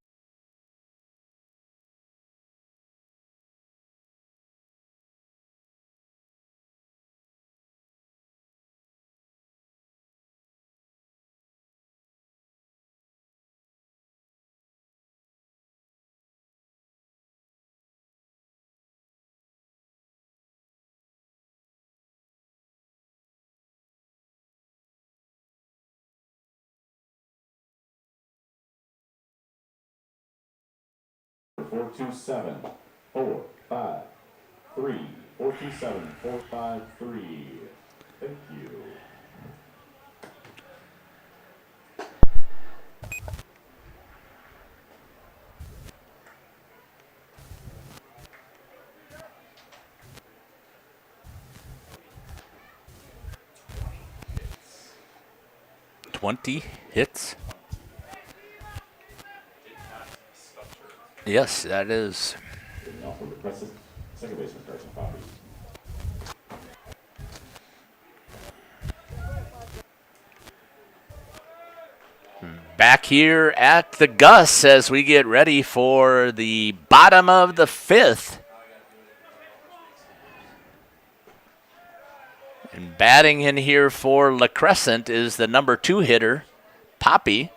Four two seven 453. 427 453. Thank you. Hits. Yes, that is. Now from LaCrescent, second baseman Carson Poppy. Back here at the Gus as we get ready for the bottom of the 5th. And batting in here for LaCrescent is the number 2 hitter, Poppy.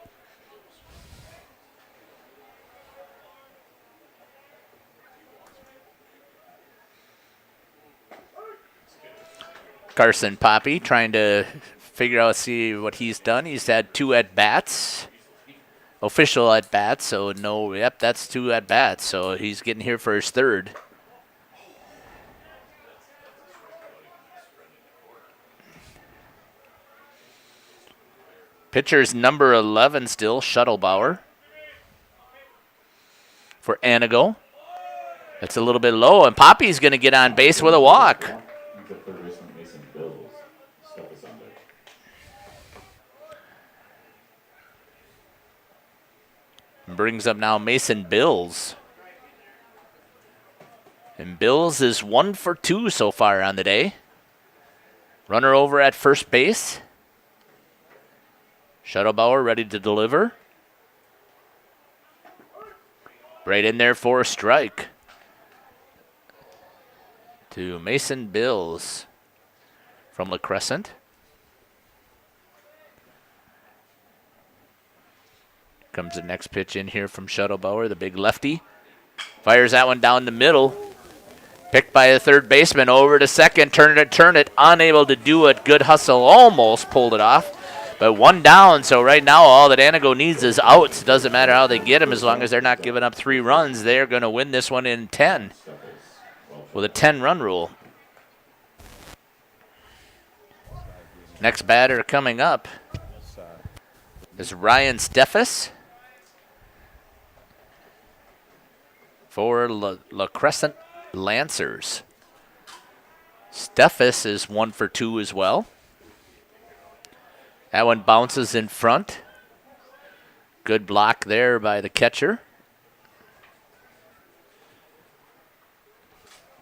Carson Poppy trying to figure out, see what he's done. He's had 2 at-bats, official at-bats, so no, yep, that's 2 at-bats. So he's getting here for his 3rd. Pitcher's number 11 still, Shuttlebauer. for Antigo. That's a little bit low, and Poppy's going to get on base with a walk. The third baseman Mason Bills. Stuff is under. Brings up now Mason Bills. And Bills is 1 for 2 so far on the day. Runner over at first base. Shuttlebauer ready to deliver. Right in there for a strike. To Mason Bills from LaCrescent. Comes the next pitch in here from Shuttlebauer, the big lefty. Fires that one down the middle. Picked by the third baseman over to second. Turn it. Unable to do it. Good hustle. Almost pulled it off. But one down. So right now all that Antigo needs is outs. Doesn't matter how they get them as long as they're not giving up 3 runs. They're going to win this one in 10 with a 10-run rule. Next batter coming up is Ryan Steffes for LaCrescent Lancers. Steffes is 1 for 2 as well. That one bounces in front. Good block there by the catcher.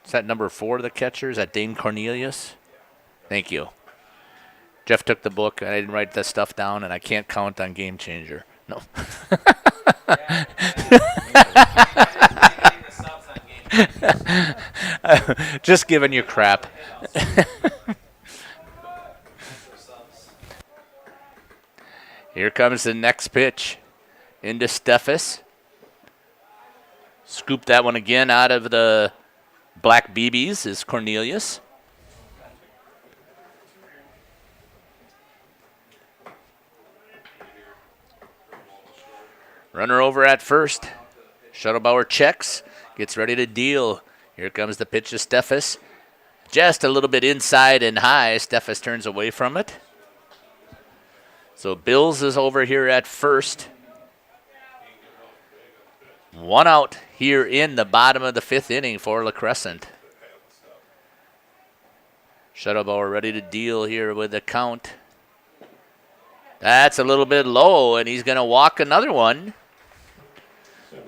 Is that number 4, the catcher? Is that Dane Cornelius? Thank you. Jeff took the book. I didn't write that stuff down, and I can't count on Game Changer. No. Just giving you crap. Here comes the next pitch into Steffes. Scoop that one again out of the black BBs is Cornelius. Runner over at first. Shuttlebauer checks. Gets ready to deal. Here comes the pitch to Steffes. Just a little bit inside and high. Steffes turns away from it. So Bills is over here at first. 1 out here in the bottom of the 5th inning for LaCrescent. Shuttlebauer ready to deal here with the count. That's a little bit low, and he's going to walk another one.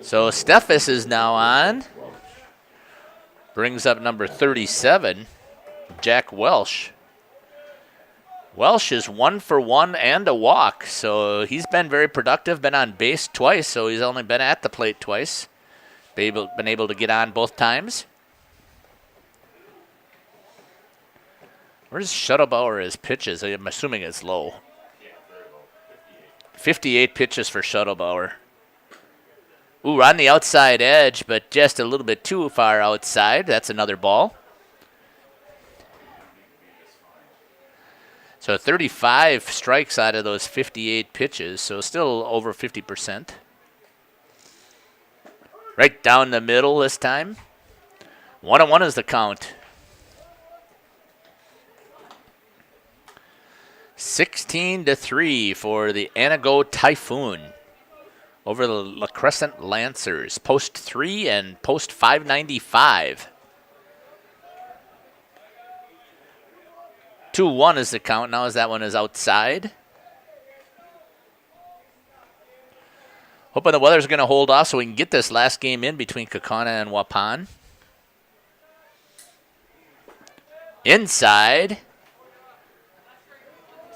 So Steffes is now on. Brings up number 37, Jack Welsh. Welsh is 1 for 1 and a walk, so he's been very productive, been on base twice, so he's only been at the plate twice. Been able to get on both times. Where's Shuttlebauer his pitches? I'm assuming it's low. 58 pitches for Shuttlebauer. Ooh, on the outside edge, but just a little bit too far outside. That's another ball. So 35 strikes out of those 58 pitches, so still over 50%. Right down the middle this time. 1-1 is the count. 16-3 for the Antigo Typhoon over the LaCrescent Lancers. Post 3 and post 595. 2-1 is the count now as that one is outside. Hoping the weather's going to hold off so we can get this last game in between Kaukauna and Waupun. Inside.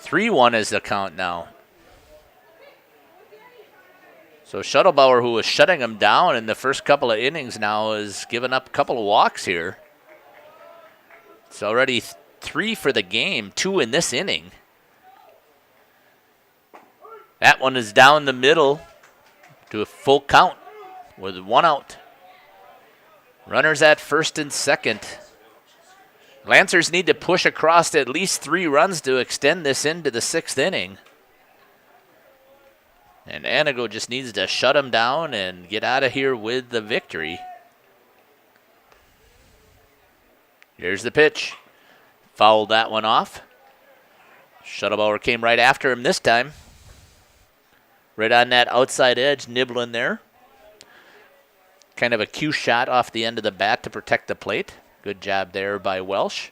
3-1 is the count now. So Shuttlebauer, who was shutting him down in the first couple of innings now, is giving up a couple of walks here. It's already 3 for the game, 2 in this inning. That one is down the middle to a full count with 1 out. Runners at first and second. Lancers need to push across at least 3 runs to extend this into the 6th inning. And Antigo just needs to shut them down and get out of here with the victory. Here's the pitch. Fouled that one off. Shuttlebauer came right after him this time. Right on that outside edge, nibbling there. Kind of a cue shot off the end of the bat to protect the plate. Good job there by Welsh.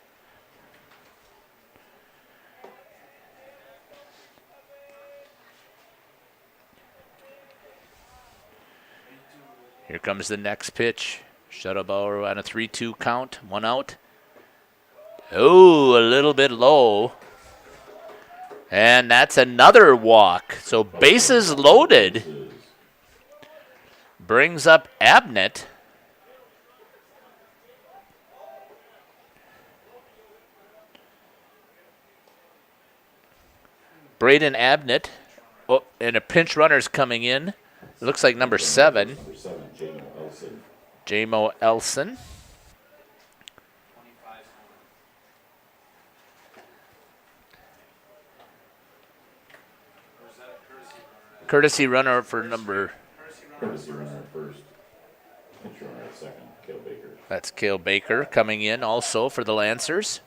Here comes the next pitch. Shuttlebauer on a 3-2 count, 1 out. Oh, a little bit low. And that's another walk. So bases loaded. Brings up Abnett. Braden Abnett. Oh, and a pinch runner's coming in. It looks like number 7. Number 7, Jamo Elson. Jamo Elson. Courtesy runner for number. Courtesy runner at first. Pinch runner at second, Cale Baker. That's Cale Baker coming in also for the Lancers.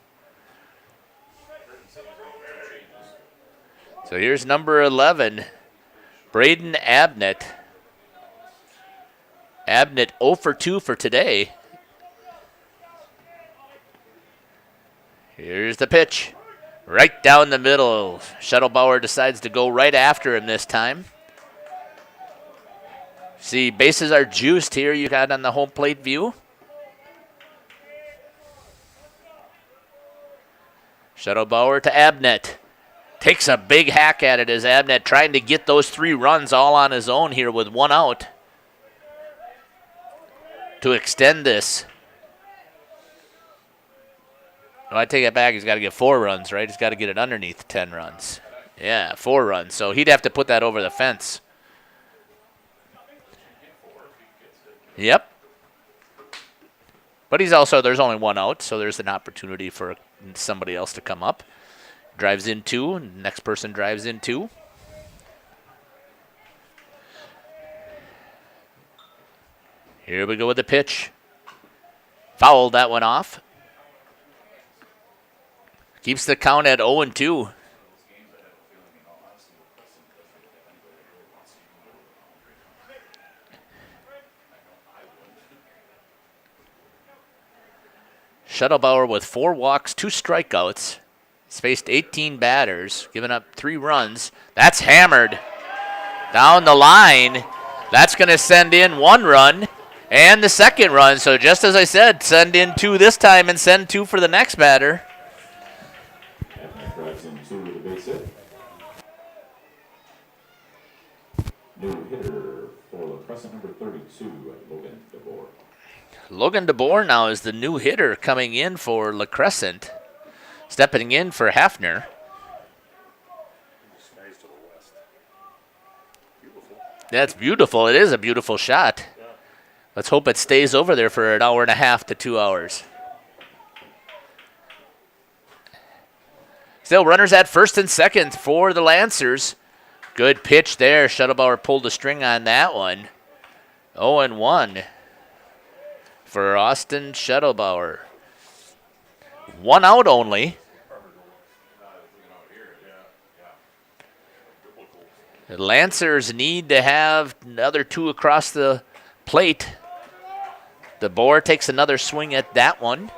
So here's number 11, Braden Abnett. Abnett 0 for 2 for today. Here's the pitch. Right down the middle. Shuttlebauer decides to go right after him this time. See, bases are juiced here. You got on the home plate view. Shuttlebauer to Abnett. Takes a big hack at it as Abnett trying to get those 3 runs all on his own here with 1 out to extend this. Oh, I take it back. He's got to get 4 runs, right? He's got to get it underneath 10 runs. Yeah, 4 runs. So he'd have to put that over the fence. Yep. But there's only 1 out, so there's an opportunity for somebody else to come up. Drives in 2, and next person drives in 2. Here we go with the pitch. Fouled that one off. Keeps the count at 0-2. Shuttlebauer with 4 walks, 2 strikeouts. He's faced 18 batters, given up 3 runs. That's hammered down the line. That's going to send in 1 run and the second run. So just as I said, send in 2 this time and send 2 for the next batter. Abnett drives in 2 with a base hit. New hitter for LaCrescent, number 32, Logan DeBoer. Logan DeBoer now is the new hitter coming in for LaCrescent. Stepping in for Hafner. That's beautiful. It is a beautiful shot. Let's hope it stays over there for an hour and a half to 2 hours. Still runners at first and second for the Lancers. Good pitch there. Shuttlebauer pulled the string on that one. 0-1 for Austin Shuttlebauer. 1 out only. The Lancers need to have another 2 across the plate. DeBoer takes another swing at that one.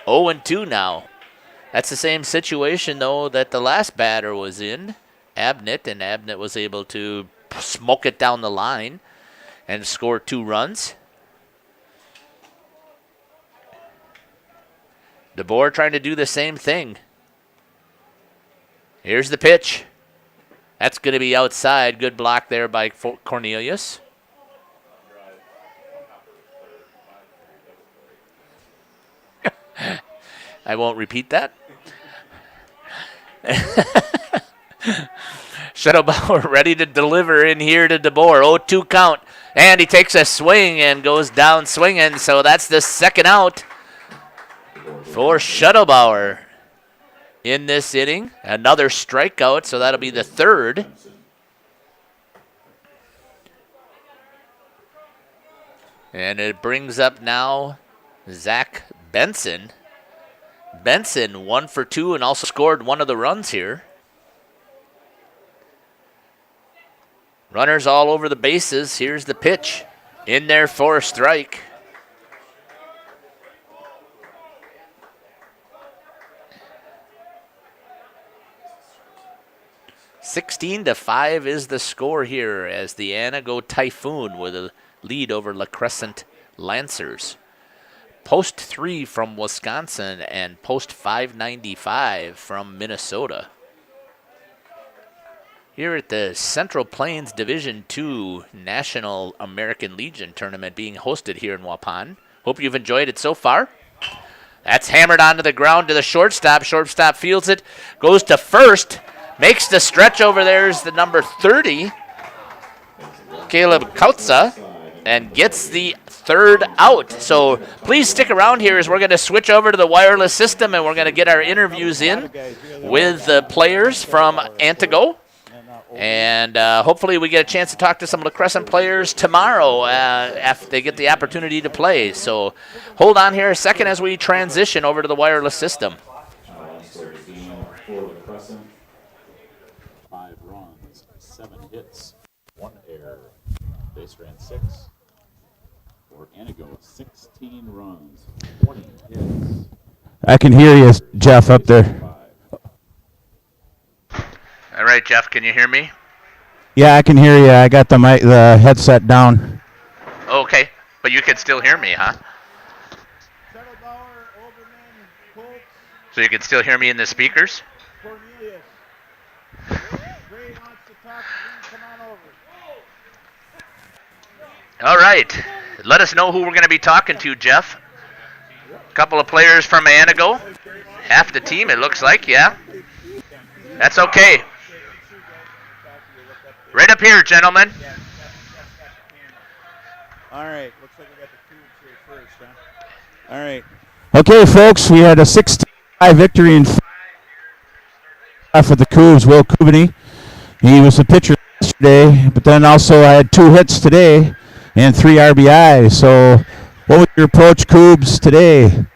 0-2 now. That's the same situation, though, that the last batter was in, Abnett, and Abnett was able to smoke it down the line and score 2 runs. DeBoer trying to do the same thing. Here's the pitch. That's going to be outside. Good block there by Cornelius. I won't repeat that. Shuttlebauer ready to deliver in here to DeBoer. 0-2 count. And he takes a swing and goes down swinging. So that's the second out for Shuttlebauer in this inning. Another strikeout, so that'll be the 3rd. And it brings up now Zach Benson. Benson 1 for 2 and also scored 1 of the runs here. Runners all over the bases. Here's the pitch. In there for a strike. (16-5) is the score here as the Antigo Typhoon with a lead over LaCrescent Lancers. Post 3 from Wisconsin and post 595 from Minnesota. Here at the Central Plains Division II National American Legion Tournament being hosted here in Waupun. Hope you've enjoyed it so far. That's hammered onto the ground to the shortstop. Shortstop fields it, goes to first, makes the stretch over there is the number 30, Caleb Kautza, and gets the third out. So please stick around here as we're going to switch over to the wireless system and we're going to get our interviews in with the players from Antigo. And hopefully we get a chance to talk to some LaCrescent players tomorrow after they get the opportunity to play. So hold on here a second as we transition over to the wireless system. For LaCrescent, 5 runs, 7 hits, 1 error. Base ran 6. For Antigo, 16 runs, 20 hits. I can hear you, Jeff, up there. All right, Jeff, can you hear me? Yeah, I can hear you. I got the headset down. Okay, but you can still hear me, huh? So you can still hear me in the speakers? All right. Let us know who we're going to be talking to, Jeff. A couple of players from Antigo. Half the team, it looks like, yeah. That's okay. Right up here, gentlemen. All right. Looks like we got the Cougs here first, huh? All right. Okay, folks, we had a 6-5 victory in for the Cougs. Will Kubany, he was the pitcher yesterday, but then also I had 2 hits today and 3 RBIs. So what was your approach, Cougs, today?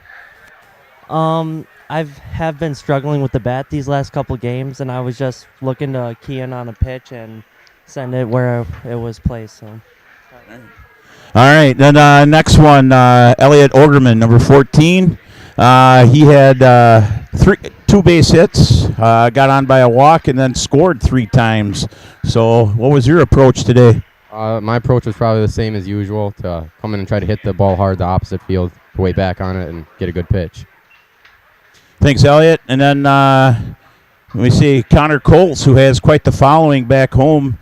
I have been struggling with the bat these last couple games, and I was just looking to key in on a pitch and send it where it was placed. So. All right, then next one, Elliot Ogerman, number 14. He had 2 base hits, got on by a walk, and then scored 3 times. So what was your approach today? My approach was probably the same as usual, to come in and try to hit the ball hard the opposite field, way back on it, and get a good pitch. Thanks, Elliot. And then let me see, Connor Coles, who has quite the following back home.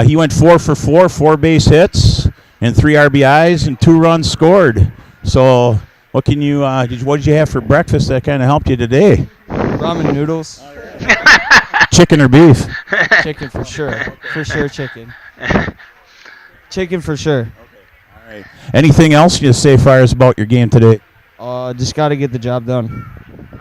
He went 4 for 4, 4 base hits, and 3 RBIs, and 2 runs scored. So what can you what did you have for breakfast that kind of helped you today? Ramen noodles. Chicken or beef? Chicken for sure. For sure, chicken. Chicken for sure. All right. Anything else you say, Fires, about your game today? Just got to get the job done.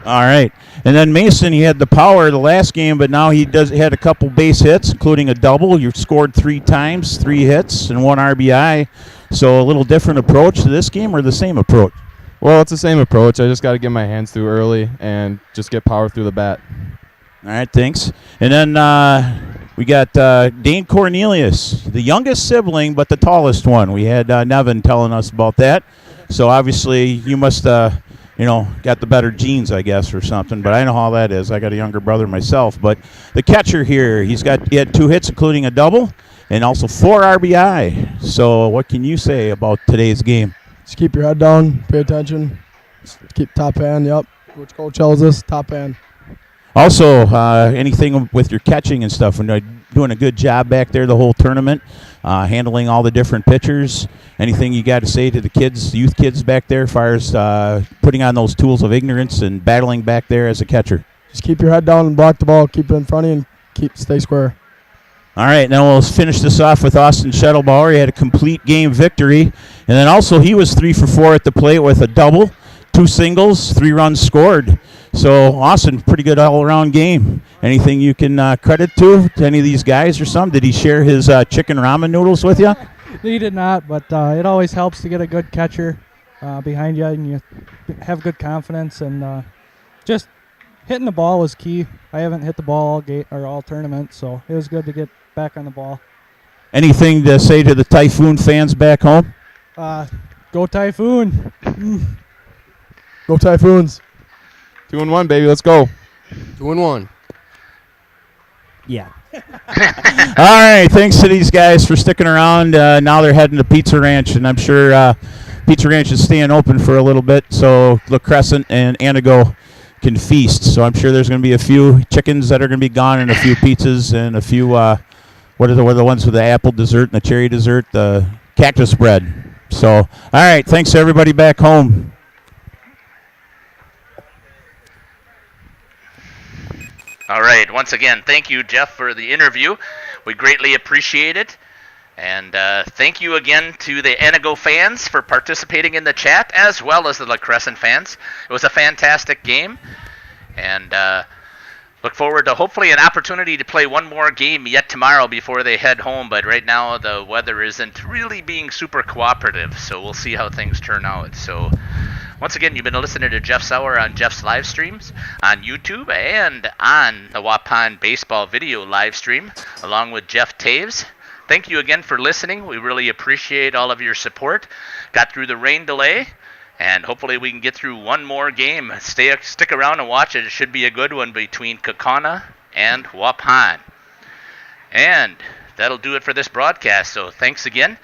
All right. And then Mason, he had the power the last game, but now he had a couple base hits, including a double. You scored 3 times, 3 hits, and 1 RBI. So a little different approach to this game, or the same approach? Well, it's the same approach. I just got to get my hands through early and just get power through the bat. All right, thanks. And then we got Dane Cornelius, the youngest sibling, but the tallest one. We had Nevin telling us about that. So obviously you must, got the better genes, I guess, or something. But I know how that is. I got a younger brother myself. But the catcher here, he had 2 hits, including a double, and also 4 RBI. So what can you say about today's game? Just keep your head down, pay attention, just keep top hand, yep. Which coach tells us, top hand. Also, anything with your catching and stuff, and doing a good job back there the whole tournament, handling all the different pitchers. Anything you got to say to the kids, youth kids back there, as far as putting on those tools of ignorance and battling back there as a catcher? Just keep your head down and block the ball, keep it in front of you, and stay square. All right, now we'll finish this off with Austin Schettelbauer. He had a complete game victory. And then also he was 3 for 4 at the plate with a double, 2 singles, 3 runs scored. So, Austin, pretty good all-around game. Anything you can credit to any of these guys or some? Did he share his chicken ramen noodles with you? He did not, but it always helps to get a good catcher behind you, and you have good confidence. And just hitting the ball was key. I haven't hit the ball all tournament, so it was good to get back on the ball. Anything to say to the Typhoon fans back home? Go Typhoon. Go Typhoons. 2-1, baby. Let's go. 2-1. Yeah. All right, thanks to these guys for sticking around. Now they're heading to Pizza Ranch, and I'm sure Pizza Ranch is staying open for a little bit, so LaCrescent and Antigo can feast. So I'm sure there's going to be a few chickens that are going to be gone, and a few pizzas, and a few what are the ones with the apple dessert and the cherry dessert, the cactus bread. So all right, thanks to everybody back home. All right. Once again, thank you, Jeff, for the interview. We greatly appreciate it. And thank you again to the Antigo fans for participating in the chat, as well as the LaCrescent fans. It was a fantastic game. And look forward to hopefully an opportunity to play one more game yet tomorrow before they head home. But right now, the weather isn't really being super cooperative. So we'll see how things turn out. So once again, you've been listening to Jeff Sauer on Jeff's live streams on YouTube and on the Waupun Baseball video live stream, along with Jeff Taves. Thank you again for listening. We really appreciate all of your support. Got through the rain delay, and hopefully we can get through one more game. Stick around and watch it. It should be a good one between Kaukauna and Waupun. And that'll do it for this broadcast. So thanks again.